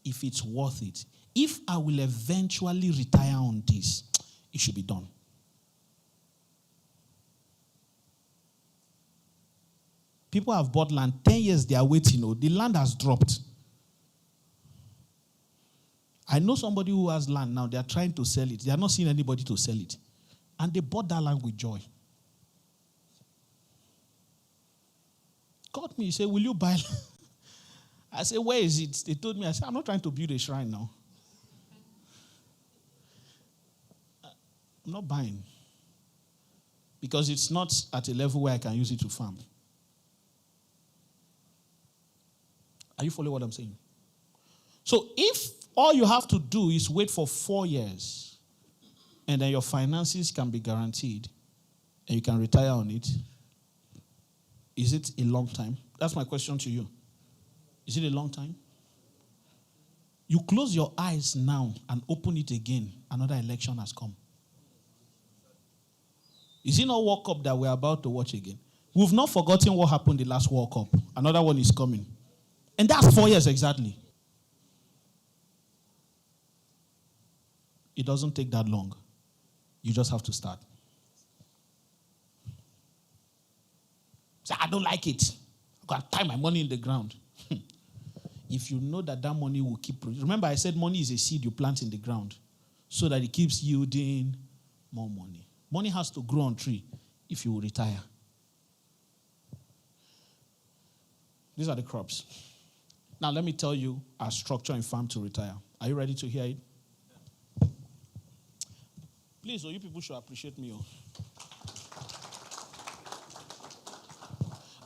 If it's worth it. If I will eventually retire on this, it should be done. People have bought land, 10 years they are waiting. The land has dropped. I know somebody who has land now, they are trying to sell it. They are not seeing anybody to sell it. And they bought that land with joy. Called me, he said, will you buy? I said, where is it? They told me, I said, I'm not trying to build a shrine now. I'm not buying. Because it's not at a level where I can use it to farm. Are you following what I'm saying? So if all you have to do is wait for 4 years, and then your finances can be guaranteed, and you can retire on it, is it a long time? That's my question to you. Is it a long time? You close your eyes now and open it again, another election has come. Is it not World Cup that we're about to watch again? We've not forgotten what happened the last World Cup. Another one is coming. And that's 4 years exactly. It doesn't take that long. You just have to start. Say, I don't like it. I'm going to tie my money in the ground. If you know that money will keep producing. Remember I said money is a seed you plant in the ground so that it keeps yielding more money. Money has to grow on tree if you will retire. These are the crops. Now let me tell you our structure in farm to retire. Are you ready to hear it? Please, you people should appreciate me.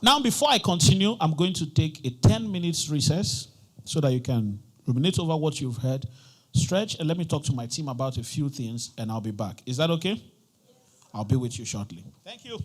Now, before I continue, I'm going to take a 10 minutes recess so that you can ruminate over what you've heard, stretch, and let me talk to my team about a few things, and I'll be back. Is that okay? Yes. I'll be with you shortly. Thank you.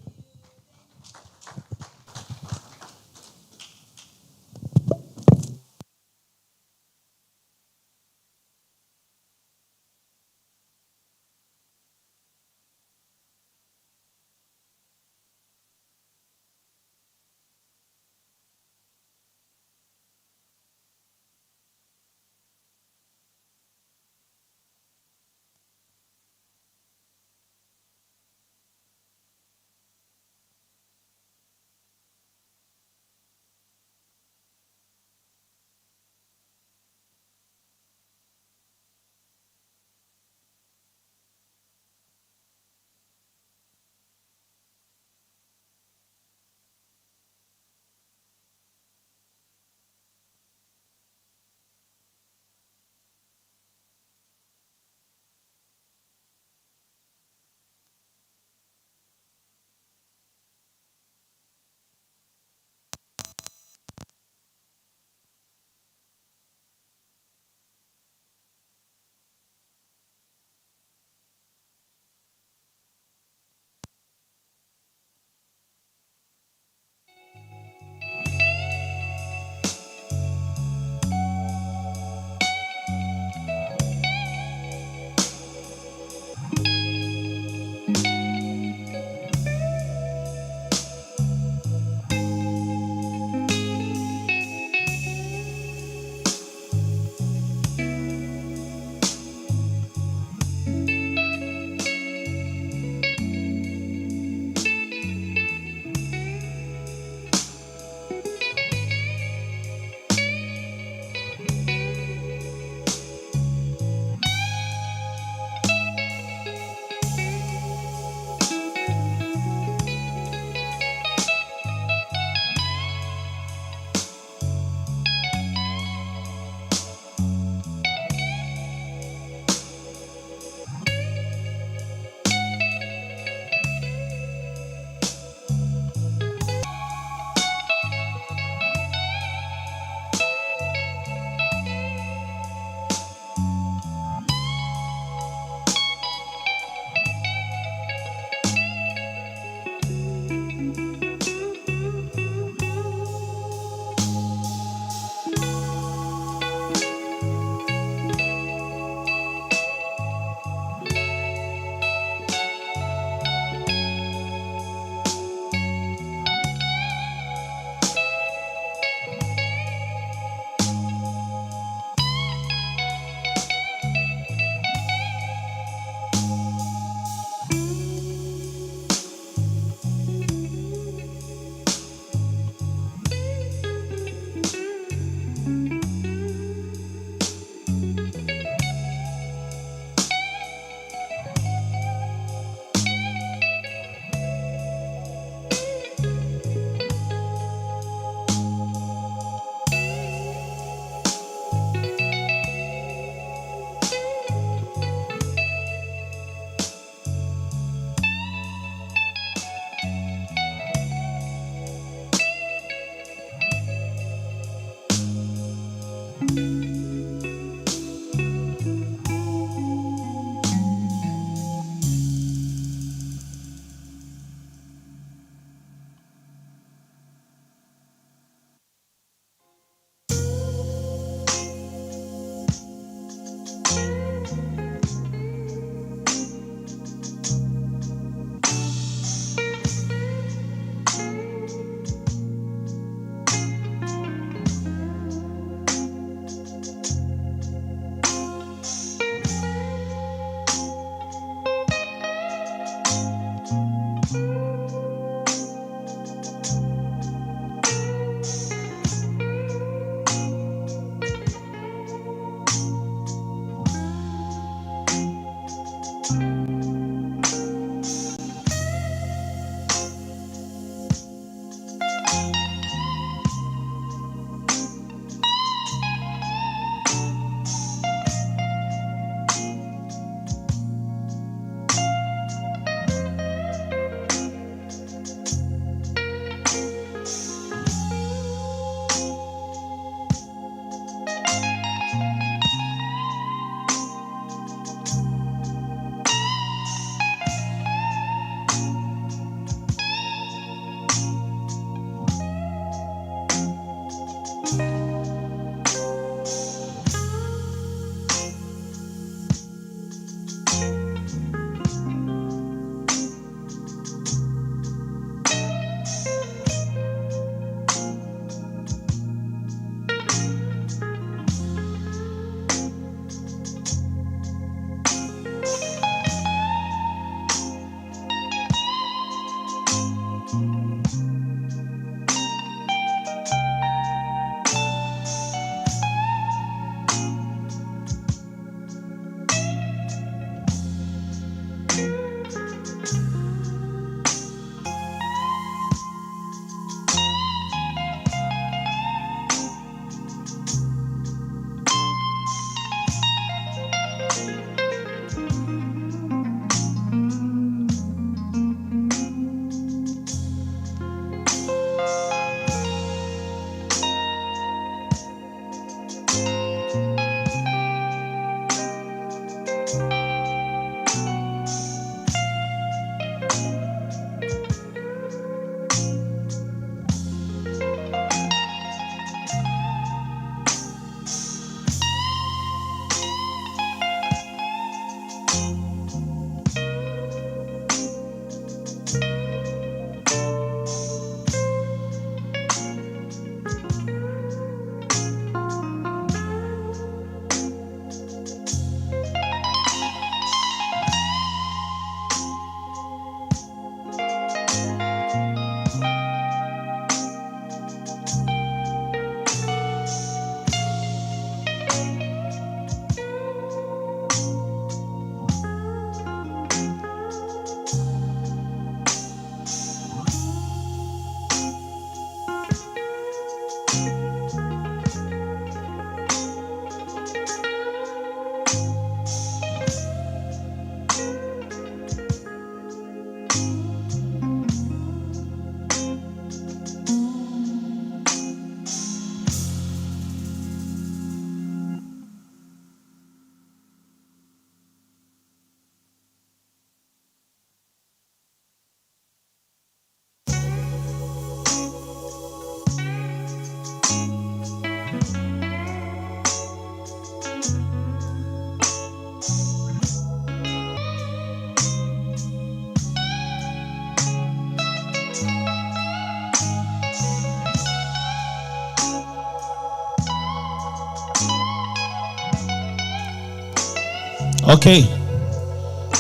Okay.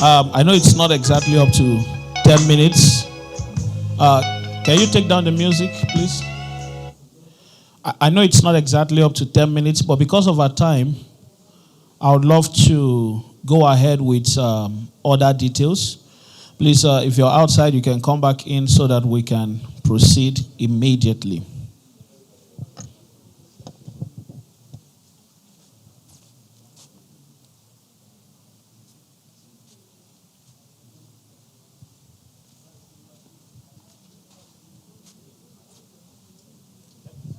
I know it's not exactly up to 10 minutes. Can you take down the music, please? I know it's not exactly up to 10 minutes, but because of our time, I would love to go ahead with other details. Please, if you're outside, you can come back in so that we can proceed immediately.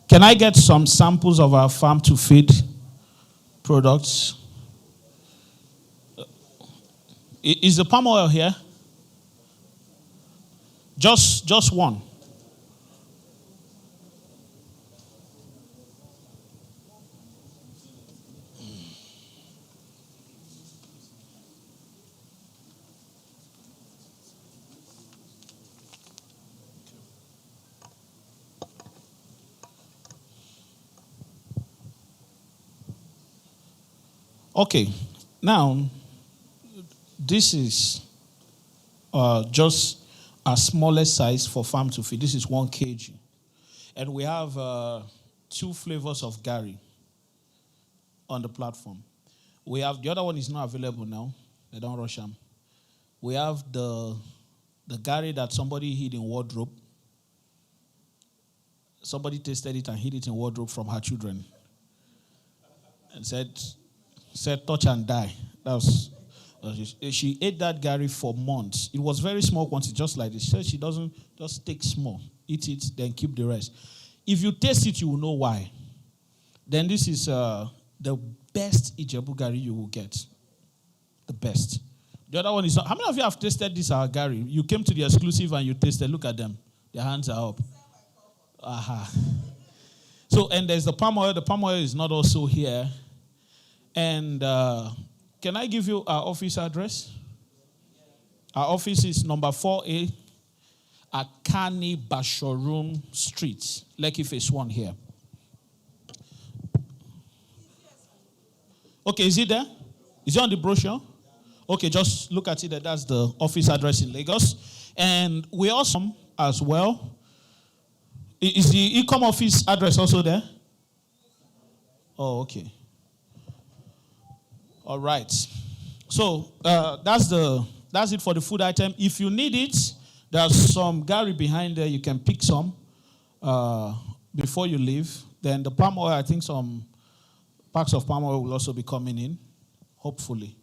Can I get some samples of our farm to feed products? Is the palm oil here? Just one. Okay, now this is just a smallest size for farm to feed. This is 1 kg. And we have 2 flavors of Gary on the platform. We have, the other one is not available now. They don't rush them. We have the Gary that somebody hid in wardrobe. Somebody tasted it and hid it in wardrobe from her children. And said touch and die. That was, she ate that Gary for months. It was very small quantity, just like this. She said she doesn't just take small, eat it, then keep the rest. If you taste it, you will know why. Then this is the best Ijebu Gary you will get. The best. The other one is not. How many of you have tasted this Gary? You came to the exclusive and you tasted. Look at them. Their hands are up. Aha. So, and there's the palm oil. The palm oil is not also here. And can I give you our office address? Our office is number 4A, Akani Bashorum Street, Lekki Phase 1 here. Okay, is it there? Is it on the brochure? Okay, just look at it. That's the office address in Lagos. And we also as well. Is the e-com office address also there? Oh, okay. All right. So that's it for the food item. If you need it, there's some Gary behind there. You can pick some before you leave. Then the palm oil, I think some packs of palm oil will also be coming in, hopefully.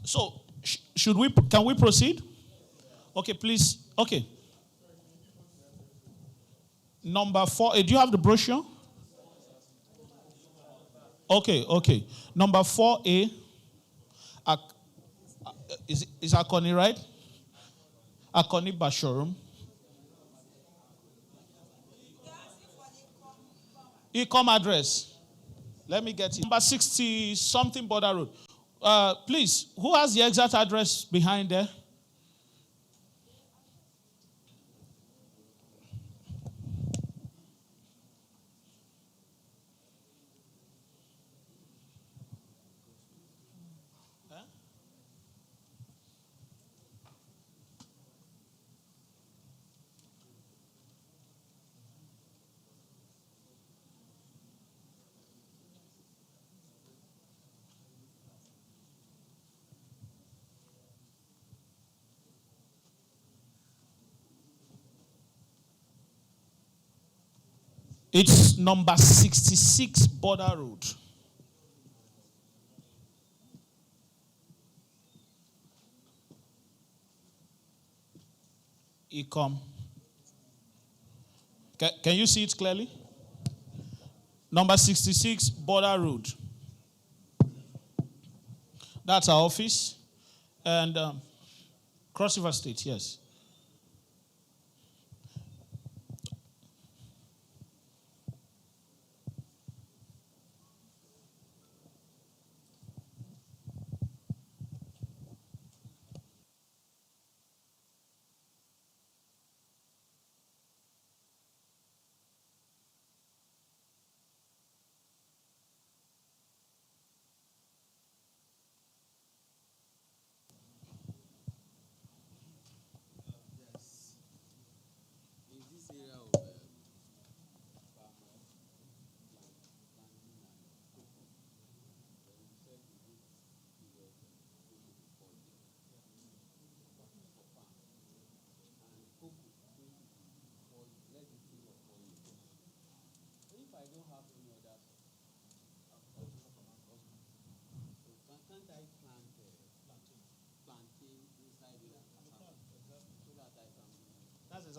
So can we proceed? Okay, please. Okay. Number 4. Do you have the brochure? Okay. Number 4A. Is Akoni right? Akoni Bashorum. E-com address. Let me get it. Number 60 something Border Road. Please, who has the exact address behind there? It's number 66 Border Road. Ecom. Can you see it clearly? Number 66 Border Road. That's our office. And Cross River State, yes.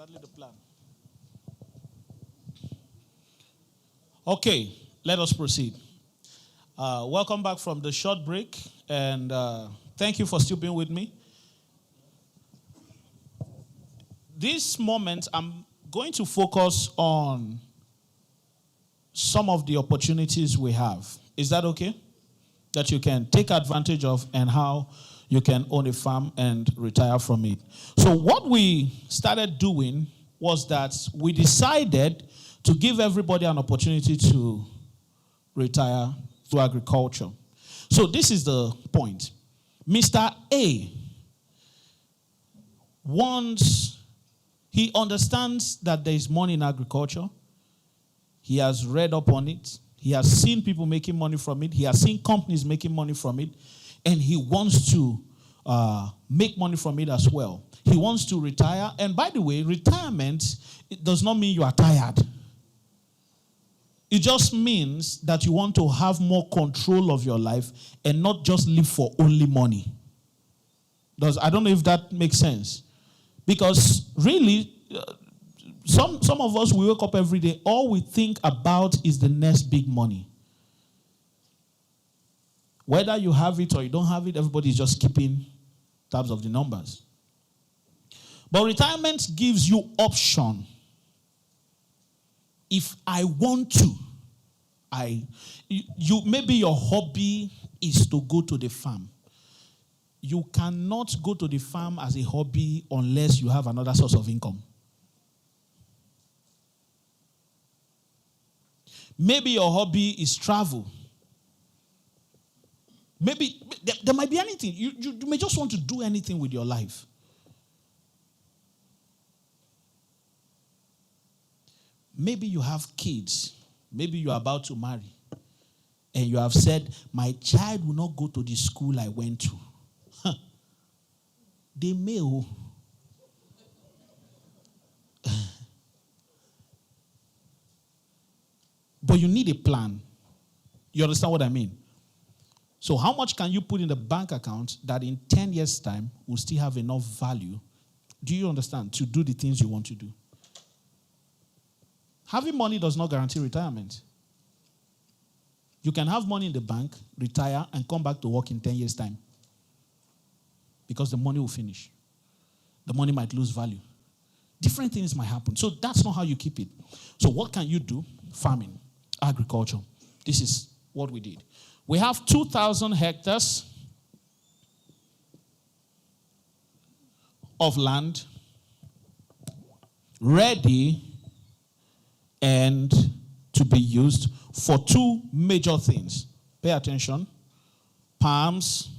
exactly the plan. Okay, let us proceed. Welcome back from the short break, and thank you for still being with me. This moment, I'm going to focus on some of the opportunities we have. Is that okay? That you can take advantage of and how you can own a farm and retire from it. So what we started doing was that we decided to give everybody an opportunity to retire through agriculture. So this is the point. Mr. A he understands that there is money in agriculture. He has read up on it. He has seen people making money from it. He has seen companies making money from it. And he wants to make money from it as well. He wants to retire. And by the way, retirement, it does not mean you are tired. It just means that you want to have more control of your life and not just live for only money. I don't know if that makes sense. Because really, some of us, we wake up every day, all we think about is the next big money. Whether you have it or you don't have it, everybody is just keeping tabs of the numbers. But retirement gives you option. If I want to, maybe your hobby is to go to the farm. You cannot go to the farm as a hobby unless you have another source of income. Maybe your hobby is travel. Maybe there might be anything. You may just want to do anything with your life. Maybe you have kids. Maybe you are about to marry. And you have said, my child will not go to the school I went to. They may. But you need a plan. You understand what I mean? So how much can you put in the bank account that in 10 years' time will still have enough value, do you understand, to do the things you want to do? Having money does not guarantee retirement. You can have money in the bank, retire, and come back to work in 10 years' time. Because the money will finish. The money might lose value. Different things might happen. So that's not how you keep it. So what can you do? Farming, agriculture. This is what we did. We have 2,000 hectares of land ready and to be used for two major things. Pay attention. Palms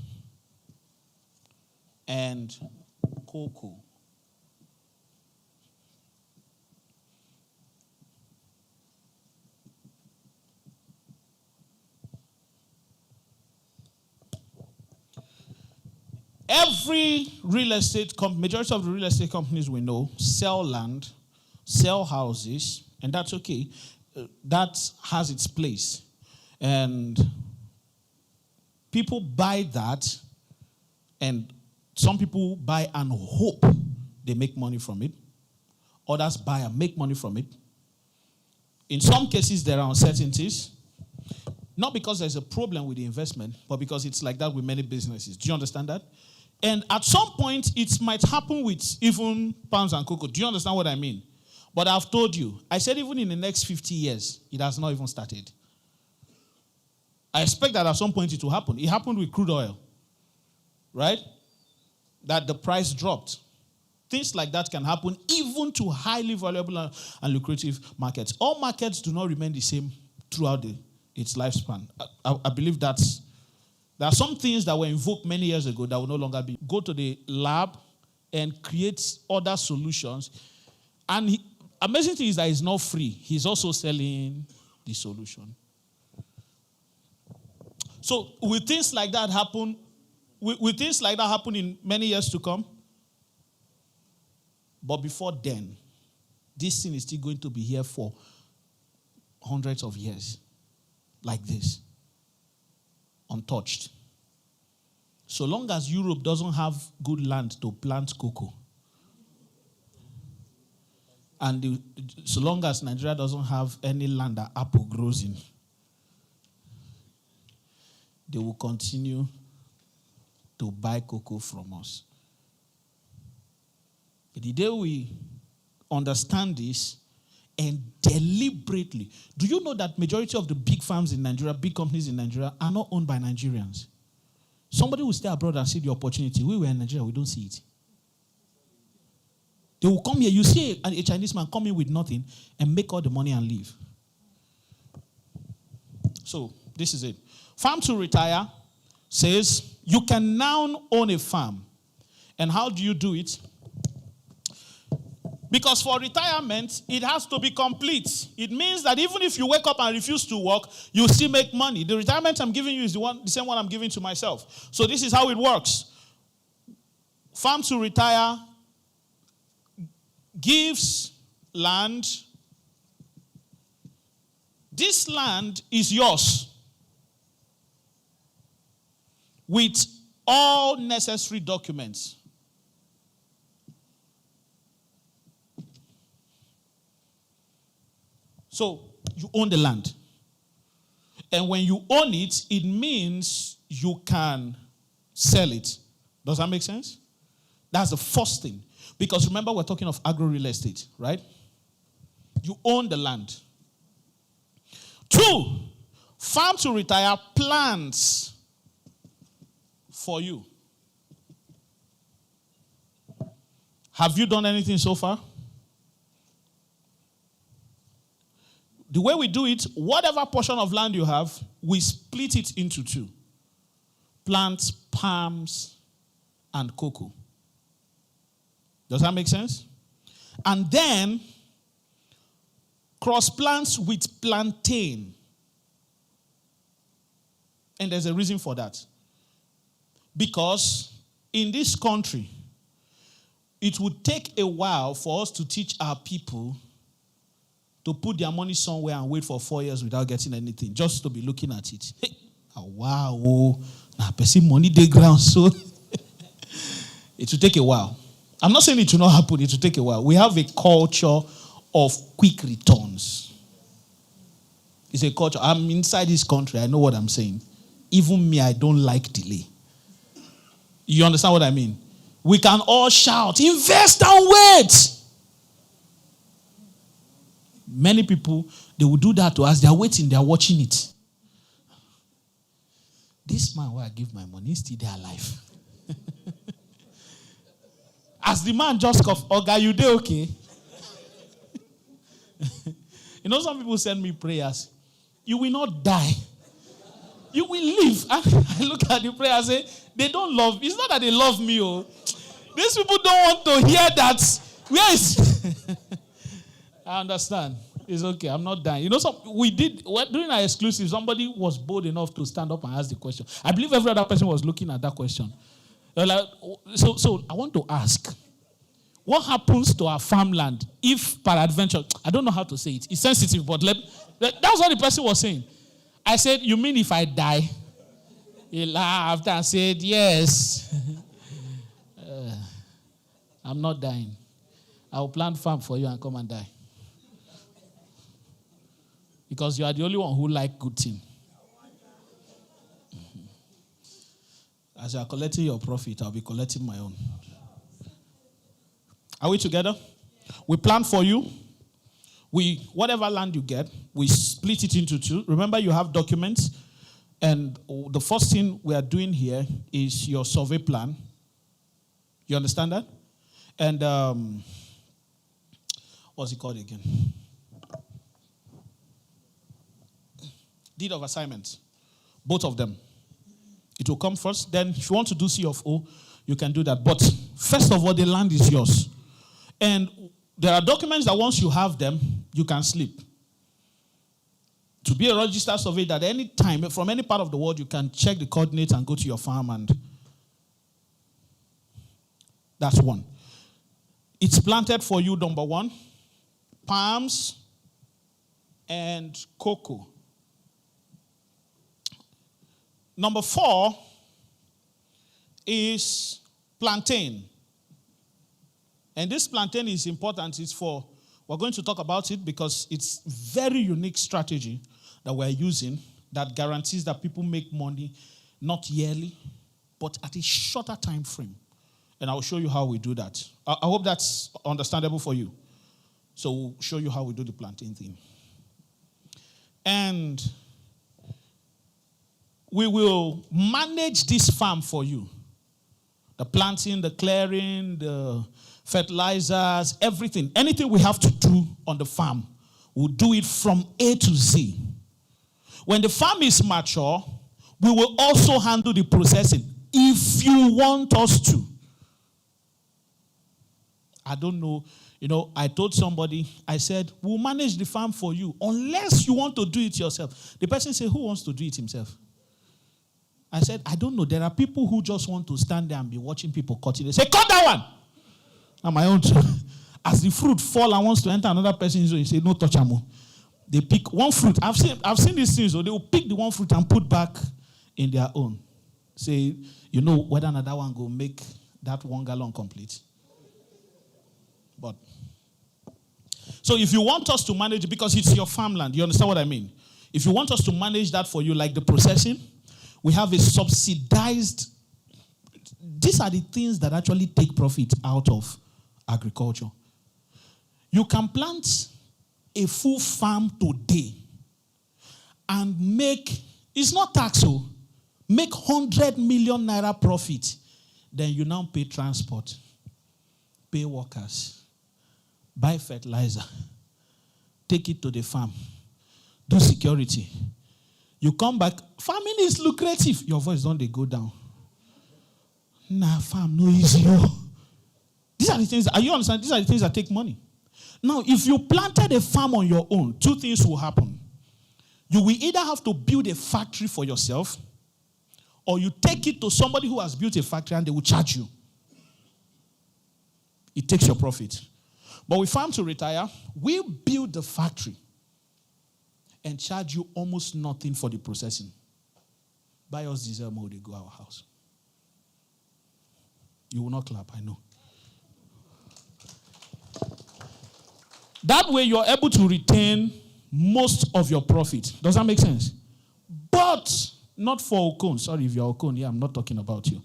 and cocoa. Every real estate company, majority of the real estate companies we know, sell land, sell houses, and that's okay. That has its place. And people buy that, and some people buy and hope they make money from it. Others buy and make money from it. In some cases, there are uncertainties. Not because there's a problem with the investment, but because it's like that with many businesses. Do you understand that? And at some point, it might happen with even palms and cocoa. Do you understand what I mean? But I've told you, I said even in the next 50 years, it has not even started. I expect that at some point it will happen. It happened with crude oil, right? That the price dropped. Things like that can happen even to highly valuable and lucrative markets. All markets do not remain the same throughout its lifespan. I believe there are some things that were invoked many years ago that will no longer be. Go to the lab and create other solutions. And amazing thing is that it's not free. He's also selling the solution. So will things like that happen? Will things like that happen in many years to come? But before then, this thing is still going to be here for hundreds of years. Like this. Untouched. So long as Europe doesn't have good land to plant cocoa, And so long as Nigeria doesn't have any land that apple grows in, they will continue to buy cocoa from us. But the day we understand this and deliberately, do you know that majority of the big farms in Nigeria, big companies in Nigeria, are not owned by Nigerians? Somebody will stay abroad and see the opportunity. We were in Nigeria, we don't see it. They will come here. You see a Chinese man come in with nothing and make all the money and leave. So, this is it. Farm to Retire says you can now own a farm. And how do you do it? Because for retirement, it has to be complete. It means that even if you wake up and refuse to work, you still make money. The retirement I'm giving you is the same one I'm giving to myself. So this is how it works. Farm to Retire gives land. This land is yours with all necessary documents. So, you own the land. And when you own it, it means you can sell it. Does that make sense? That's the first thing. Because remember, we're talking of agro-real estate, right? You own the land. 2, Farm to Retire plans for you. Have you done anything so far? The way we do it, whatever portion of land you have, we split it into 2. Plants, palms, and cocoa. Does that make sense? And then, cross plants with plantain. And there's a reason for that. Because in this country, it would take a while for us to teach our people to put their money somewhere and wait for 4 years without getting anything, just to be looking at it. Hey, wow, now person money dey ground, so it will take a while. I'm not saying it will not happen, it will take a while. We have a culture of quick returns. It's a culture. I'm inside this country, I know what I'm saying. Even me, I don't like delay. You understand what I mean? We can all shout, invest and wait. Many people, they will do that to us. They are waiting, they are watching it. This man where I give my money is still there alive. As the man just cough, Oga, you dey okay? You know, some people send me prayers. You will not die. You will live. I look at the prayer and say, they don't love me. It's not that they love me. Oh. These people don't want to hear that. Where is... I understand. It's okay. I'm not dying. You know, during our exclusive, somebody was bold enough to stand up and ask the question. I believe every other person was looking at that question. They're like, so I want to ask, what happens to our farmland if peradventure, I don't know how to say it. It's sensitive, but that's what the person was saying. I said, you mean if I die? He laughed and said, yes. I'm not dying. I will plant farm for you and come and die. Because you are the only one who like good thing. As you are collecting your profit, I'll be collecting my own. Are we together? We plan for you. Whatever land you get, we split it into 2. Remember, you have documents. And the first thing we are doing here is your survey plan. You understand that? And what's it called again? Deed of assignment. Both of them. It will come first. Then if you want to do C of O, you can do that. But first of all, the land is yours. And there are documents that once you have them, you can sleep. To be a registered surveyor, at any time, from any part of the world, you can check the coordinates and go to your farm, and that's one. It's planted for you, number 1. Palms and cocoa. Number 4 is plantain. And this plantain is important. It's for We're going to talk about it because it's very unique strategy that we're using that guarantees that people make money not yearly, but at a shorter time frame. And I'll show you how we do that. I hope that's understandable for you. So we'll show you how we do the planting thing. And we will manage this farm for you. The planting, the clearing, the fertilizers, everything. Anything we have to do on the farm, we'll do it from A to Z. When the farm is mature, we will also handle the processing if you want us to. I don't know. I told somebody, I said, we'll manage the farm for you unless you want to do it yourself. The person said, who wants to do it himself? I said, I don't know. There are people who just want to stand there and be watching people cutting. They say, cut that one. And my own, as the fruit fall and wants to enter another person's zone, you say, no touch am. They pick one fruit. I've seen these things. So they will pick the one fruit and put back in their own. Say, whether another one will make that 1 gallon complete. But so if you want us to manage it, because it's your farmland, you understand what I mean? If you want us to manage that for you, like the processing, we have a subsidized. These are the things that actually take profit out of agriculture. You can plant a full farm today and make, it's not tax, make 100 million naira profit. Then you now pay transport, pay workers, buy fertilizer, take it to the farm, do security. You come back, farming is lucrative. Your voice don't they go down. Nah, farm no easy. These are the things, are you understand? These are the things that take money. Now, if you planted a farm on your own, 2 things will happen. You will either have to build a factory for yourself, or you take it to somebody who has built a factory and they will charge you. It takes your profit. But with Farm to Retire, we build the factory and charge you almost nothing for the processing. Buy us diesel mode, they go our house. You will not clap, I know. That way you're able to retain most of your profit. Does that make sense? But not for Okon. Sorry if you're Okon. Yeah, I'm not talking about you.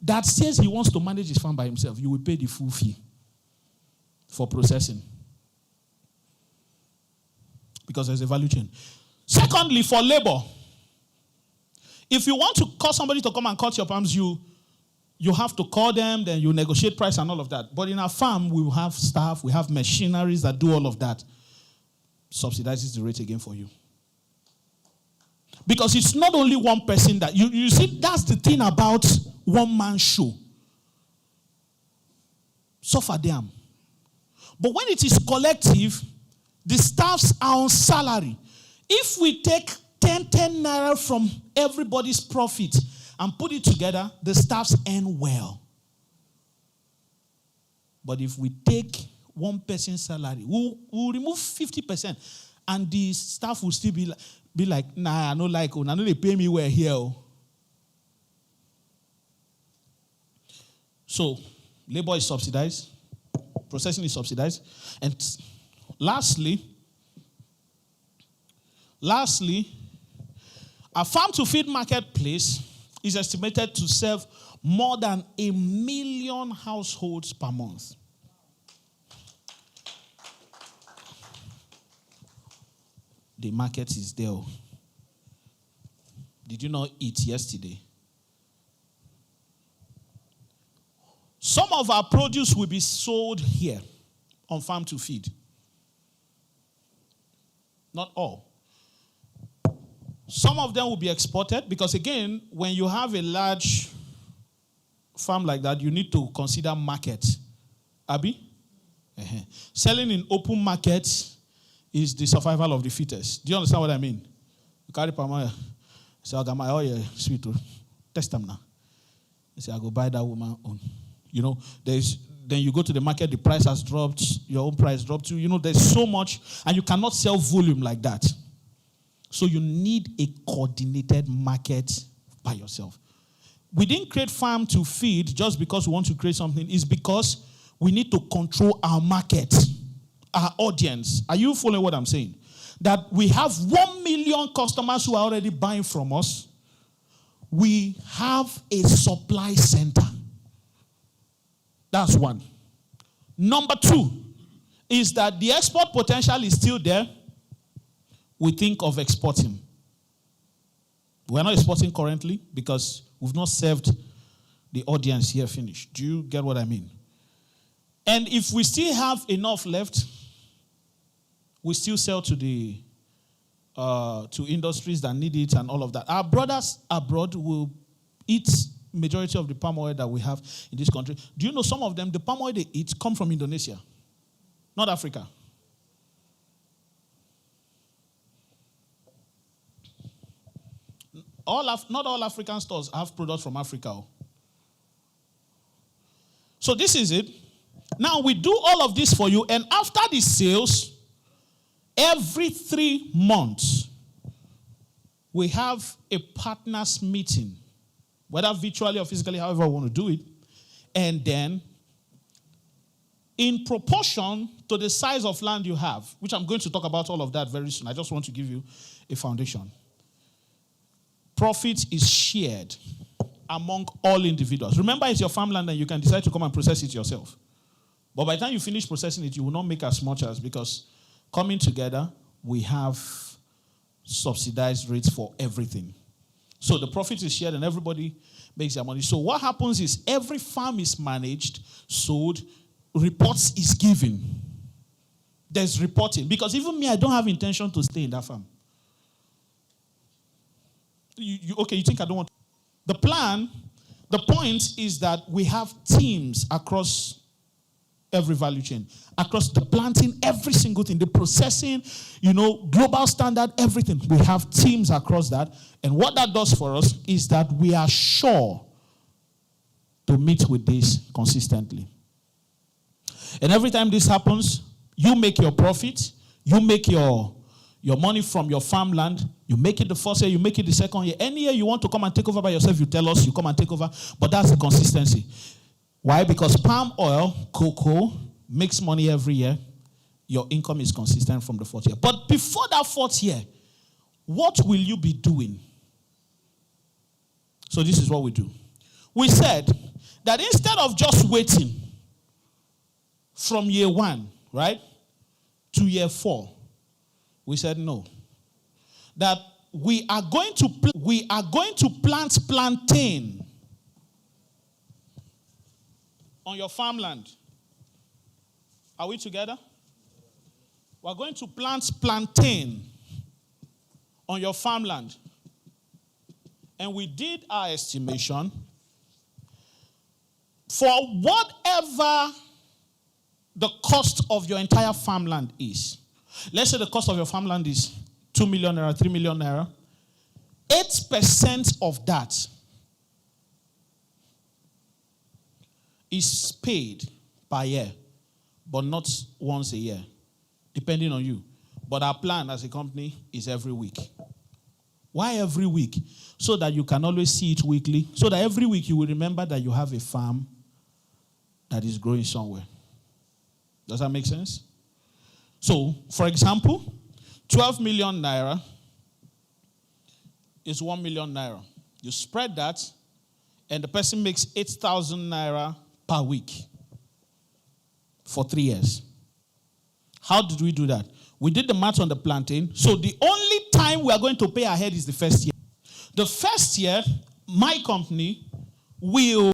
That says he wants to manage his farm by himself. You will pay the full fee for processing. Because there's a value chain. Secondly, for labor. If you want to call somebody to come and cut your palms, you have to call them, then you negotiate price and all of that. But in our farm, we will have staff, we have machineries that do all of that. Subsidizes the rate again for you. Because it's not only one person that, you see, that's the thing about one-man show. Suffer them. But when it is collective, the staffs are on salary. If we take 10 naira from everybody's profit and put it together, the staffs earn well. But if we take one person's salary, we'll remove 50%, and the staff will still be like, nah, I don't like it. I know they pay me well here. So, labor is subsidized. Processing is subsidized. And lastly, a farm-to-feed marketplace is estimated to serve more than 1 million households per month. The market is there. Did you not eat yesterday? Some of our produce will be sold here on Farm to Feed. Not all. Some of them will be exported because, again, when you have a large farm like that, you need to consider market. Abi? Selling in open market is the survival of the fittest. Do you understand what I mean? You carry palm oil. Say, I got my oil, sweet. Test them now. You say, I go buy that woman own. You know, then you go to the market, the price has dropped, your own price dropped too. You know, there's so much, and you cannot sell volume like that. So you need a coordinated market by yourself. We didn't create Farm to Feed just because we want to create something. It's because we need to control our market. our audience. Are you following what I'm saying? That we have 1 million customers who are already buying from us. We have a supply center. That's one. Number two is that the export potential is still there. We think of exporting. We're not exporting currently because we've not served the audience here finished. Do you get what I mean? And if we still have enough left, we still sell to the to industries that need it and all of that. Our brothers abroad will eat majority of the palm oil that we have in this country. Do you know some of them, the palm oil they eat come from Indonesia, not Africa? Not all African stores have products from Africa. So this is it. Now we do all of this for you, and after the sales, every 3 months, we have a partners meeting, whether virtually or physically, however we want to do it. And then, in proportion to the size of land you have, which I'm going to talk about all of that very soon. I just want to give you a foundation. Profit is shared among all individuals. Remember, it's your farmland and you can decide to come and process it yourself. But by the time you finish processing it, you will not make as much as, because coming together, we have subsidized rates for everything. So the profit is shared and everybody makes their money. So what happens is every farm is managed, sold, reports is given. There's reporting. Because even me, I don't have intention to stay in that farm. Okay, you think I don't want to? The point is that we have teams across every value chain, across the planting, every single thing, the processing, global standard, everything. We have teams across that. And what that does for us is that we are sure to meet with this consistently. And every time this happens, you make your profit, you make your money from your farmland, you make it the first year, you make it the second year. Any year you want to come and take over by yourself, you tell us, you come and take over. But that's the consistency. Why? Because palm oil, cocoa, makes money every year. Your income is consistent from the fourth year. But before that fourth year, what will you be doing? So this is what we do. We said that instead of just waiting from year 1, right, to year 4, we said no. That we are going to plant plantain on your farmland. Are we together? We're going to plant plantain on your farmland. And we did our estimation for whatever the cost of your entire farmland is. Let's say the cost of your farmland is 2 million naira, 3 million naira. 8% of that is paid per year, but not once a year, depending on you. But our plan as a company is every week. Why every week? So that you can always see it weekly. So that every week you will remember that you have a farm that is growing somewhere. Does that make sense? So, for example, 12 million naira is 1 million naira. You spread that, and the person makes 8,000 naira per week for 3 years. How did we do that? We did the math on the plantain. So the only time we are going to pay ahead is the first year. The first year, my company will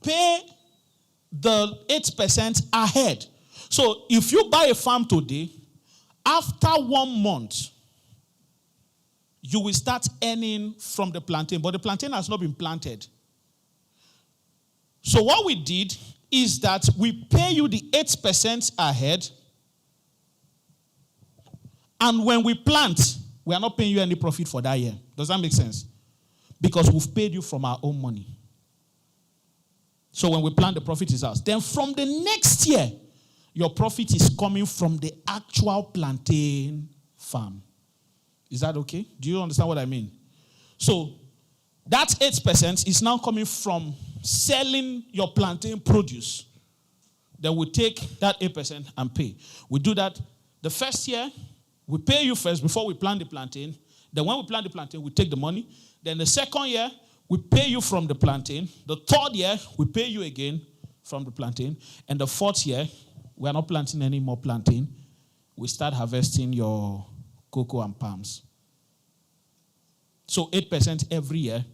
pay the 8% ahead. So if you buy a farm today, after 1 month, you will start earning from the plantain. But the plantain has not been planted. So what we did is that we pay you the 8% ahead. And when we plant, we are not paying you any profit for that year. Does that make sense? Because we've paid you from our own money. So when we plant, the profit is ours. Then from the next year, your profit is coming from the actual plantain farm. Is that okay? Do you understand what I mean? So that 8% is now coming from selling your plantain produce Then we take that 8% and pay. We do that the first year. We pay you first before we plant the plantain. Then when we plant the plantain, we take the money. Then the second year, we pay you from the plantain. The third year, we pay you again from the plantain. And the fourth year, we are not planting any more plantain. We start harvesting your cocoa and palms. So 8% every year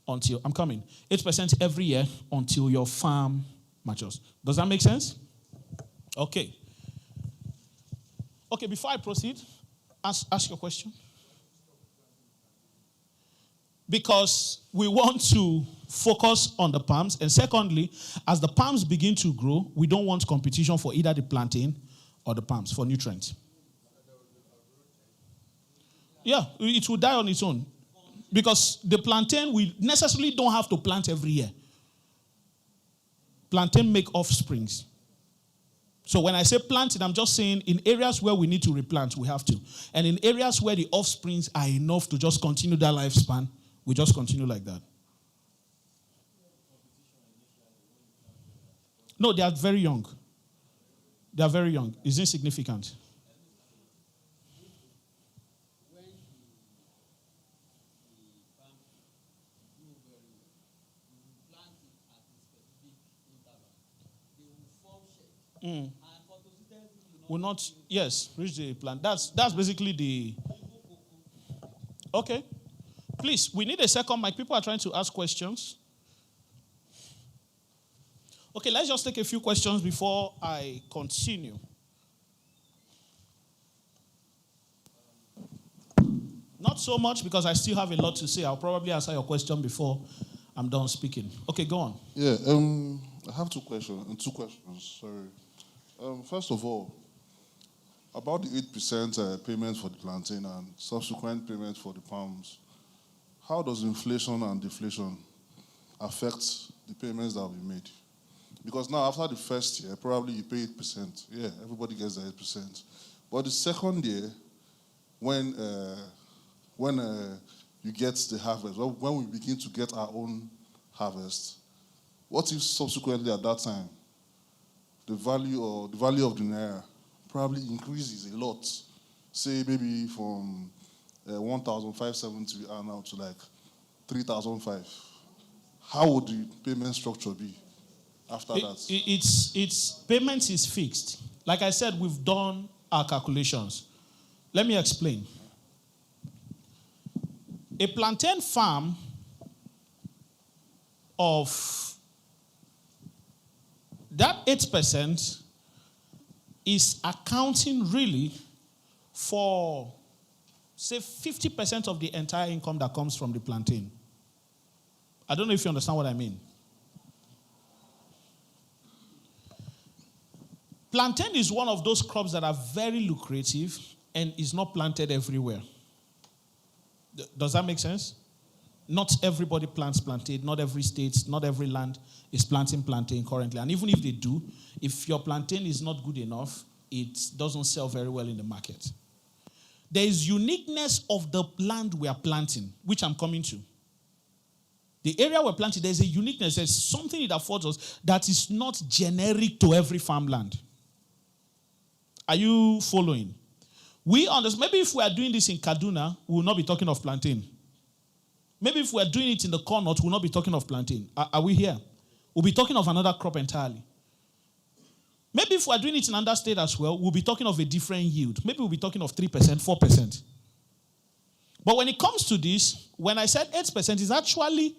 until, I'm coming, 8% every year until your farm matures. Does that make sense? Okay. Okay, before I proceed, ask your question. Because we want to focus on the palms. And secondly, as the palms begin to grow, we don't want competition for either the plantain or the palms for nutrients. Yeah, it will die on its own. Because the plantain, we necessarily don't have to plant every year. Plantain make offsprings. So when I say planting, I'm just saying in areas where we need to replant, we have to. And in areas where the offsprings are enough to just continue that lifespan, we just continue like that. No, they are very young. They are very young. It's insignificant. Will not, yes, reach the plant. That's basically the. Okay. Please, we need a second mic. People are trying to ask questions. Okay, let's just take a few questions before I continue. Not so much because I still have a lot to say. I'll probably answer your question before I'm done speaking. Okay, go on. Yeah, I have two questions. Sorry. First of all, about the 8% payment for the plantain and subsequent payment for the palms, how does inflation and deflation affect the payments that will be made? Because now, after the first year, probably you pay 8%. Yeah, everybody gets the 8%. But the second year, when you get the harvest, when we begin to get our own harvest, what if subsequently at that time, the value of the naira probably increases a lot? Say maybe from 1,570 now to like 3,005. How would the payment structure be after that? Its payment is fixed. Like I said, we've done our calculations. Let me explain. A plantain farm of that 8% is accounting really for, say, 50% of the entire income that comes from the plantain. I don't know if you understand what I mean. Plantain is one of those crops that are very lucrative and is not planted everywhere. Does that make sense? Not everybody plants plantain. Not every state, not every land is planting plantain currently. And even if they do, if your plantain is not good enough, it doesn't sell very well in the market. There is uniqueness of the land we are planting, which I'm coming to. The area we're planting, there's a uniqueness. There's something it affords us that is not generic to every farmland. Are you following? We understand. Maybe if we are doing this in Kaduna, we will not be talking of plantain. Maybe if we are doing it in the Connaught, we will not be talking of plantain. Are we here? We'll be talking of another crop entirely. Maybe if we are doing it in another state as well, we'll be talking of a different yield. Maybe we'll be talking of 3%, 4%. But when it comes to this, when I said 8% is actually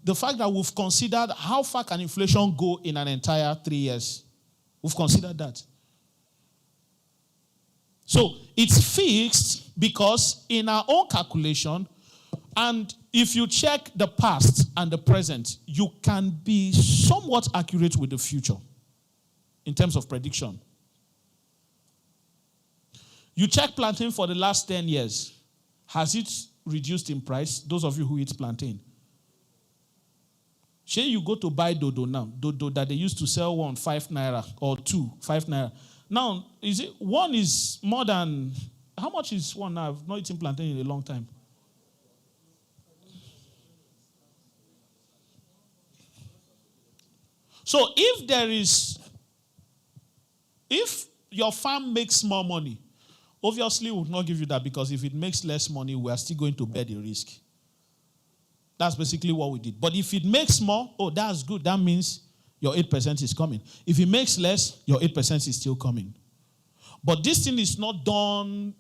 the fact that we've considered how far can inflation go in an entire 3 years. We've considered that. So it's fixed because in our own calculation, and if you check the past and the present, you can be somewhat accurate with the future in terms of prediction. You check plantain for the last 10 years. Has it reduced in price? Those of you who eat plantain. Say you go to buy dodo now. Dodo that they used to sell 1 5 naira or 2 5 naira. Now, is it one is more than, how much is one now? I've not eaten plantain in a long time. So if there is If your farm makes more money, obviously we would not give you that, because if it makes less money, we are still going to bear the risk. That's basically what we did. But if it makes more, oh, that's good. That means your 8% is coming. If it makes less, your 8% is still coming. But this thing is not done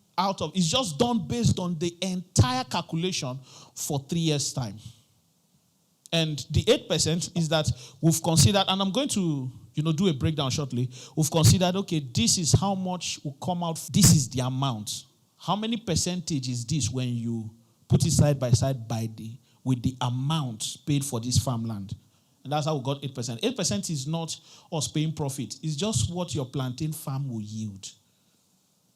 it's just done based on the entire calculation for 3 years' time. And the 8% is that we've considered, and I'm going to do a breakdown shortly. We've considered, okay, this is how much will come out. This is the amount. How many percentage is this when you put it side by side with the amount paid for this farmland? And that's how we got 8%. 8% is not us paying profit. It's just what your plantain farm will yield.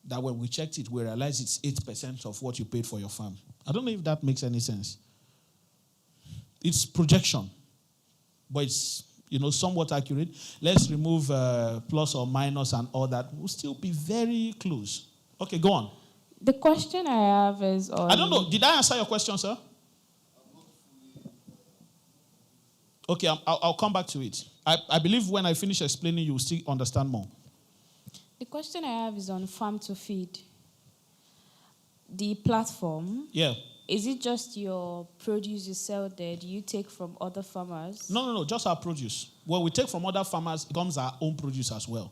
That when we checked it, we realized it's 8% of what you paid for your farm. I don't know if that makes any sense. It's projection, but it's somewhat accurate. Let's remove plus or minus and all that. We'll still be very close. Okay, go on. The question I have is on... I don't know. Did I answer your question, sir? Okay, I'll come back to it. I believe when I finish explaining, you will still understand more. The question I have is on Farm to Feed. The platform. Yeah. Is it just your produce you sell there? Do you take from other farmers? No, just our produce. What we take from other farmers becomes our own produce as well.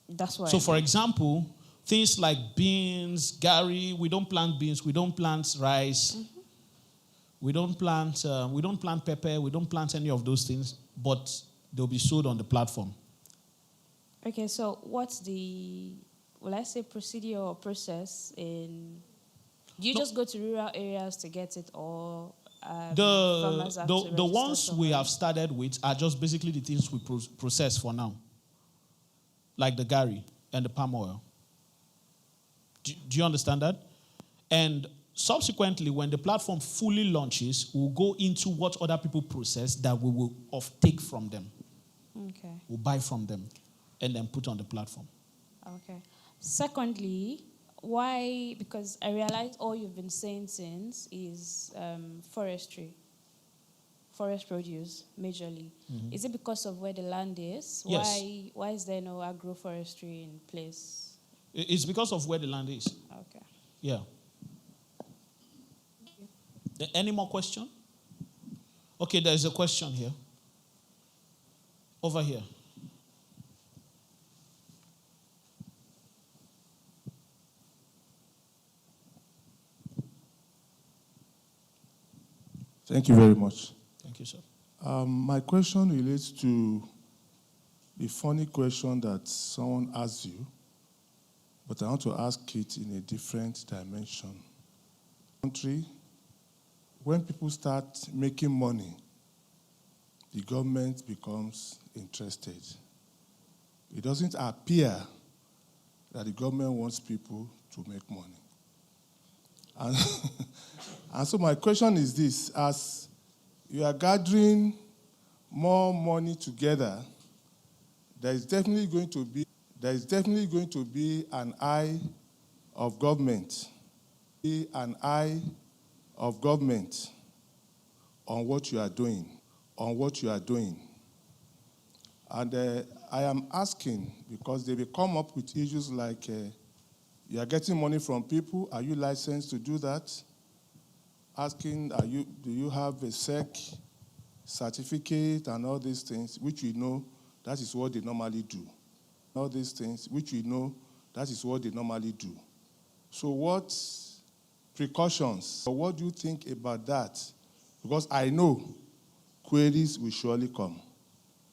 That's why. So, for example, things like beans, Gary, we don't plant beans, we don't plant rice, we don't plant pepper, we don't plant any of those things, but they'll be sold on the platform. Okay, so what's the, procedure or process in... Do you just go to rural areas to get it, or farmers have to the ones somewhere? we have started with are just basically the things we process for now, like the Gary and the palm oil. Do you understand that? And subsequently, when the platform fully launches, we'll go into what other people process that we will take from them. Okay. We'll buy from them and then put on the platform. Okay. Secondly, why? Because I realized all you've been saying since is forestry, forest produce, majorly. Mm-hmm. Is it because of where the land is? Yes. Why is there no agroforestry in place? It's because of where the land is. Okay. Yeah. Any more question? Okay, there's a question here. Over here. Thank you very much. Thank you, sir. My question relates to the funny question that someone asked you, but I want to ask it in a different dimension. Country, when people start making money, the government becomes interested. It doesn't appear that the government wants people to make money. And so my question is this: as you are gathering more money together, there is definitely going to be an eye of government, on what you are doing, And I am asking because they will come up with issues like you are getting money from people. Are you licensed to do that? Asking, do you have a SEC certificate and all these things, which we know that is what they normally do. All these things, which we know that is what they normally do. So what precautions, or what do you think about that? Because I know queries will surely come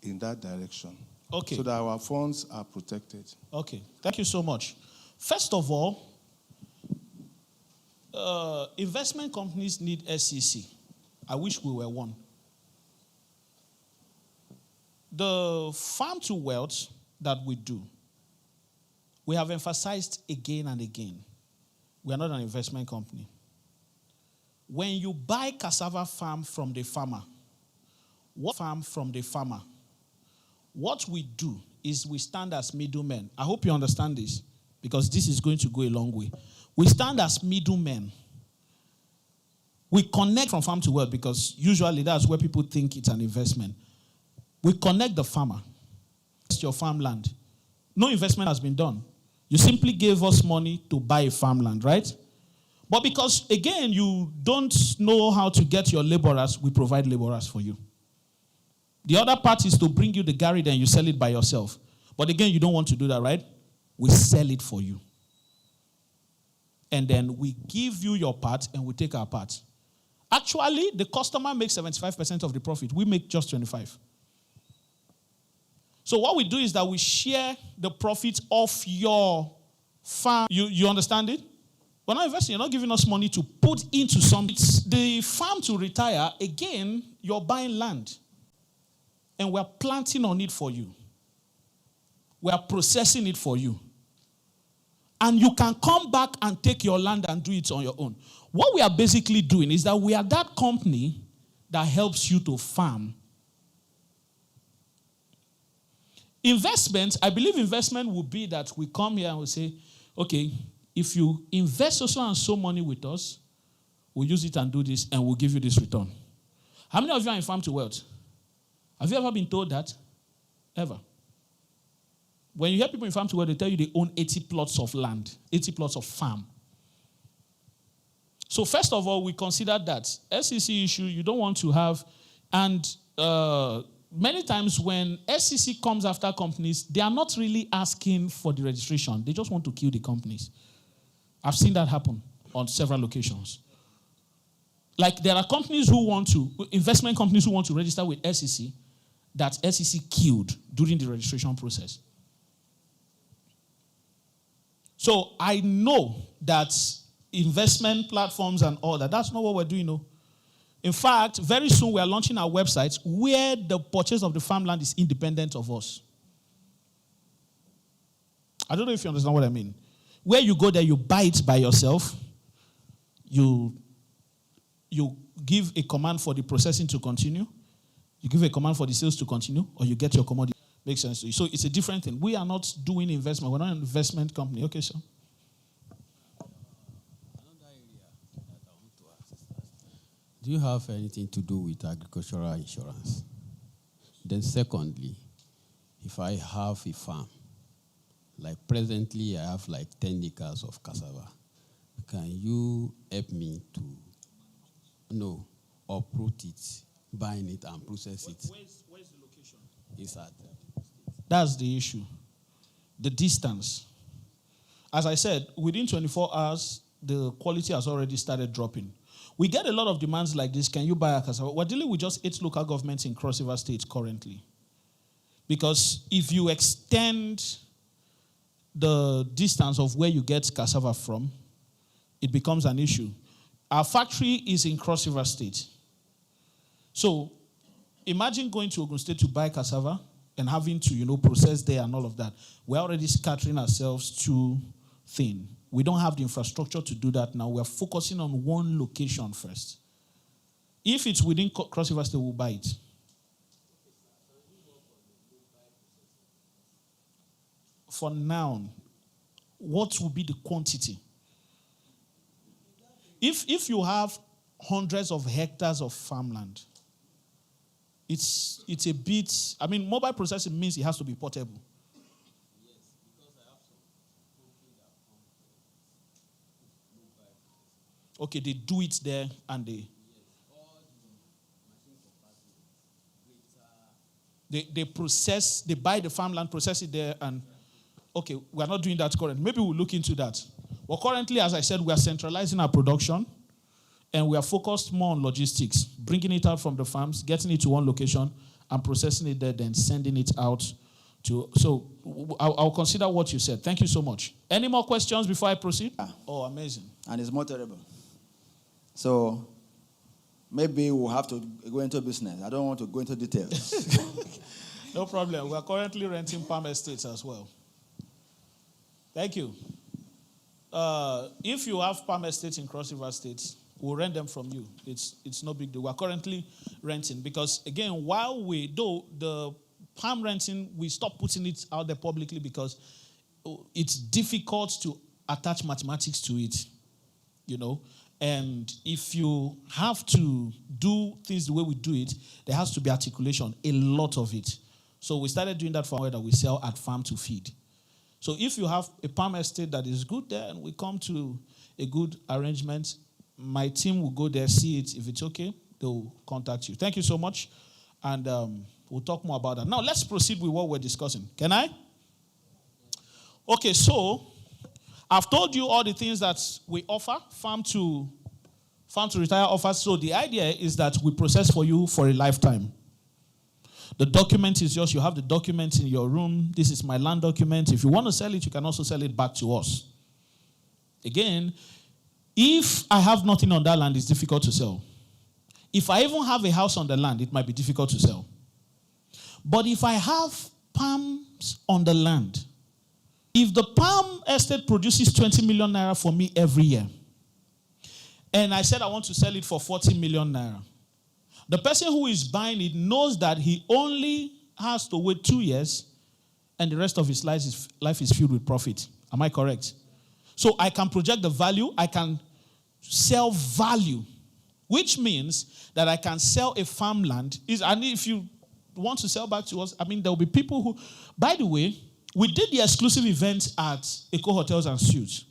in that direction. Okay. So that our funds are protected. Okay. Thank you so much. First of all, investment companies need SEC. I wish we were one. The farm to wealth that we do, we have emphasized again and again, we are not an investment company. When you buy cassava farm from the farmer, what we do is we stand as middlemen. I hope you understand this, because this is going to go a long way. We stand as middlemen. We connect from farm to wealth, because usually that's where people think it's an investment. We connect the farmer. It's your farmland. No investment has been done. You simply gave us money to buy a farmland, right? But because, again, you don't know how to get your laborers, we provide laborers for you. The other part is to bring you the garage and you sell it by yourself. But again, you don't want to do that, right? We sell it for you. And then we give you your part and we take our part. Actually, the customer makes 75% of the profit. We make just 25%. So what we do is that we share the profit of your farm. You understand it? We're not investing. You're not giving us money to put into something. The farm to retire, again, you're buying land. And we're planting on it for you. We're processing it for you. And you can come back and take your land and do it on your own. What we are basically doing is that we are that company that helps you to farm. Investment, I believe investment will be that we come here and we say, okay, if you invest so and so money with us, we'll use it and do this and we'll give you this return. How many of you are in farm to wealth? Have you ever been told that? Ever? When you hear people in farm to wealth, they tell you they own 80 plots of land, 80 plots of farm. So first of all, we consider that SEC issue you don't want to have, and many times when SEC comes after companies, they are not really asking for the registration. They just want to kill the companies. I've seen that happen on several locations. Like there are companies who want to, investment companies who want to register with SEC, that SEC killed during the registration process. So I know that investment platforms and all that, that's not what we're doing, no. In fact, very soon we are launching our website where the purchase of the farmland is independent of us. I don't know if you understand what I mean. Where you go there, you buy it by yourself. You give a command for the processing to continue. You give a command for the sales to continue, or you get your commodity. Makes sense to you. So it's a different thing. We are not doing investment. We're not an investment company. Okay, sir. Do you have anything to do with agricultural insurance? Then secondly, if I have a farm, like presently I have like 10 acres of cassava, can you help me to uproot it, bind it and process it? Where's the location? It's at That's the issue. The distance. As I said, within 24 hours, the quality has already started dropping. We get a lot of demands like this. Can you buy a cassava? We're dealing with just 8 local governments in Cross River State currently. Because if you extend the distance of where you get cassava from, it becomes an issue. Our factory is in Cross River State. So imagine going to Ogun State to buy cassava and having to, process there and all of that. We're already scattering ourselves too thin. We don't have the infrastructure to do that now. We're focusing on one location first. If it's within Cross River State, we'll buy it. For now, what will be the quantity? If you have hundreds of hectares of farmland, it's a bit, mobile processing means it has to be portable. Okay, they do it there and they process, they buy the farmland, process it there, and okay, we're not doing that currently. Maybe we'll look into that. But currently, as I said, we are centralizing our production and we are focused more on logistics, bringing it out from the farms, getting it to one location and processing it there, then sending it out to. So I'll consider what you said. Thank you so much. Any more questions before I proceed? Oh, amazing. And it's more terrible. So maybe we'll have to go into business. I don't want to go into details. No problem. We are currently renting Palm Estates as well. Thank you. If you have Palm Estates in Cross River State, we'll rent them from you. It's no big deal. We're currently renting because, again, while we do the palm renting, we stop putting it out there publicly because it's difficult to attach mathematics to it, And if you have to do things the way we do it, there has to be articulation, a lot of it. So we started doing that for where we sell at farm to feed. So if you have a palm estate that is good there and we come to a good arrangement, my team will go there, see it. If it's okay, they'll contact you. Thank you so much. And we'll talk more about that. Now, let's proceed with what we're discussing. Can I? Okay, so I've told you all the things that we offer, farm to retire offers. So the idea is that we process for you for a lifetime. The document is yours. You have the document in your room. This is my land document. If you want to sell it, you can also sell it back to us. Again, if I have nothing on that land, it's difficult to sell. If I even have a house on the land, it might be difficult to sell. But if I have palms on the land, if the palm estate produces 20 million naira for me every year, and I said I want to sell it for 40 million naira, the person who is buying it knows that he only has to wait 2 years and the rest of his life is filled with profit. Am I correct? So I can project the value, I can sell value, which means that I can sell a farmland. And if you want to sell back to us, there will be people who, by the way, we did the exclusive event at Eco Hotels and Suites.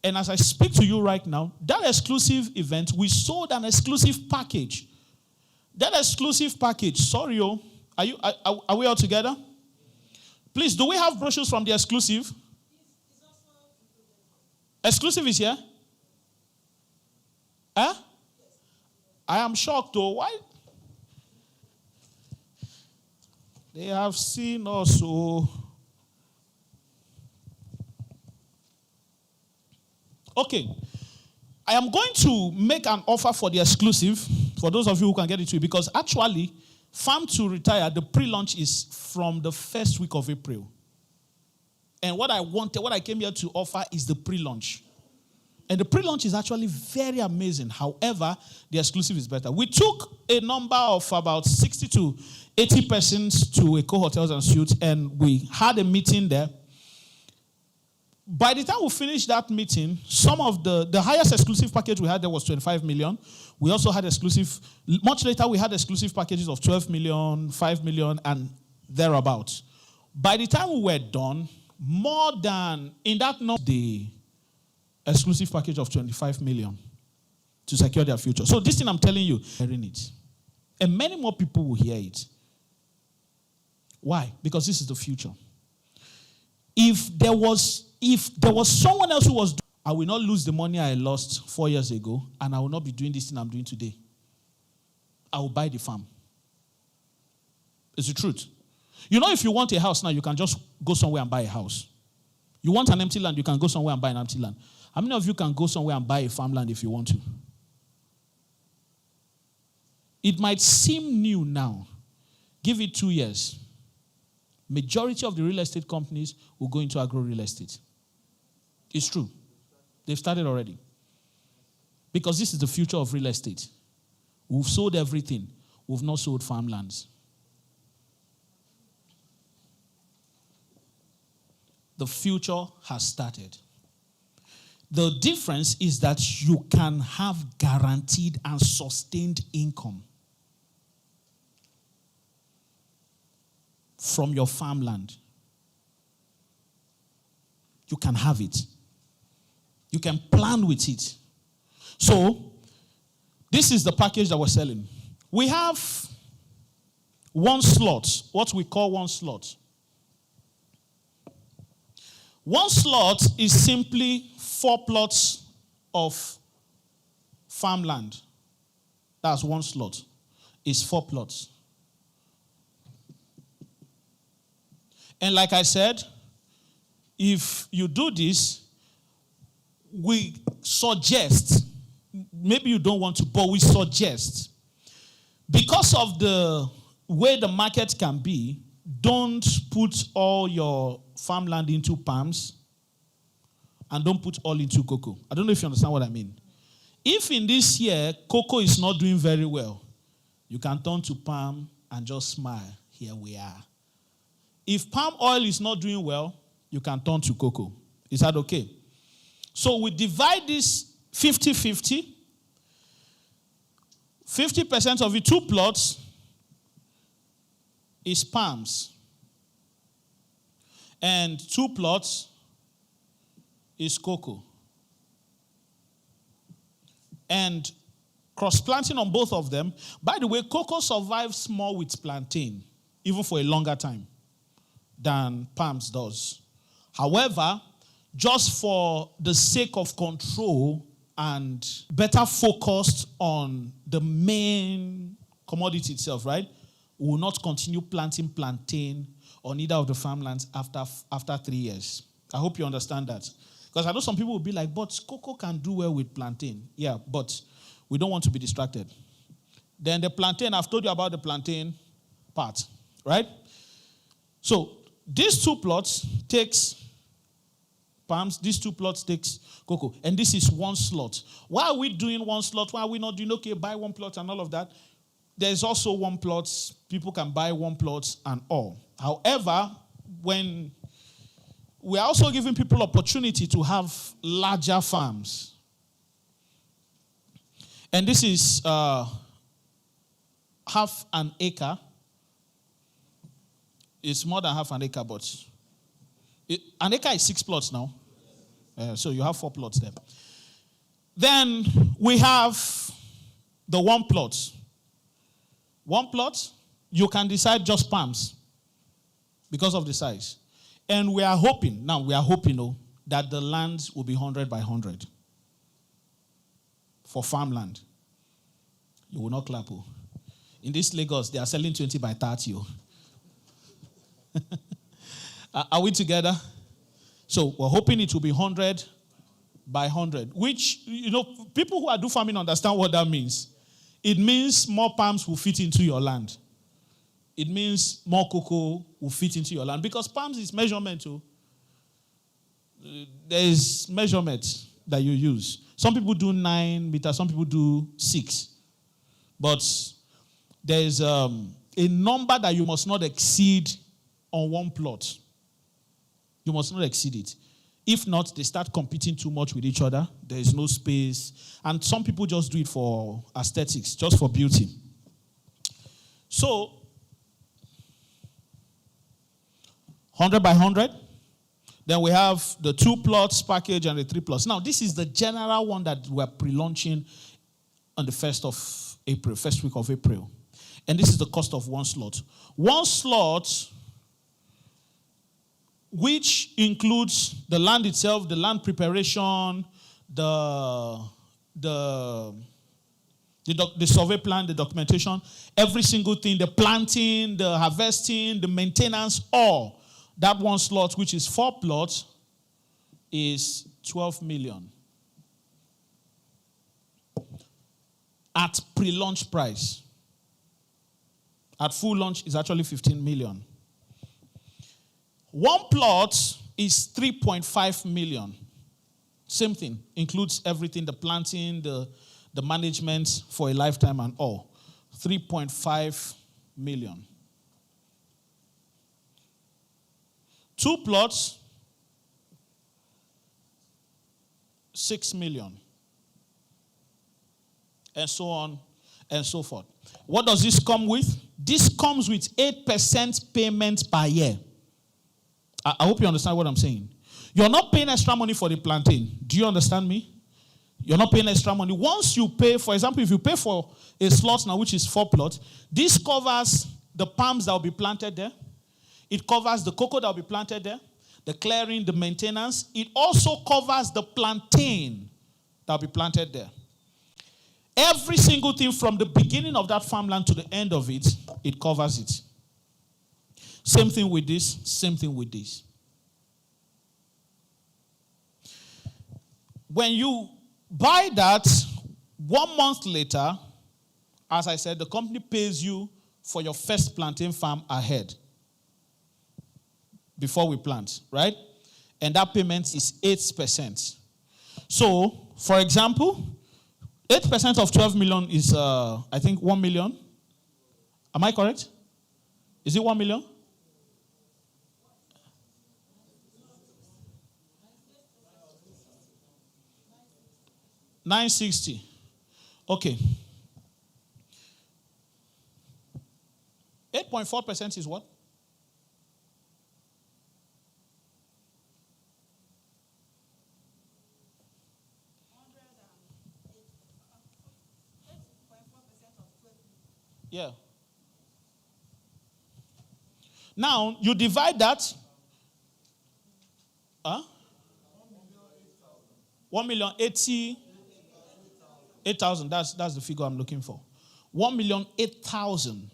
And as I speak to you right now, that exclusive event, we sold an exclusive package. That exclusive package, sorry, are we all together? Please, do we have brochures from the exclusive? Exclusive is here? Huh? I am shocked though. Why? They have seen also. Okay. I am going to make an offer for the exclusive, for those of you who can get it to, because actually, Farm to Retire, the pre-launch is from the first week of April. And what I came here to offer is the pre-launch. And the pre-launch is actually very amazing. However, the exclusive is better. We took a number of about 60 to 80 persons to Eco Hotels and Suites, and we had a meeting there. By the time we finished that meeting, some of the highest exclusive package we had there was 25 million. We also had much later we had exclusive packages of 12 million, 5 million, and thereabouts. By the time we were done, more than, in that number, the exclusive package of 25 million to secure their future. So this thing I'm telling you, hearing it. And many more people will hear it. Why? Because this is the future. If there was someone else who was doing, I will not lose the money I lost 4 years ago, and I will not be doing this thing I'm doing today. I will buy the farm. It's the truth. If you want a house now, you can just go somewhere and buy a house. You want an empty land, you can go somewhere and buy an empty land. How many of you can go somewhere and buy a farmland if you want to? It might seem new now. Give it 2 years. Majority of the real estate companies will go into agro real estate. It's true. They've started already. Because this is the future of real estate. We've sold everything. We've not sold farmlands. The future has started. The difference is that you can have guaranteed and sustained income from your farmland. You can have it. You can plan with it. So, this is the package that we're selling. We have one slot, what we call one slot. One slot is simply 4 plots of farmland. That's one slot. It's 4 plots. And like I said, if you do this, we suggest, maybe you don't want to, but we suggest, because of the way the market can be, don't put all your farmland into palms and don't put all into cocoa. I don't know if you understand what I mean. If in this year, cocoa is not doing very well, you can turn to palm and just smile. Here we are. If palm oil is not doing well, you can turn to cocoa. Is that okay? So we divide this 50-50. 50% of the 2 plots is palms. And 2 plots is cocoa. And cross-planting on both of them. By the way, cocoa survives more with plantain, even for a longer time, than palms does. However, just for the sake of control and better focused on the main commodity itself, right? We will not continue planting plantain on either of the farmlands after 3 years. I hope you understand that. Because I know some people will be like, but cocoa can do well with plantain. Yeah, but we don't want to be distracted. Then the plantain, I've told you about the plantain part, right? So these 2 plots takes palms, these 2 plots takes cocoa. And this is 1 slot. Why are we doing 1 slot? Why are we not doing, okay, buy 1 plot and all of that? There's also 1 plot. People can buy 1 plot and all. However, when we are also giving people opportunity to have larger farms. And this is half an acre. It's more than half an acre, but an acre is 6 plots now. So you have 4 plots there. Then we have the 1 plot. 1 plot, you can decide just palms because of the size. And we are hoping that the land will be 100 by 100 for farmland. You will not clap. Oh. In this Lagos, they are selling 20 by 30. Oh. Are we together? So we're hoping it will be 100 by 100, which, people who do farming understand what that means. It means more palms will fit into your land. It means more cocoa will fit into your land. Because palms is measurement too. There is measurement that you use. Some people do 9 meters, some people do 6. But there is a number that you must not exceed on 1 plot. You must not exceed it. If not, they start competing too much with each other. There is no space. And some people just do it for aesthetics, just for beauty. So, 100 by 100. Then we have the 2 plots package and the 3 plots. Now, this is the general one that we're pre-launching on the 1st of April, first week of April. And this is the cost of 1 slot. 1 slot, which includes the land itself, the land preparation, the survey plan, the documentation, every single thing, the planting, the harvesting, the maintenance, all. That 1 slot, which is 4 plots, is 12 million. At pre-launch price. At full launch is actually 15 million. 1 plot is 3.5 million. Same thing. Includes everything, the planting, the management for a lifetime and all. 3.5 million. 2 plots, 6 million. And so on and so forth. What does this come with? This comes with 8% payment per year. I hope you understand what I'm saying. You're not paying extra money for the plantain. Do you understand me? You're not paying extra money. Once you pay, for example, if you pay for a slot now, which is 4 plots, this covers the palms that will be planted there. It covers the cocoa that will be planted there, the clearing, the maintenance. It also covers the plantain that will be planted there. Every single thing from the beginning of that farmland to the end of it, it covers it. Same thing with this, same thing with this. When you buy that, 1 month later, as I said, the company pays you for your first plantain farm ahead. Before we plant, right? And that payment is 8%. So, for example, 8% of 12 million is, I think, 1 million. Am I correct? Is it 1 million? $960. Okay. 8.4% is what? Yeah. Now, you divide that. 1,088,000. That's the figure I'm looking for. 1,008,000.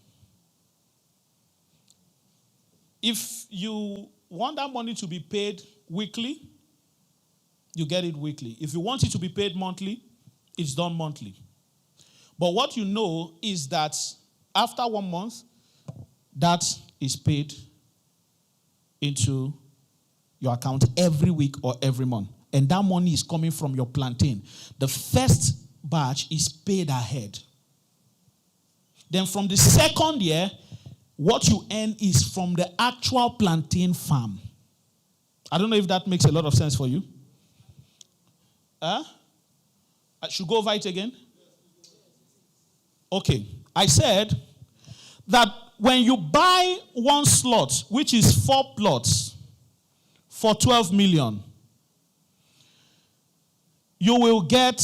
If you want that money to be paid weekly, you get it weekly. If you want it to be paid monthly, it's done monthly. But what you know is that after 1 month, that is paid into your account every week or every month. And that money is coming from your plantain. The first batch is paid ahead. Then from the second year, what you earn is from the actual plantain farm. I don't know if that makes a lot of sense for you. I should go over it again? Okay. I said that when you buy one slot, which is 4 plots for 12 million, you will get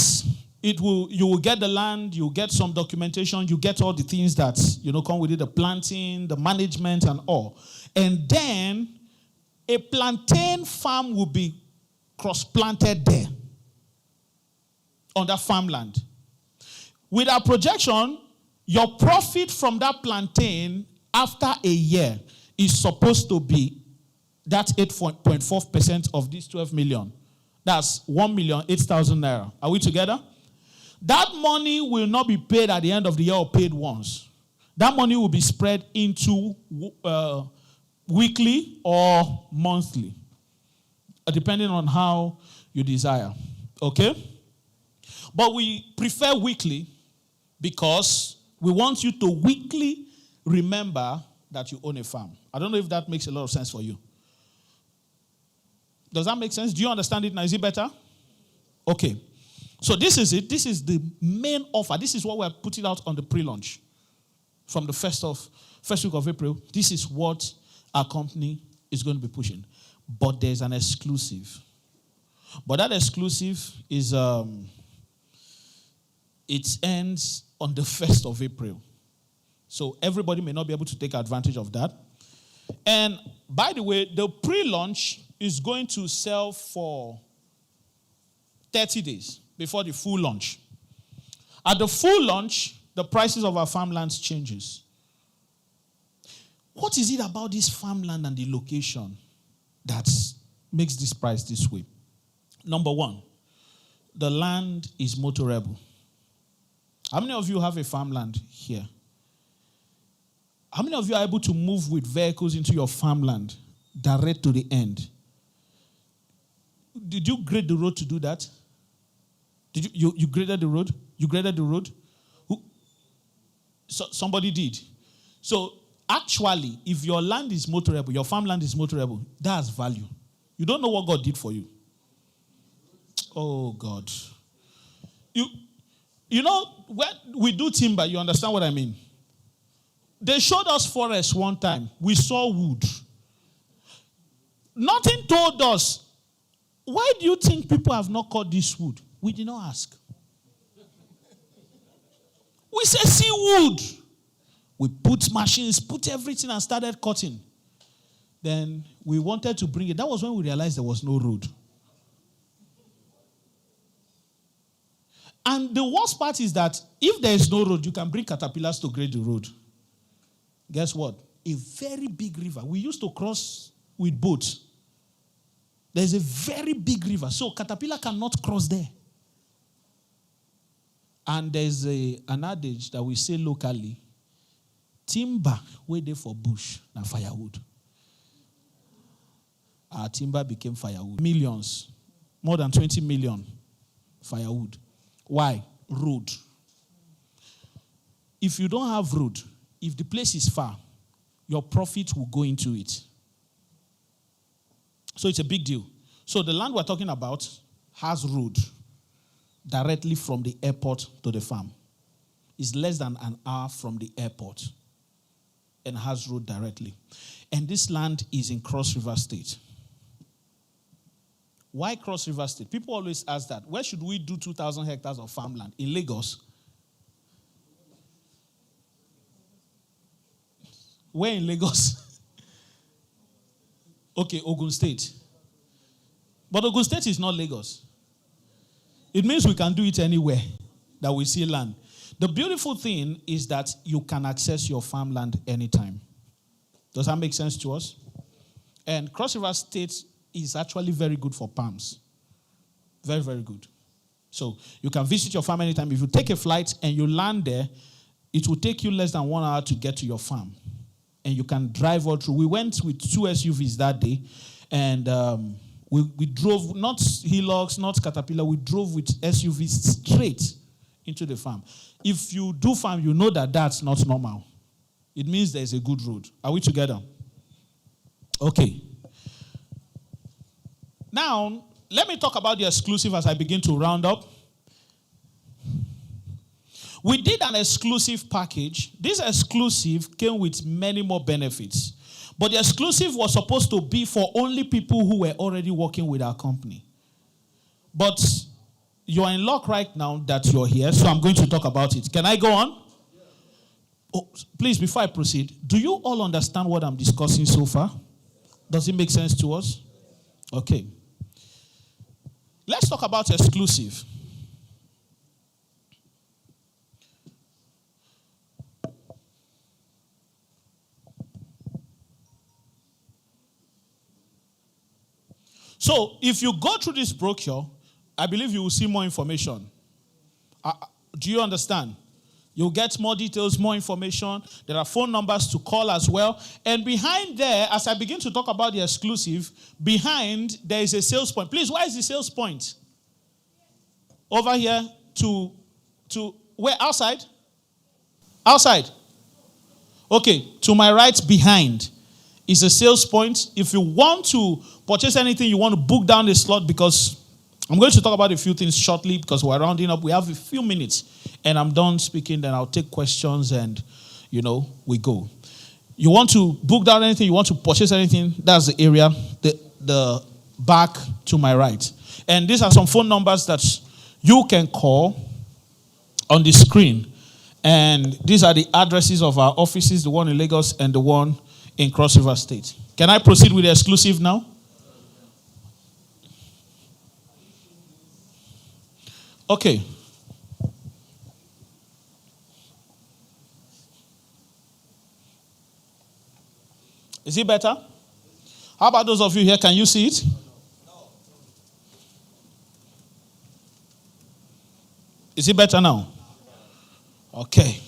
the land, you will get some documentation, you get all the things that come with it, the planting, the management and all. And then a plantain farm will be cross-planted there on that farmland. With our projection, your profit from that plantain after a year is supposed to be that 8.4% of this 12 million. That's 1,008,000 naira. Are we together? That money will not be paid at the end of the year or paid once. That money will be spread into weekly or monthly, depending on how you desire. Okay? But we prefer weekly because we want you to weekly remember that you own a farm. I don't know if that makes a lot of sense for you. Does that make sense? Do you understand it now? Is it better? Okay. So this is it. This is the main offer. This is what we're putting out on the pre-launch from the first week of April. This is what our company is going to be pushing. But there's an exclusive. But that exclusive is it ends on the 1st of April. So everybody may not be able to take advantage of that. And by the way, the pre-launch is going to sell for 30 days before the full launch. At the full launch, the prices of our farmlands changes. What is it about this farmland and the location that makes this price this way? Number one, the land is motorable. How many of you have a farmland here? How many of you are able to move with vehicles into your farmland direct to the end? Did you grade the road to do that? Did you graded the road? You graded the road? Somebody did. So actually, if your land is motorable, your farmland is motorable, that's value. You don't know what God did for you. Oh God. You know, when we do timber, you understand what I mean? They showed us forest one time. We saw wood. Nothing told us, why do you think people have not cut this wood? We did not ask. We said, see wood. We put machines, put everything and started cutting. Then we wanted to bring it. That was when we realized there was no road. And the worst part is that if there is no road, you can bring caterpillars to grade the road. Guess what? A very big river. We used to cross with boats. There's a very big river. So caterpillar cannot cross there. And there's an adage that we say locally, timber waiting for bush, na firewood. Our timber became firewood. Millions, more than 20 million firewood. Why? Road. If you don't have road, if the place is far, your profit will go into it. So it's a big deal. So the land we're talking about has road directly from the airport to the farm. It's less than an hour from the airport and has road directly. And this land is in Cross River State. Why Cross River State? People always ask that. Where should we do 2,000 hectares of farmland? In Lagos? Where in Lagos? Okay, Ogun State. But Ogun State is not Lagos. It means we can do it anywhere that we see land. The beautiful thing is that you can access your farmland anytime. Does that make sense to us? And Cross River State is actually very good for palms. Very, very good. So you can visit your farm anytime. If you take a flight and you land there, it will take you less than 1 hour to get to your farm. And you can drive all through. We went with 2 SUVs that day, and we drove, not Hilux, not Caterpillar, we drove with SUVs straight into the farm. If you do farm, you know that that's not normal. It means there's a good road. Are we together? Okay. Now, let me talk about the exclusive as I begin to round up. We did an exclusive package. This exclusive came with many more benefits. But the exclusive was supposed to be for only people who were already working with our company. But you are in luck right now that you're here, so I'm going to talk about it. Can I go on? Oh, please, before I proceed, do you all understand what I'm discussing so far? Does it make sense to us? Okay. Let's talk about exclusive. So, if you go through this brochure, I believe you will see more information. Do you understand? You'll get more details, more information. There are phone numbers to call as well. And behind there, as I begin to talk about the exclusive, behind there is a sales point. Please, where is the sales point? Over here to where? Outside? Outside. Okay, to my right behind is a sales point. If you want to purchase anything, you want to book down a slot, because I'm going to talk about a few things shortly because we're rounding up. We have a few minutes and I'm done speaking. Then I'll take questions and, we go. You want to book down anything, you want to purchase anything, that's the area, the back to my right. And these are some phone numbers that you can call on the screen. And these are the addresses of our offices, the one in Lagos and the one in Cross River State. Can I proceed with the exclusive now? Okay. Is it better? How about those of you here? Can you see it? Is it better now? Okay.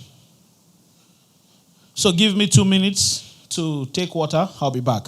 So give me 2 minutes to take water. I'll be back.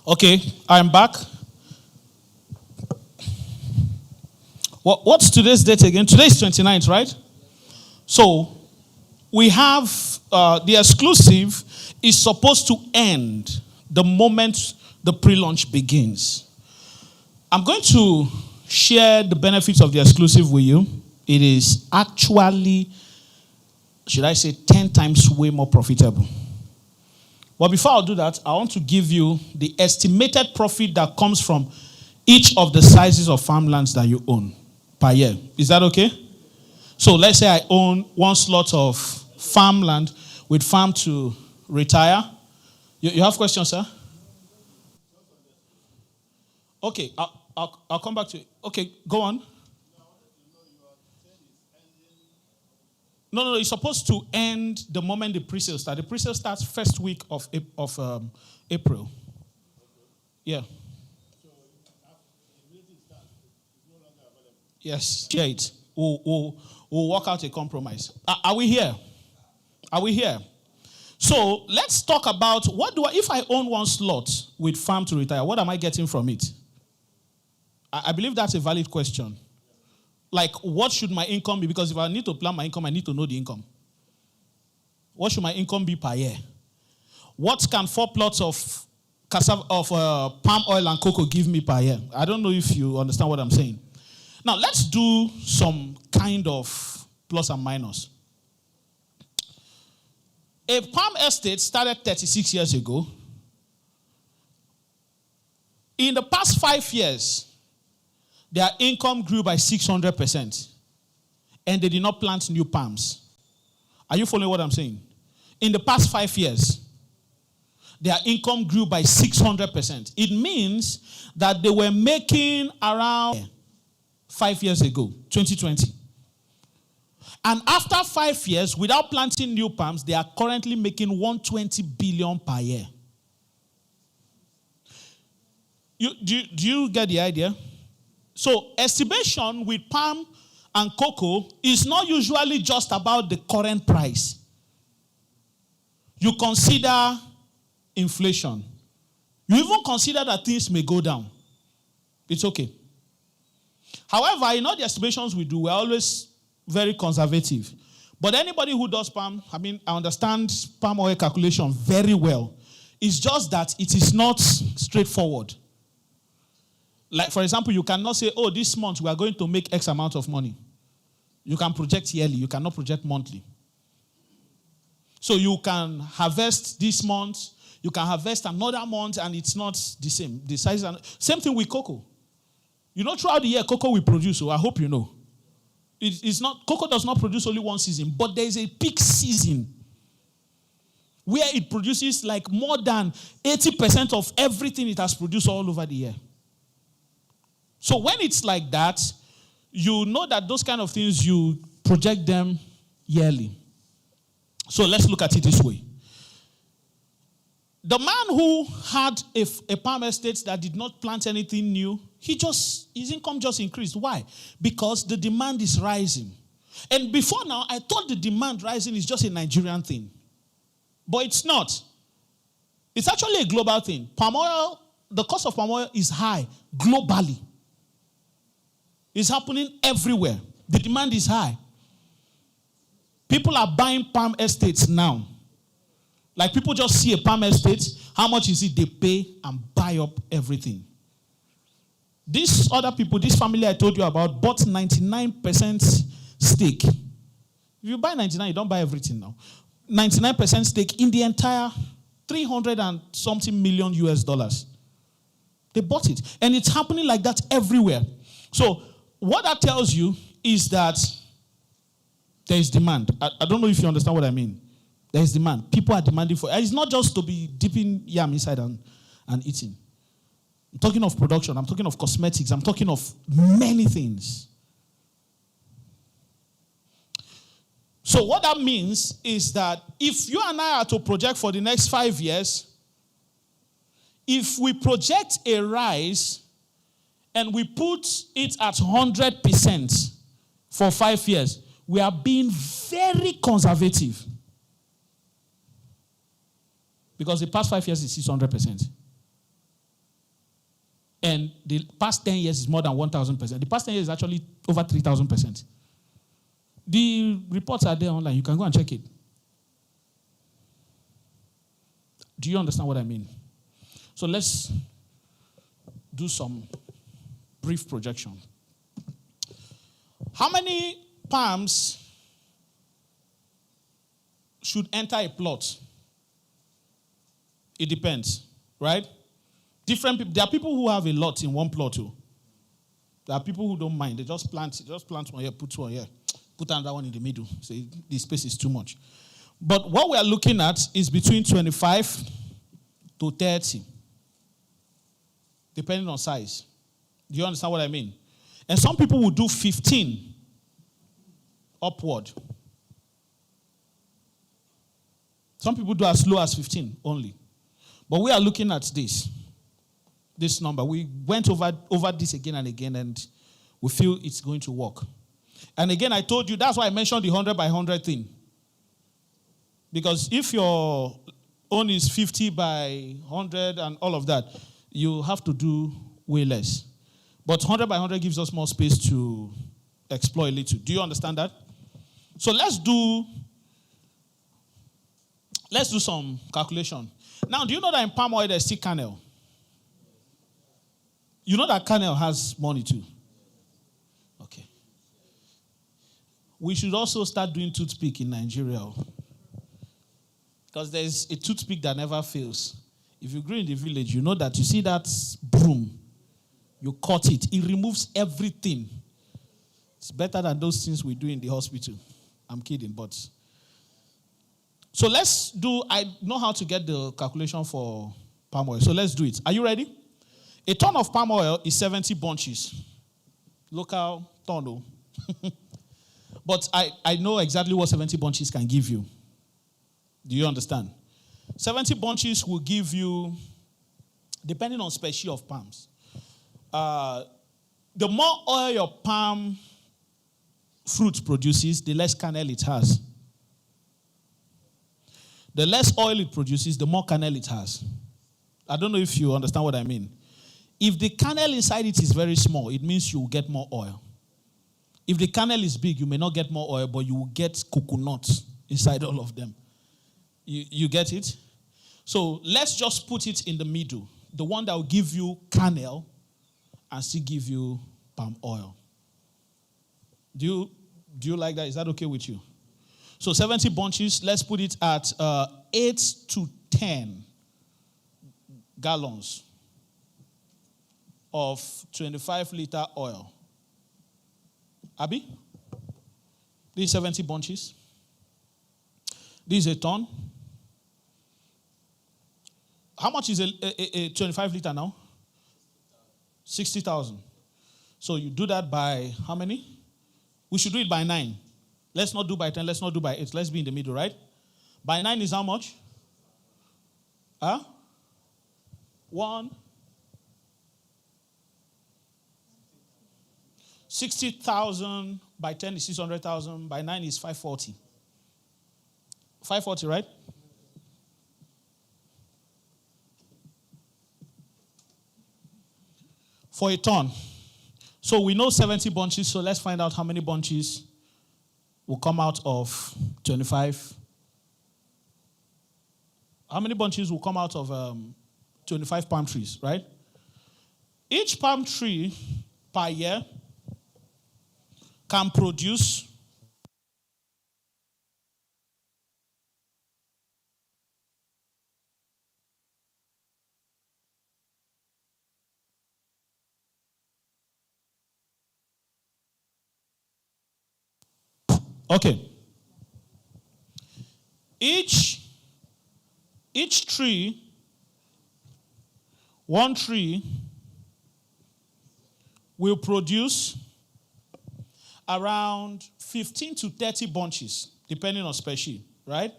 Okay, I'm back. What's today's date again? Today is 29th, right? So, we have the exclusive is supposed to end the moment the pre-launch begins. I'm going to share the benefits of the exclusive with you. It is actually, should I say, 10 times way more profitable. But before I do that, I want to give you the estimated profit that comes from each of the sizes of farmlands that you own per year. Is that okay? So let's say I own one slot of farmland with farm to retire. You have questions, sir? Okay, I'll come back to it. Okay, go on. No, it's supposed to end the moment the pre-sale starts. The pre-sale starts first week of April. Yeah. Yes. Share it. We'll work out a compromise. Are we here? Are we here? So let's talk about if I own one slot with farm to retire, what am I getting from it? I believe that's a valid question. Like, what should my income be? Because if I need to plan my income, I need to know the income. What should my income be per year? What can 4 plots of palm oil and cocoa give me per year? I don't know if you understand what I'm saying. Now, let's do some kind of plus and minus. A palm estate started 36 years ago. In the past 5 years, their income grew by 600%. And they did not plant new palms. Are you following what I'm saying? In the past 5 years, their income grew by 600%. It means that they were making around 5 years ago, 2020. And after 5 years, without planting new palms, they are currently making 120 billion per year. Do you get the idea? So, estimation with palm and cocoa is not usually just about the current price. You consider inflation. You even consider that things may go down. It's okay. However, in all the estimations we do, we're always very conservative. But anybody who does palm, I understand palm oil calculation very well. It's just that it is not straightforward. Like, for example, you cannot say, this month we are going to make X amount of money. You can project yearly. You cannot project monthly. So you can harvest this month. You can harvest another month, and it's not the same. The size. Same thing with cocoa. Throughout the year, cocoa will produce. So I hope you know. It's not. Cocoa does not produce only one season, but there is a peak season where it produces like more than 80% of everything it has produced all over the year. So when it's like that, you know that those kind of things, you project them yearly. So let's look at it this way. The man who had a palm estate that did not plant anything new, his income just increased. Why? Because the demand is rising. And before now, I thought the demand rising is just a Nigerian thing. But it's not. It's actually a global thing. Palm oil, the cost of palm oil is high globally. It's happening everywhere. The demand is high. People are buying palm estates now. Like, people just see a palm estate, how much is it? They pay and buy up everything. These other people, this family I told you about, bought 99% stake. If you buy 99, you don't buy everything now. 99% stake in the entire 300 and something million US dollars. They bought it. And it's happening like that everywhere. So, what that tells you is that there is demand. I don't know if you understand what I mean. There is demand. People are demanding for it. It's not just to be dipping yam inside and eating. I'm talking of production. I'm talking of cosmetics. I'm talking of many things. So what that means is that if you and I are to project for the next 5 years, if we project a rise and we put it at 100% for 5 years, we are being very conservative. Because the past 5 years is 600%. And the past 10 years is more than 1,000%. The past 10 years is actually over 3,000%. The reports are there online. You can go and check it. Do you understand what I mean? So let's do some brief projection. How many palms should enter a plot? It depends, right? Different people. There are people who have a lot in one plot too. There are people who don't mind. They just plant 1 here, put 2 here, put another one in the middle. So the space is too much. But what we are looking at is between 25 to 30, depending on size. Do you understand what I mean? And some people will do 15 upward. Some people do as low as 15 only. But we are looking at this number. We went over this again and again, and we feel it's going to work. And again, I told you, that's why I mentioned the 100 by 100 thing. Because if your own is 50 by 100 and all of that, you have to do way less. But 100 by 100 gives us more space to explore a little. Do you understand that? So let's do some calculation. Now, do you know that in palm oil there's still kernel? You know that kernel has money too? Okay. We should also start doing toothpick in Nigeria. Because there's a toothpick that never fails. If you grow in the village, you know that you see that broom, you cut it, it removes everything. It's better than those things we do in the hospital. I'm kidding, but. So I know how to get the calculation for palm oil. So let's do it. Are you ready? A ton of palm oil is 70 bunches. Local ton. But I know exactly what 70 bunches can give you. Do you understand? 70 bunches will give you, depending on species of palms, the more oil your palm fruit produces, the less kernel it has. The less oil it produces, the more kernel it has. I don't know if you understand what I mean. If the kernel inside it is very small, it means you will get more oil. If the kernel is big, you may not get more oil, but you will get coconut inside all of them. You get it? So let's just put it in the middle. The one that will give you kernel and still give you palm oil. Do you like that? Is that okay with you? So 70 bunches, let's put it at 8 to 10 gallons of 25-liter oil. Abi? These 70 bunches. This is a ton. How much is a 25-liter now? 60,000. So you do that by how many? We should do it by 9. Let's not do by 10. Let's not do by 8. Let's be in the middle, right? By 9 is how much? 60,000 by 10 is 600,000. By 9 is 540. 540, right? For a ton. So we know 70 bunches, so let's find out how many bunches will come out of 25. How many bunches will come out of 25 palm trees, right? Each palm tree per year can produce okay. Each tree, one tree, will produce around 15 to 30 bunches, depending on species, right?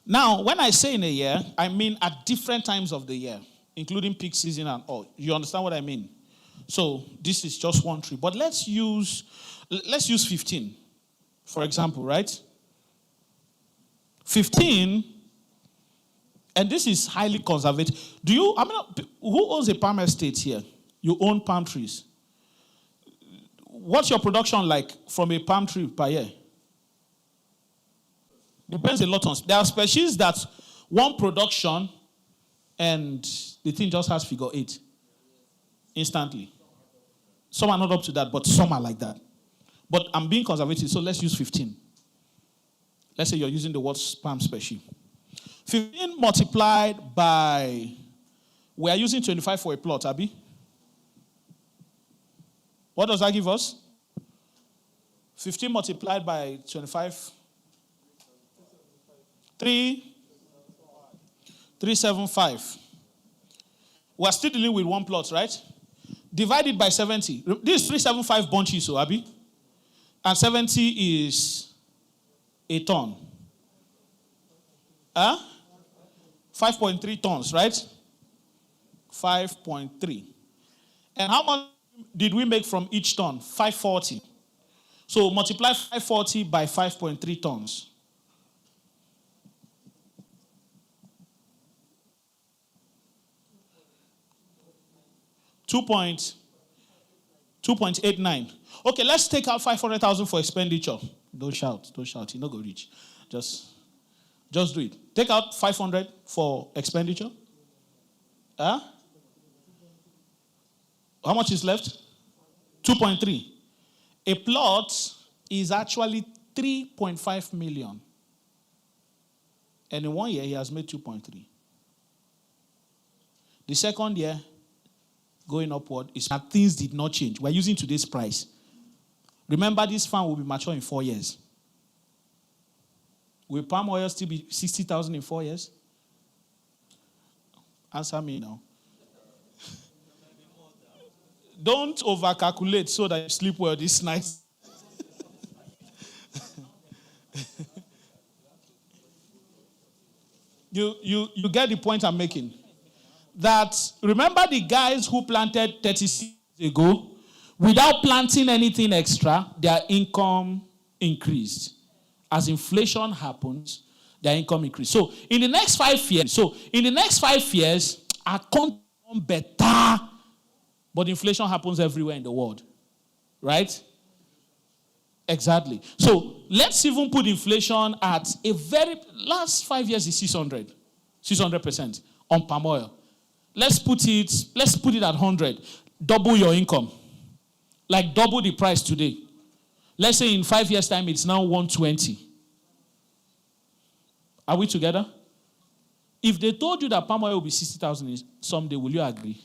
Now, when I say in a year, I mean at different times of the year, including peak season and all. You understand what I mean? So this is just one tree. But let's use 15, for example, right? 15, and this is highly conservative. Who owns a palm estate here? You own palm trees. What's your production like from a palm tree per year? Depends a lot on. There are species that one production and the thing just has figure 8 instantly. Some are not up to that, but some are like that. But I'm being conservative, so let's use 15. Let's say you're using the word spam spreadsheet. 15 multiplied by, we are using 25 for a plot, Abby. What does that give us? 15 multiplied by 25. 375. We're still dealing with one plot, right? Divided by 70. This is 375 bunches, so Abby. And 70 is a ton. 5.3 tons, right? 5.3. And how much did we make from each ton? 540. So multiply 540 by 5.3 tons. 2.89. Okay, let's take out 500,000 for expenditure. Don't shout. You're not going to reach. Just do it. Take out 500 for expenditure. How much is left? 2.3. A plot is actually 3.5 million. And in 1 year, he has made 2.3. The second year, going upward, is that things did not change. We're using today's price. Remember, this farm will be mature in 4 years. Will palm oil still be 60,000 in 4 years? Answer me now. Don't over-calculate so that you sleep well this night. You get the point I'm making. That, remember the guys who planted 36 years ago, without planting anything extra, their income increased. As inflation happens, their income increased. So in the next 5 years, our country will be better. But inflation happens everywhere in the world. Right? Exactly. So let's even put inflation at last 5 years is 600% on palm oil. Let's put it at 100. Double your income. Like double the price today. Let's say in 5 years' time, it's now 120. Are we together? If they told you that palm oil will be 60,000 someday, will you agree?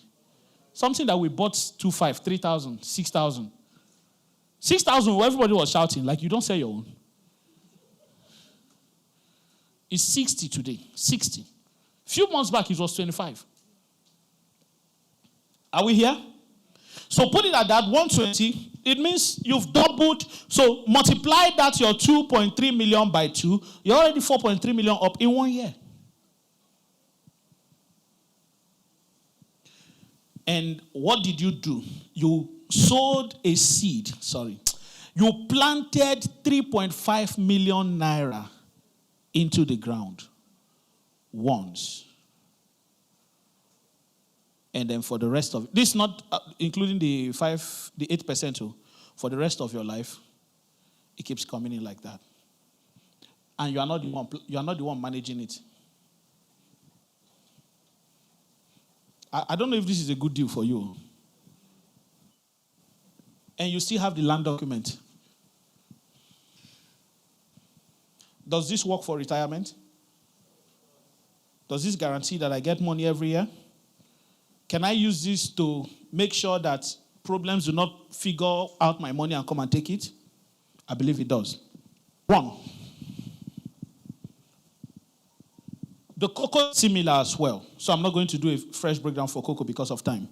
Something that we bought 2,500, 3,000, 6,000. 6,000, everybody was shouting, like you don't sell your own. It's 60 today. 60. A few months back, it was 25. Are we here? So put it at that 120, it means you've doubled. So multiply that your 2.3 million by 2, you're already 4.3 million up in 1 year. And what did you do? You sowed a seed. You planted 3.5 million naira into the ground once. And then for the rest of this, not including the 8%, for the rest of your life, it keeps coming in like that. And you are not the one managing it. I don't know if this is a good deal for you. And you still have the land document. Does this work for retirement? Does this guarantee that I get money every year? Can I use this to make sure that problems do not figure out my money and come and take it? I believe it does. 1. The cocoa is similar as well. So I'm not going to do a fresh breakdown for cocoa because of time.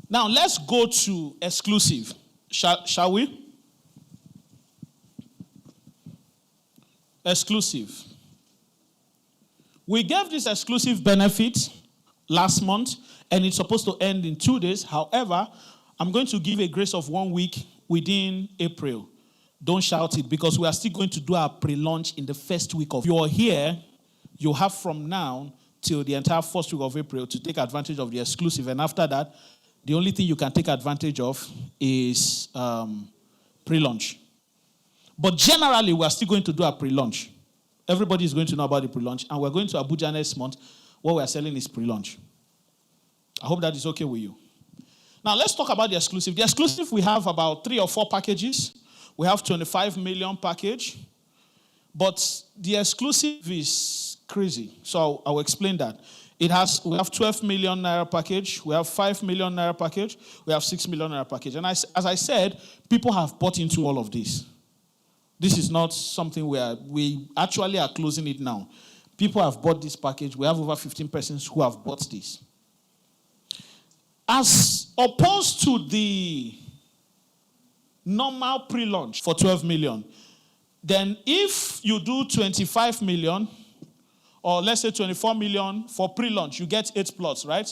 Now let's go to exclusive. Shall we? Exclusive. We gave this exclusive benefit last month, and it's supposed to end in 2 days. However, I'm going to give a grace of 1 week within April. Don't shout it, because we are still going to do our pre-launch in the first week of. If you're here, you have from now till the entire first week of April to take advantage of the exclusive. And after that, the only thing you can take advantage of is pre-launch. But generally, we are still going to do a pre-launch. Everybody is going to know about the pre-launch. And we're going to Abuja next month. What we are selling is pre-launch. I hope that is okay with you. Now, let's talk about the exclusive. The exclusive, we have about 3 or 4 packages. We have 25 million package. But the exclusive is crazy. So I'll explain that. We have 12 million naira package, we have 5 million naira package, we have 6 million naira package. And as I said, people have bought into all of this. This is not something where we actually are closing it now. People have bought this package. We have over 15 persons who have bought this. As opposed to the normal pre-launch for 12 million, then if you do 25 million, or let's say 24 million for pre-launch, you get 8 plots, right?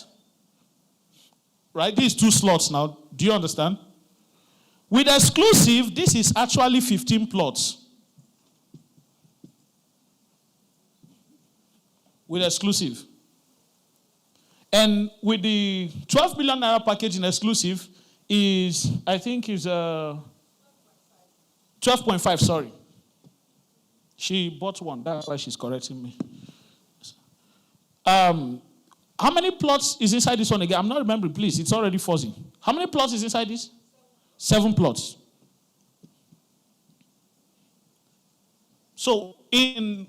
Right? These 2 slots now. Do you understand? With exclusive, this is actually 15 plots. With exclusive. And with the 12 million naira package in exclusive is, I think is 12.5, sorry. She bought one. That's why she's correcting me. How many plots is inside this one again? I'm not remembering, please. It's already fuzzy. How many plots is inside this? 7 plots. So in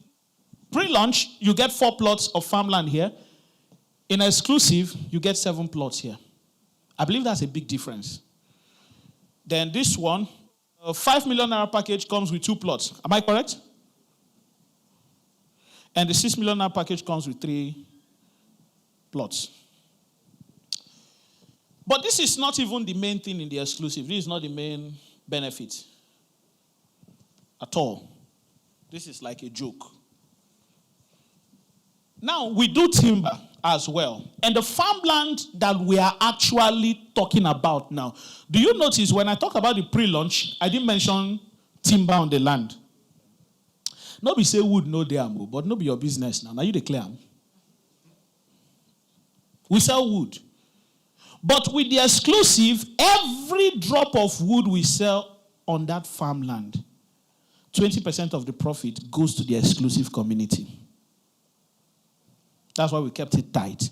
pre-launch, you get 4 plots of farmland here. In exclusive, you get 7 plots here. I believe that's a big difference. Then this one, 5 million naira package comes with 2 plots. Am I correct? And the 6 million naira package comes with 3 plots. But this is not even the main thing in the exclusive. This is not the main benefit at all. This is like a joke. Now, we do timber as well. And the farmland that we are actually talking about now, do you notice when I talk about the pre-launch, I didn't mention timber on the land. Nobody say wood, no damn, but no be your business now. Now you declare. We sell wood. But with the exclusive, every drop of wood we sell on that farmland, 20% of the profit goes to the exclusive community. That's why we kept it tight.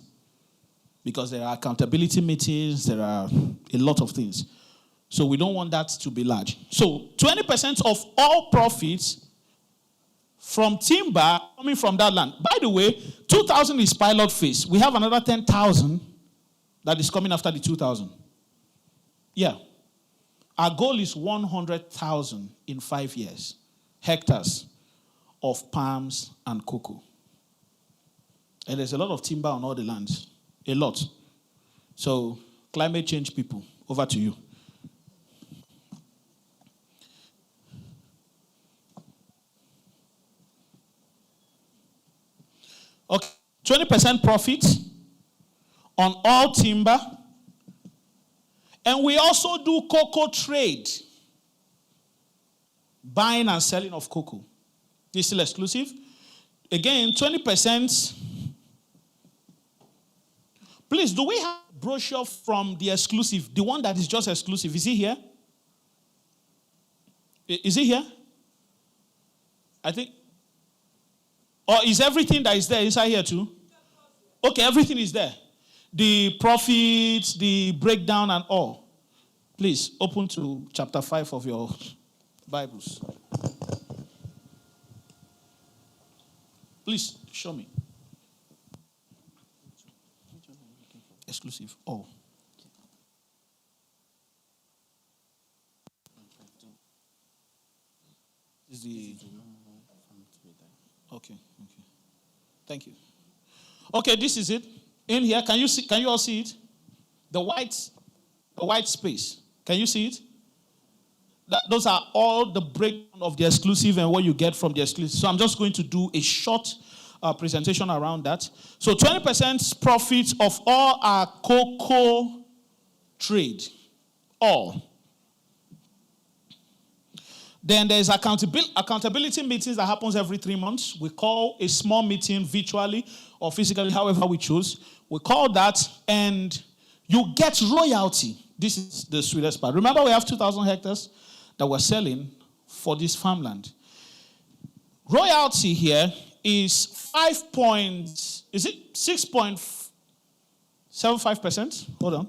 Because there are accountability meetings, there are a lot of things. So we don't want that to be large. So 20% of all profits from timber coming from that land. By the way, 2,000 is pilot phase. We have another 10,000 that is coming after the 2,000. Yeah. Our goal is 100,000 in 5 years. Hectares of palms and cocoa. And there's a lot of timber on all the lands. A lot. So, climate change people, over to you. Okay, 20% profit on all timber. And we also do cocoa trade. Buying and selling of cocoa. This is still exclusive. Again, 20%. Please, do we have a brochure from the exclusive? The one that is just exclusive. Is he here? Is he here? I think. Or is everything that is there inside here too? Okay, everything is there. The profits, the breakdown and all. Please, open to chapter 5 of your Bibles. Please, show me. Exclusive. Oh. Is the okay. Thank you. Okay, this is it. In here, can you all see it? The white space. Can you see it? Those are all the breakdown of the exclusive and what you get from the exclusive. So I'm just going to do a short presentation around that. So 20% profit of all our cocoa trade. All. Then there's accountability meetings that happens every 3 months. We call a small meeting virtually or physically, however we choose. We call that, and you get royalty. This is the sweetest part. Remember, we have 2,000 hectares that we're selling for this farmland. Royalty here is 6.75%? Hold on.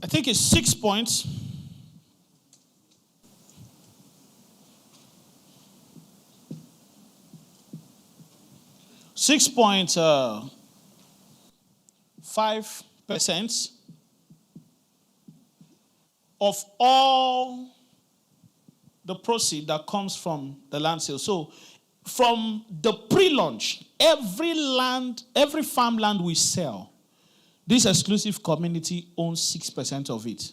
I think it's 6 points. Six point 5% of all the proceed that comes from the land sale. So from the pre-launch, every farmland we sell, this exclusive community owns 6% of it.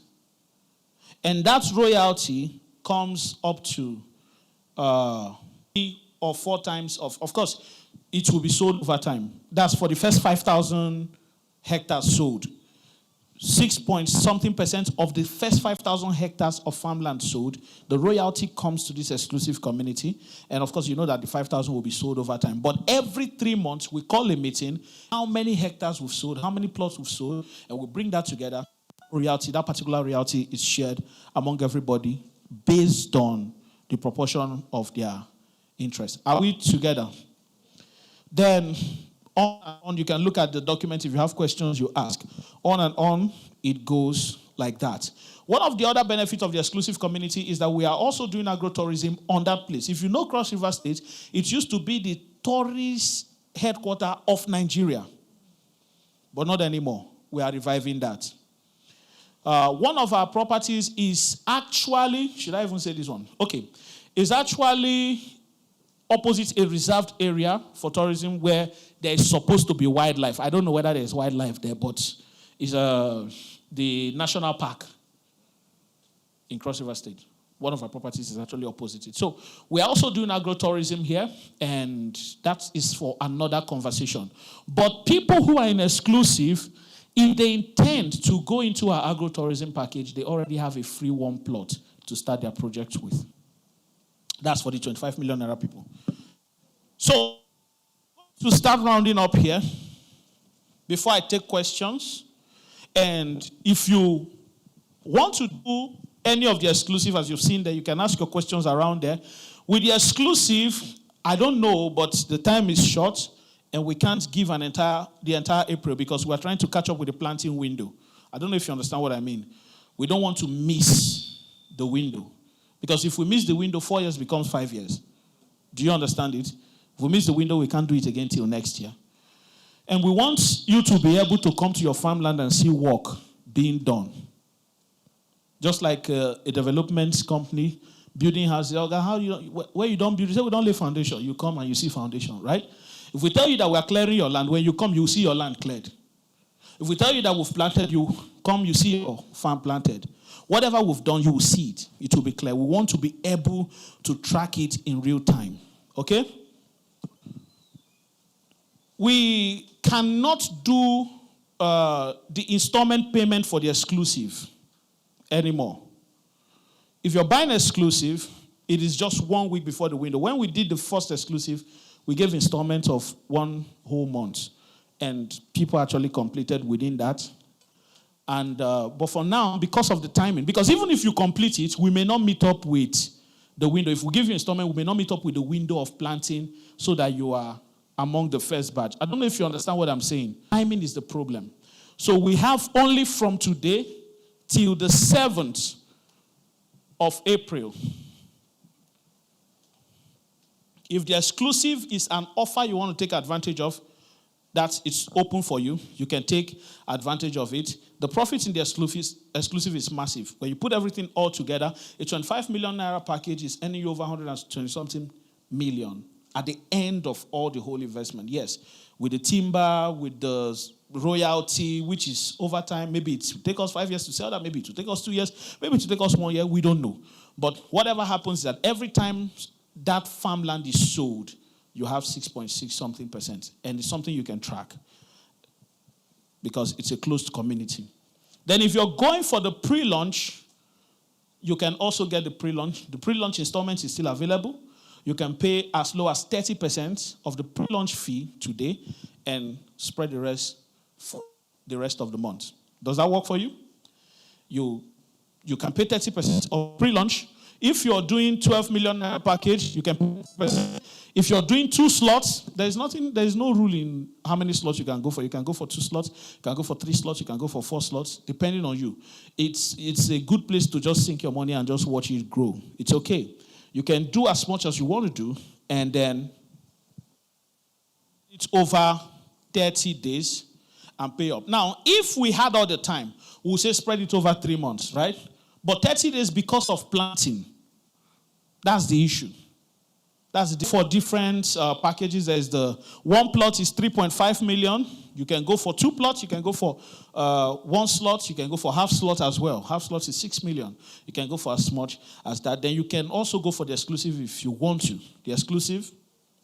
And that royalty comes up to 3 or 4 times of course, it will be sold over time. That's for the first 5,000 hectares sold. 6-point-something% of the first 5,000 hectares of farmland sold, the royalty comes to this exclusive community. And of course, you know that the 5,000 will be sold over time. But every 3 months, we call a meeting, how many hectares we've sold, how many plots we've sold, and we bring that together. Royalty, that particular royalty is shared among everybody based on the proportion of their interest. Are we together? Then, on and on, you can look at the document. If you have questions, you ask. On and on, it goes like that. One of the other benefits of the exclusive community is that we are also doing agrotourism on that place. If you know Cross River State, it used to be the tourist headquarters of Nigeria. But not anymore. We are reviving that. One of our properties is actually, should I even say this one? Okay. Is actually opposite a reserved area for tourism where there is supposed to be wildlife. I don't know whether there is wildlife there, but it's the national park in Cross River State. One of our properties is actually opposite it. So we are also doing agrotourism here, and that is for another conversation. But people who are in exclusive, if they intend to go into our agrotourism package, they already have a free 1 plot to start their project with. That's for the 25 million naira people. So, to start rounding up here, before I take questions, and if you want to do any of the exclusive, as you've seen there, you can ask your questions around there. With the exclusive, I don't know, but the time is short, and we can't give the entire April because we're trying to catch up with the planting window. I don't know if you understand what I mean. We don't want to miss the window. Because if we miss the window, 4 years becomes 5 years. Do you understand it? If we miss the window, we can't do it again till next year. And we want you to be able to come to your farmland and see work being done. Just like a development company building houses. Where you don't build, you say we don't lay foundation. You come and you see foundation, right? If we tell you that we are clearing your land, when you come, you see your land cleared. If we tell you that we've planted, you come, you see your farm planted. Whatever we've done, you will see it. It will be clear. We want to be able to track it in real time. Okay? We cannot do the installment payment for the exclusive anymore. If you're buying exclusive, it is just 1 week before the window. When we did the first exclusive, we gave installments of 1 whole month. And people actually completed within that. And but for now, because of the timing, because even if you complete it, we may not meet up with the window. If we give you installment, we may not meet up with the window of planting so that you are among the first batch. I don't know if you understand what I'm saying. Timing is the problem. So we have only from today till the 7th of April. If the exclusive is an offer you want to take advantage of, that it's open for you. You can take advantage of it. The profit in the exclusive is massive. When you put everything all together, a 25 million naira package is earning you over 120-something million at the end of all the whole investment. Yes, with the timber, with the royalty, which is over time. Maybe it will take us 5 years to sell that. Maybe it will take us 2 years. Maybe it will take us 1 year. We don't know. But whatever happens is that every time that farmland is sold, you have 6.6-something%. And it's something you can track because it's a closed community. Then if you're going for the pre-launch, you can also get the pre-launch. The pre-launch installment is still available. You can pay as low as 30% of the pre-launch fee today and spread the rest for the rest of the month. Does that work for you? You You can pay 30% of pre-launch. If you're doing 12 million package, you can pay 30%. If you're doing 2 slots, there is no rule in how many slots you can go for. You can go for 2 slots, you can go for 3 slots, you can go for 4 slots, depending on you. It's a good place to just sink your money and just watch it grow. It's okay. You can do as much as you want to do, and then it's over 30 days and pay up. Now, if we had all the time, we'll say spread it over 3 months, right? But 30 days because of planting. That's the issue. That's for different packages. There's the 1 plot is 3.5 million. You can go for 2 plots. You can go for 1 slot. You can go for half slot as well. Half slot is 6 million. You can go for as much as that. Then you can also go for the exclusive if you want to. The exclusive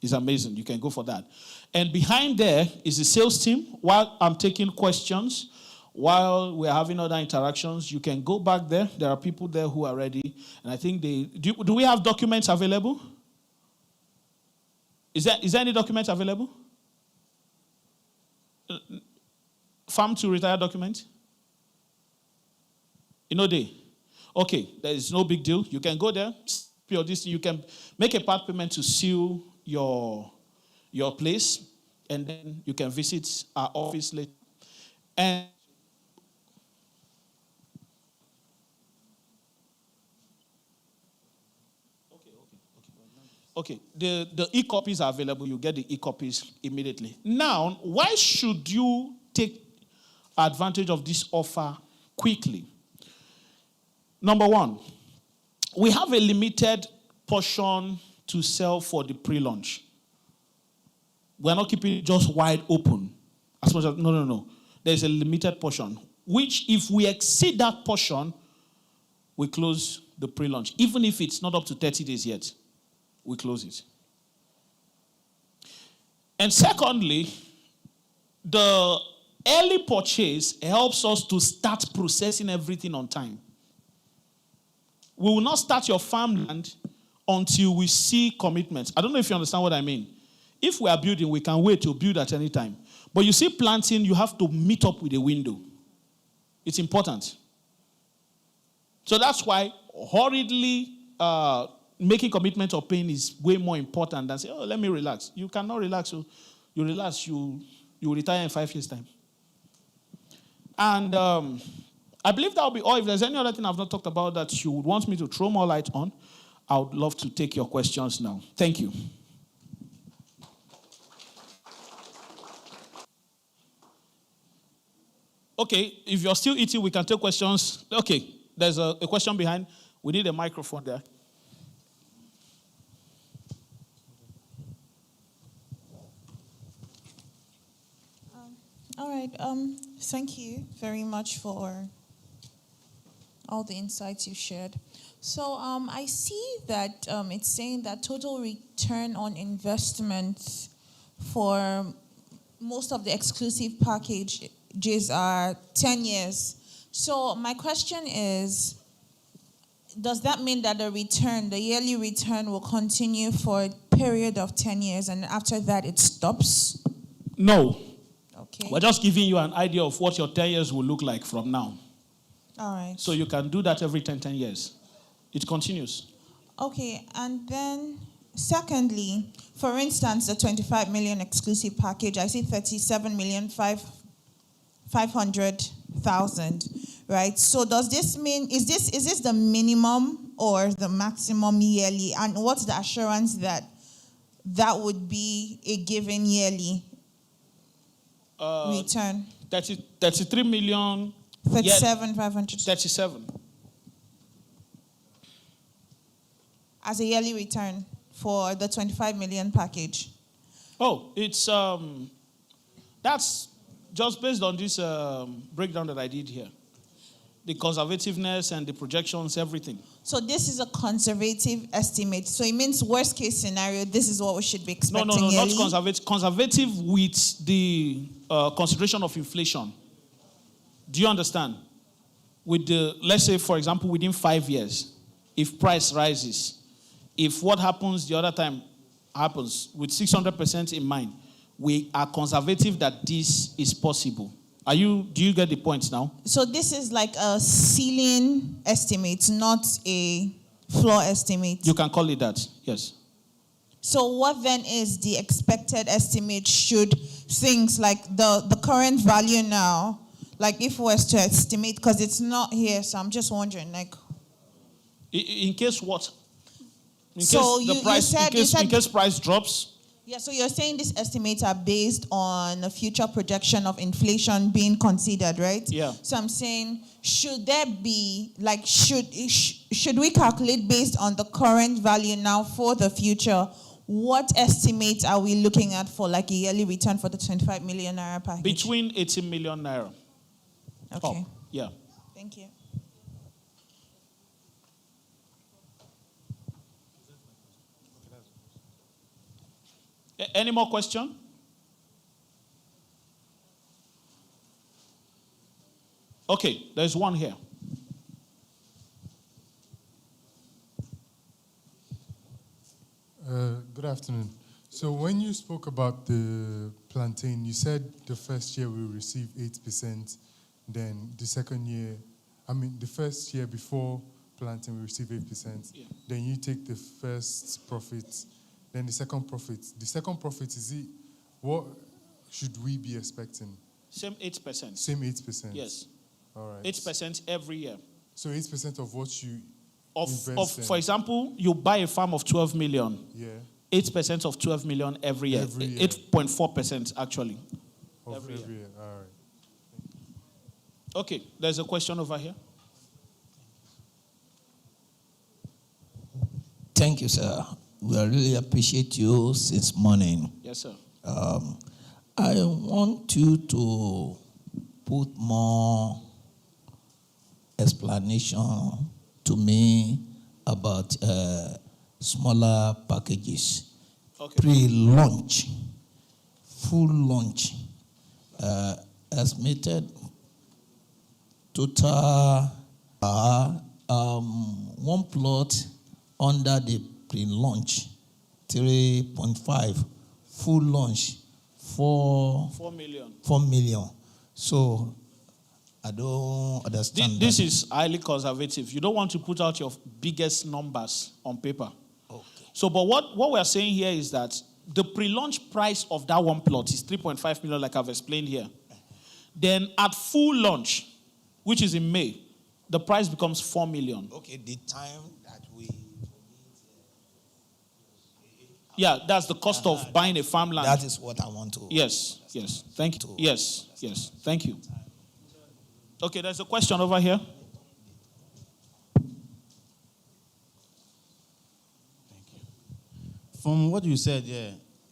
is amazing. You can go for that. And behind there is the sales team. While I'm taking questions, while we're having other interactions, you can go back there. There are people there who are ready. And I think do we have documents available? Is there any documents available? Farm to retire document? Okay, there is no big deal. You can go there, you can make a part payment to seal your place, and then you can visit our office later. And okay, the e-copies are available. You get the e-copies immediately. Now, why should you take advantage of this offer quickly? Number 1, we have a limited portion to sell for the pre-launch. We're not keeping it just wide open. As much as no. There's a limited portion, which if we exceed that portion, we close the pre-launch. Even if it's not up to 30 days yet, we close it. And secondly, the early purchase helps us to start processing everything on time. We will not start your farmland until we see commitments. I don't know if you understand what I mean. If we are building, we can wait to build at any time. But you see planting, you have to meet up with a window. It's important. So that's why hurriedly making commitment or paying is way more important than say, let me relax. You cannot relax. So you relax, you retire in 5 years' time. And I believe that will be all. If there's any other thing I've not talked about that you would want me to throw more light on, I would love to take your questions now. Thank you. Okay, if you're still eating, we can take questions. Okay, there's a question behind. We need a microphone there. All right. Thank you very much for all the insights you shared. So I see that it's saying that total return on investment for most of the exclusive packages are 10 years. So my question is, does that mean that the yearly return will continue for a period of 10 years and after that it stops? No. Okay. We're just giving you an idea of what your 10 years will look like from now. All right. So you can do that every 10 years. It continues. Okay, and then secondly, for instance, the 25 million exclusive package, I see 37,500,000, right? So does this mean, is this the minimum or the maximum yearly? And what's the assurance that would be a given yearly return? 33 million. 37,500. 37. As a yearly return for the 25 million package. Oh, it's that's just based on this breakdown that I did here. The conservativeness and the projections, everything. So this is a conservative estimate. So it means worst case scenario, this is what we should be expecting. No, yearly? not conservative. Conservative with the consideration of inflation. Do you understand? With the, let's say, for example, within 5 years, if price rises, if what happens the other time happens with 600% in mind, we are conservative that this is possible. Do you get the point now? So this is like a ceiling estimate, not a floor estimate. You can call it that, yes. So what then is the expected estimate should things like the current value now, like if we were to estimate, because it's not here, so I'm just wondering, like. In case what? In So case price drops? Yeah, so you're saying these estimates are based on a future projection of inflation being considered, right? Yeah. So I'm saying, should there be, like, should we calculate based on the current value now for the future? What estimates are we looking at for, like, a yearly return for the 25 million naira package? Between 18 million naira. Okay. Yeah. Thank you. Any more question? Okay, there's one here. Good afternoon. So when you spoke about the plantain, you said the first year we receive 8%, then the second year, the first year before planting we receive 8%, then you take the first profit, then the second profit. The second profit, what should we be expecting? Same 8%. Same 8%? Yes. All right. 8% every year. So 8% of what you for example, you buy a farm of 12 million. Yeah. 8% of 12 million every year. 8.4% actually. Every year. All right. Okay, there's a question over here. Thank you, sir. We really appreciate you since morning. Yes, sir. I want you to put more explanation to me about smaller packages. Okay. Pre-launch, full launch, estimated total one plot under the pre-launch 3.5, full launch 4 million. 4 million. So I don't understand. This is highly conservative. You don't want to put out your biggest numbers on paper. Okay. So, but what we are saying here is that the pre-launch price of that one plot is 3.5 million, like I've explained here. Then at full launch, which is in May, the price becomes 4 million. Okay, the time that we... Yeah, that's the cost of buying a farmland. That is what I want to... Yes, yes. Thank you. Yes, yes. Thank you. Okay, there's a question over here. From what you said, yeah,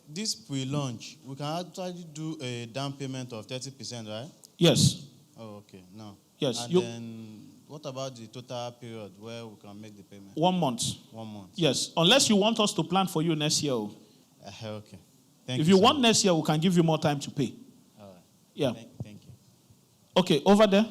this pre-launch, we can actually do a down payment of 30%, right? Yes. Oh, okay. Now. Yes. And then what about the total period where we can make the payment? 1 month. 1 month. Yes. Unless you want us to plan for you next year. Okay. If you want next year, we can give you more time to pay. All right. Yeah. Thank you. Okay, over there.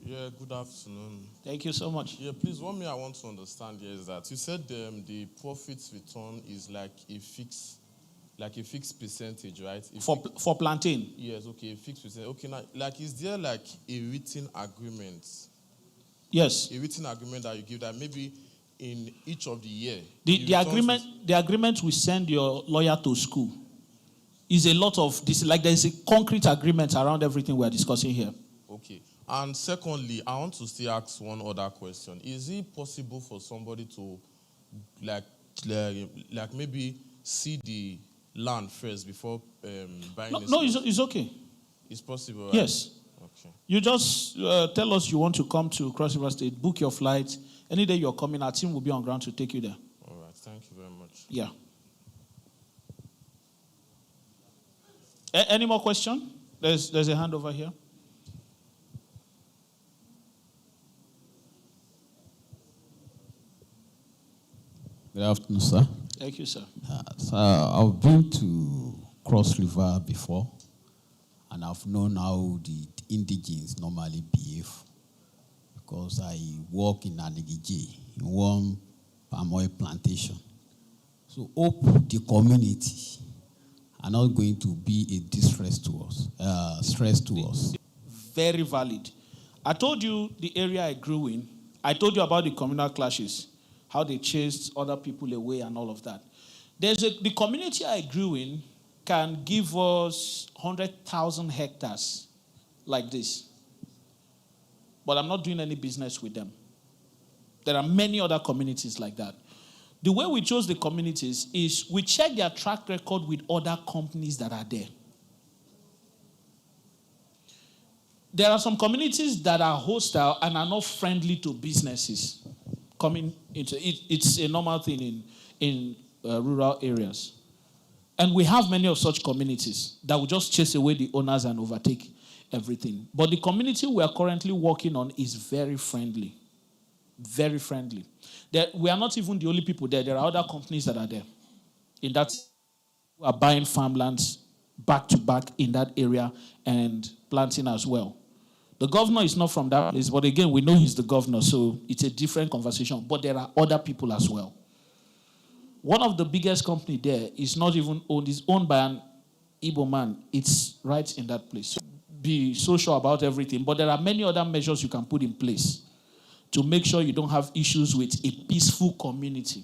Yeah, good afternoon. Thank you so much. Yeah, please, what I want to understand here is that you said the profits return is like a fixed percentage, right? For plantain? Yes, okay, a fixed percentage. Okay, now, like, is there like a written agreement? Yes. A written agreement that you give that maybe in each of the year. The agreement we send your lawyer to school is a lot of this, like there is a concrete agreement around everything we are discussing here. Okay. And secondly, I want to still ask one other question. Is it possible for somebody to like maybe see the land first before buying it? No, it's okay. It's possible, right? Yes. Okay. You just tell us you want to come to Cross River State, book your flight. Any day you're coming, our team will be on ground to take you there. All right. Thank you very much. Yeah. Any more question? There's a hand over here. Good afternoon, sir. Thank you, sir. Sir, I've been to Cross River before, and I've known how the indigenes normally behave, because I work in Anigiji, in one palm oil plantation. So hope the community are not going to be a distress to us, stress to us. Very valid. I told you the area I grew in. I told you about the communal clashes, how they chased other people away and all of that. The community I grew in can give us 100,000 hectares like this. But I'm not doing any business with them. There are many other communities like that. The way we chose the communities is we check their track record with other companies that are there. There are some communities that are hostile and are not friendly to businesses coming into it. It's a normal thing in rural areas. And we have many of such communities that will just chase away the owners and overtake everything. But the community we are currently working on is very friendly. Very friendly. We are not even the only people there. There are other companies that are there. In that, who are buying farmlands back to back in that area and planting as well. The governor is not from that place, but again, we know he's the governor, so it's a different conversation. But there are other people as well. One of the biggest company there is not even owned, it's owned by an Igbo man. It's right in that place. So be so sure about everything, but there are many other measures you can put in place to make sure you don't have issues with a peaceful community.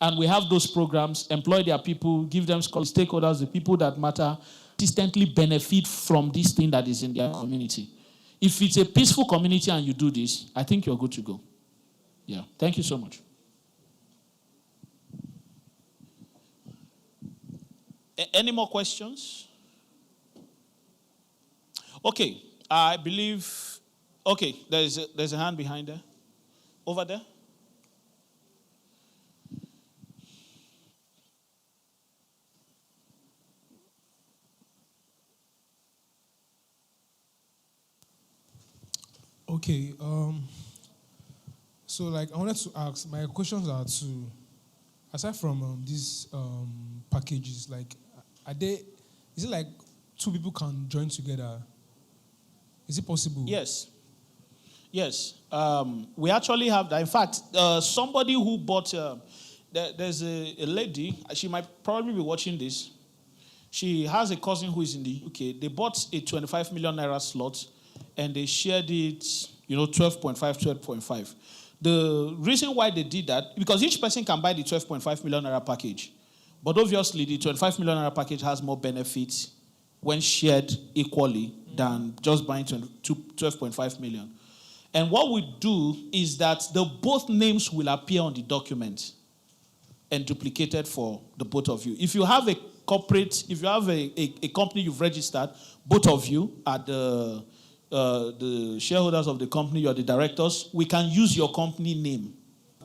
And we have those programs, employ their people, give them stakeholders, the people that matter, consistently benefit from this thing that is in their community. If it's a peaceful community and you do this, I think you're good to go. Yeah, thank you so much. Any more questions? Okay, I believe, okay, there's a hand behind there. Over there. Okay, so like I wanted to ask, my questions are to, aside from these packages, like is it like two people can join together? Is it possible? Yes. Yes. We actually have that. In fact, somebody who bought, there's a lady, she might probably be watching this. She has a cousin who is in the UK. They bought a 25 million naira slot and they shared it, 12.5, 12.5. The reason why they did that, because each person can buy the 12.5 million naira package. But obviously, the 25 million naira package has more benefits when shared equally than just buying 12.5 million. And what we do is that the both names will appear on the document and duplicated for the both of you. If you have a corporate, if you have a company you've registered, both of you are the shareholders of the company, you're the directors, we can use your company name,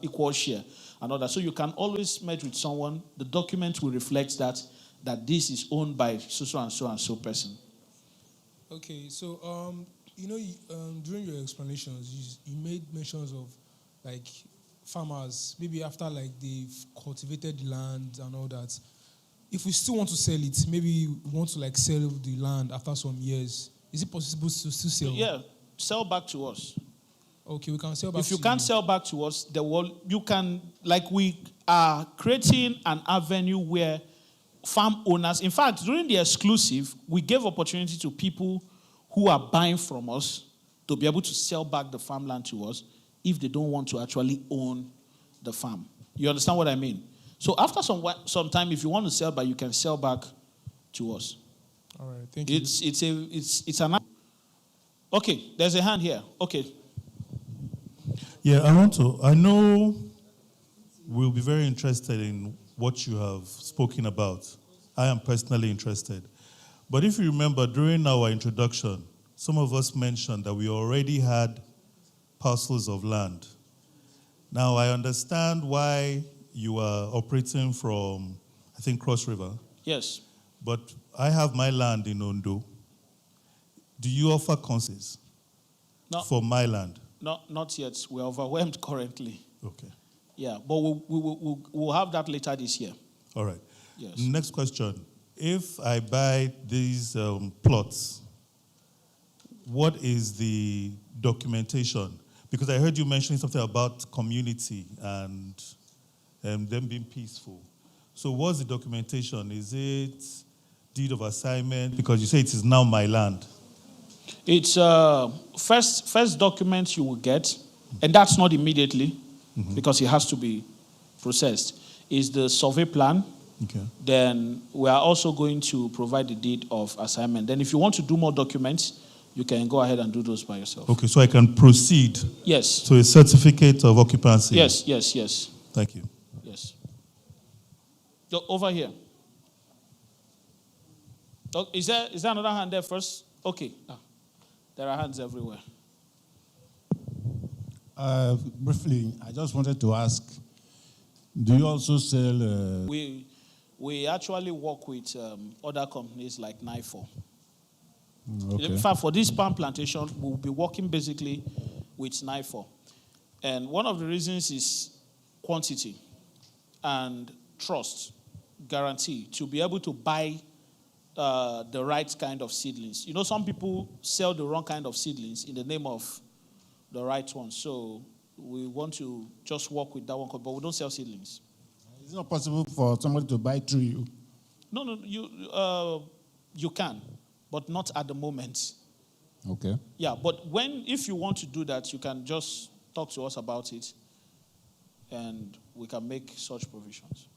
equal share, and all that. So you can always merge with someone. The document will reflect that this is owned by so and so person. Okay, so during your explanations, you made mentions of like farmers, maybe after like they've cultivated the land and all that. If we still want to sell it, maybe we want to like sell the land after some years. Is it possible to still sell? Yeah, sell back to us. Okay, we can sell back. If you can't sell back to us, you can, like we are creating an avenue where farm owners, in fact, during the exclusive, we gave opportunity to people who are buying from us to be able to sell back the farmland to us if they don't want to actually own the farm. You understand what I mean? So after some time, if you want to sell back, you can sell back to us. All right, thank you. It's an. Okay, there's a hand here. Okay. Yeah, I know we'll be very interested in what you have spoken about. I am personally interested. But if you remember, during our introduction, some of us mentioned that we already had parcels of land. Now, I understand why you are operating from, I think, Cross River. Yes. But I have my land in Ondo. Do you offer consensus for my land? Not yet. We're overwhelmed currently. Okay. Yeah, but we'll have that later this year. All right. Yes. Next question. If I buy these plots, what is the documentation? because I heard you mentioning something about community and them being peaceful. So what's the documentation? Is it deed of assignment? Because you say it is now my land. It's first document you will get, and that's not immediately because it has to be processed, is the survey plan. Okay. Then we are also going to provide the deed of assignment. Then if you want to do more documents, you can go ahead and do those by yourself. Okay, so I can proceed. Yes. To a certificate of occupancy. Yes. Thank you. Yes. Over here. Oh, is there another hand there first? Okay. There are hands everywhere. Briefly, I just wanted to ask, do you also sell... We actually work with other companies like NIFO. Okay. In fact, for this palm plantation, we'll be working basically with NIFO. And one of the reasons is quantity and trust, guarantee, to be able to buy the right kind of seedlings. You know, some people sell the wrong kind of seedlings in the name of the right one. So we want to just work with that one, but we don't sell seedlings. Is it not possible for somebody to buy through you? No, you can, but not at the moment. Okay. Yeah, but if you want to do that, you can just talk to us about it, and we can make such provisions.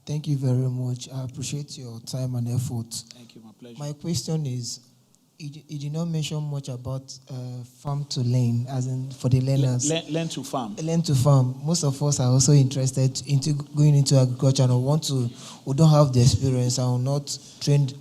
Thank you very much. I appreciate your time and effort. Thank you, my pleasure. My question is, you did not mention much about farm to learn, as in for the learners. Learn to farm. Learn to farm. Most of us are also interested into going into agriculture and we don't have the experience and we're not trained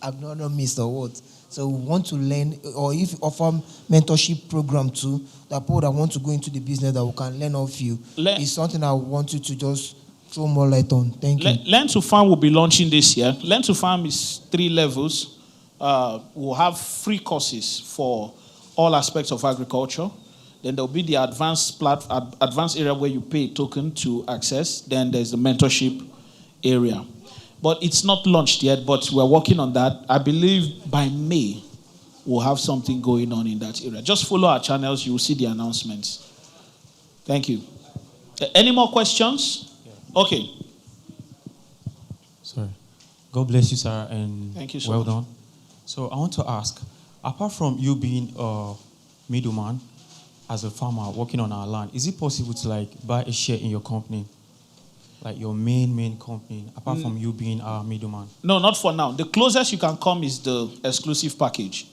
agronomists or what. So we want to learn, or if you offer mentorship program too, that people that want to go into the business that we can learn off you. It's something I want you to just throw more light on. Thank you. Learn to Farm will be launching this year. Learn to Farm is 3 levels. We'll have free courses for all aspects of agriculture. Then there'll be the advanced area where you pay a token to access. Then there's the mentorship area. But it's not launched yet, but we're working on that. I believe by May, we'll have something going on in that area. Just follow our channels. You will see the announcements. Thank you. Any more questions? Okay. Sorry. God bless you, sir, and thank you so well much. done. So I want to ask, apart from you being a middleman as a farmer working on our land, is it possible to buy a share in your company? Like your main company, apart from you being our middleman? No, not for now. The closest you can come is the exclusive package.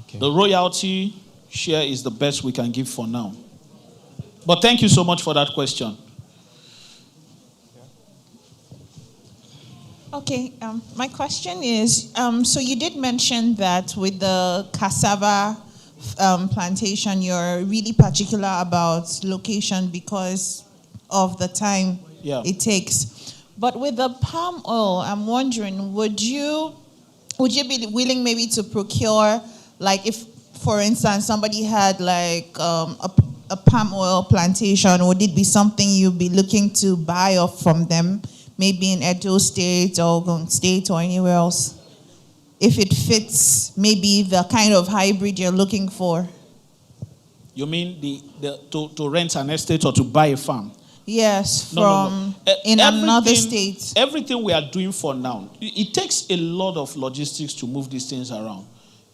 Okay. The royalty share is the best we can give for now. But thank you so much for that question. Okay, my question is, so you did mention that with the cassava plantation, you're really particular about location because of the time it takes. But with the palm oil, I'm wondering, would you be willing maybe to procure, like if, for instance, somebody had like a palm oil plantation, would it be something you'd be looking to buy off from them? Maybe in Edo State or Ogun State or anywhere else, if it fits maybe the kind of hybrid you're looking for. You mean to rent an estate or to buy a farm? Yes, from in another state. Everything we are doing for now, it takes a lot of logistics to move these things around.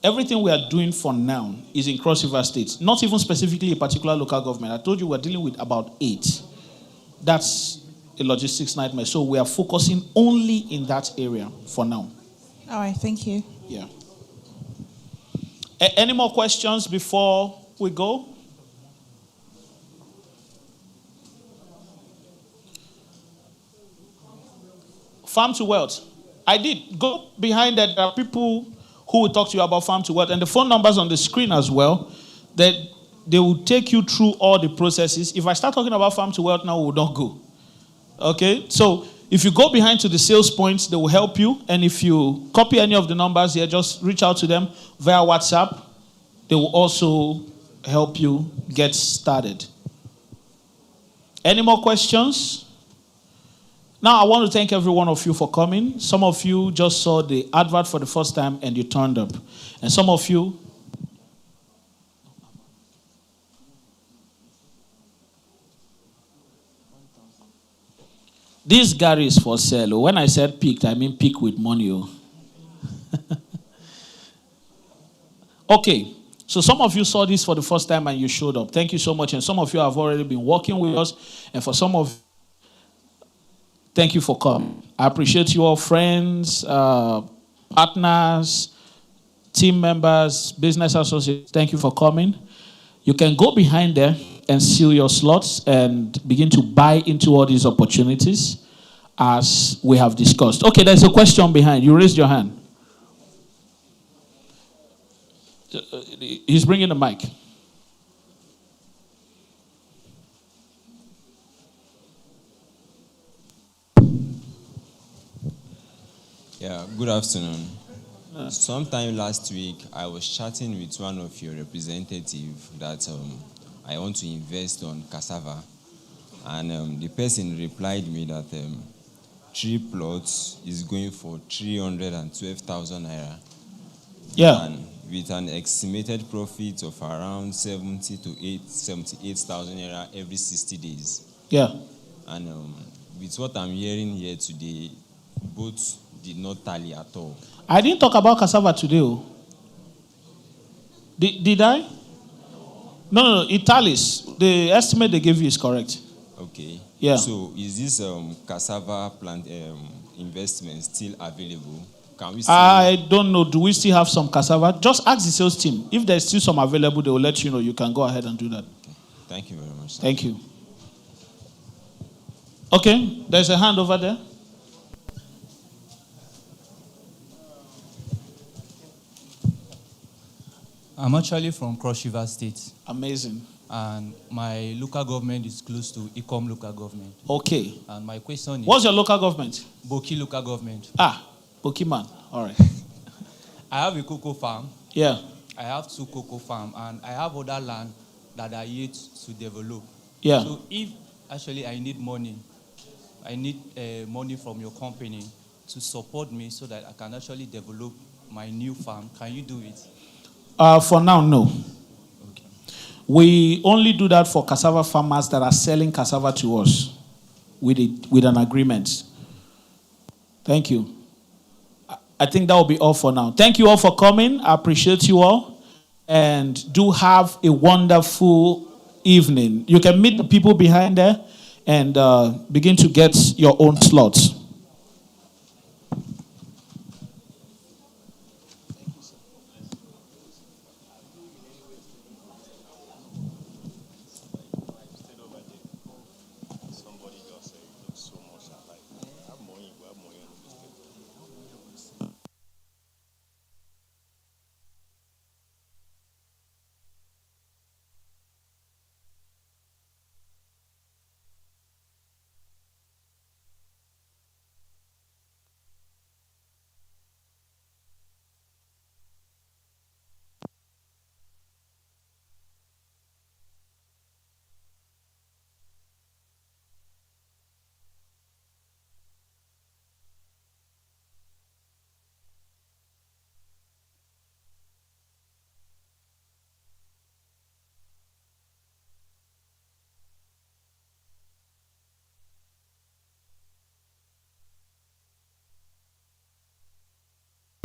Everything we are doing for now is in Cross River State, not even specifically a particular local government. I told you we're dealing with about 8. That's a logistics nightmare. So we are focusing only in that area for now. All right, thank you. Yeah. Any more questions before we go? Farm to Wealth. I did. Go behind that. There are people who will talk to you about Farm to Wealth. And the phone numbers on the screen as well, that they will take you through all the processes. If I start talking about Farm to Wealth now, we will not go. Okay, so if you go behind to the sales points, they will help you. And if you copy any of the numbers here, just reach out to them via WhatsApp. They will also help you get started. Any more questions? Now, I want to thank every one of you for coming. Some of you just saw the advert for the first time and you turned up. And some of you, this Gary is for sale. When I said picked, I mean pick with money. Okay, so some of you saw this for the first time and you showed up. Thank you so much. And some of you have already been working with us. And for some of thank you for coming. I appreciate you all, friends, partners, team members, business associates. Thank you for coming. You can go behind there and seal your slots and begin to buy into all these opportunities as we have discussed. Okay, there's a question behind. You raised your hand. He's bringing the mic. Yeah, good afternoon. Sometime last week, I was chatting with one of your representatives that I want to invest on cassava. And the person replied me that 3 plots is going for 312,000 naira. Yeah. And with an estimated profit of around 78,000 naira every 60 days. Yeah. And with what I'm hearing here today, both did not tally at all. I didn't talk about cassava today. Oh. Did I? No, it tallies. The estimate they gave you is correct. Okay. Yeah. So is this cassava plant investment still available? Can we still... I don't know. Do we still have some cassava? Just ask the sales team. If there's still some available, they will let you know. You can go ahead and do that. Okay. Thank you very much. Sir. Thank you. Okay, there's a hand over there. I'm actually from Cross River State. Amazing. And my local government is close to Ecom local government. Okay. And my question is... What's your local government? Boki local government. Ah, Boki man. All right. I have a cocoa farm. Yeah. I have 2 cocoa farms. And I have other land that are yet to develop. Yeah. So if actually I need money from your company to support me so that I can actually develop my new farm, can you do it? For now, no. Okay. We only do that for cassava farmers that are selling cassava to us with an agreement. Thank you. I think that will be all for now. Thank you all for coming. I appreciate you all. And do have a wonderful evening. You can meet the people behind there and begin to get your own slots.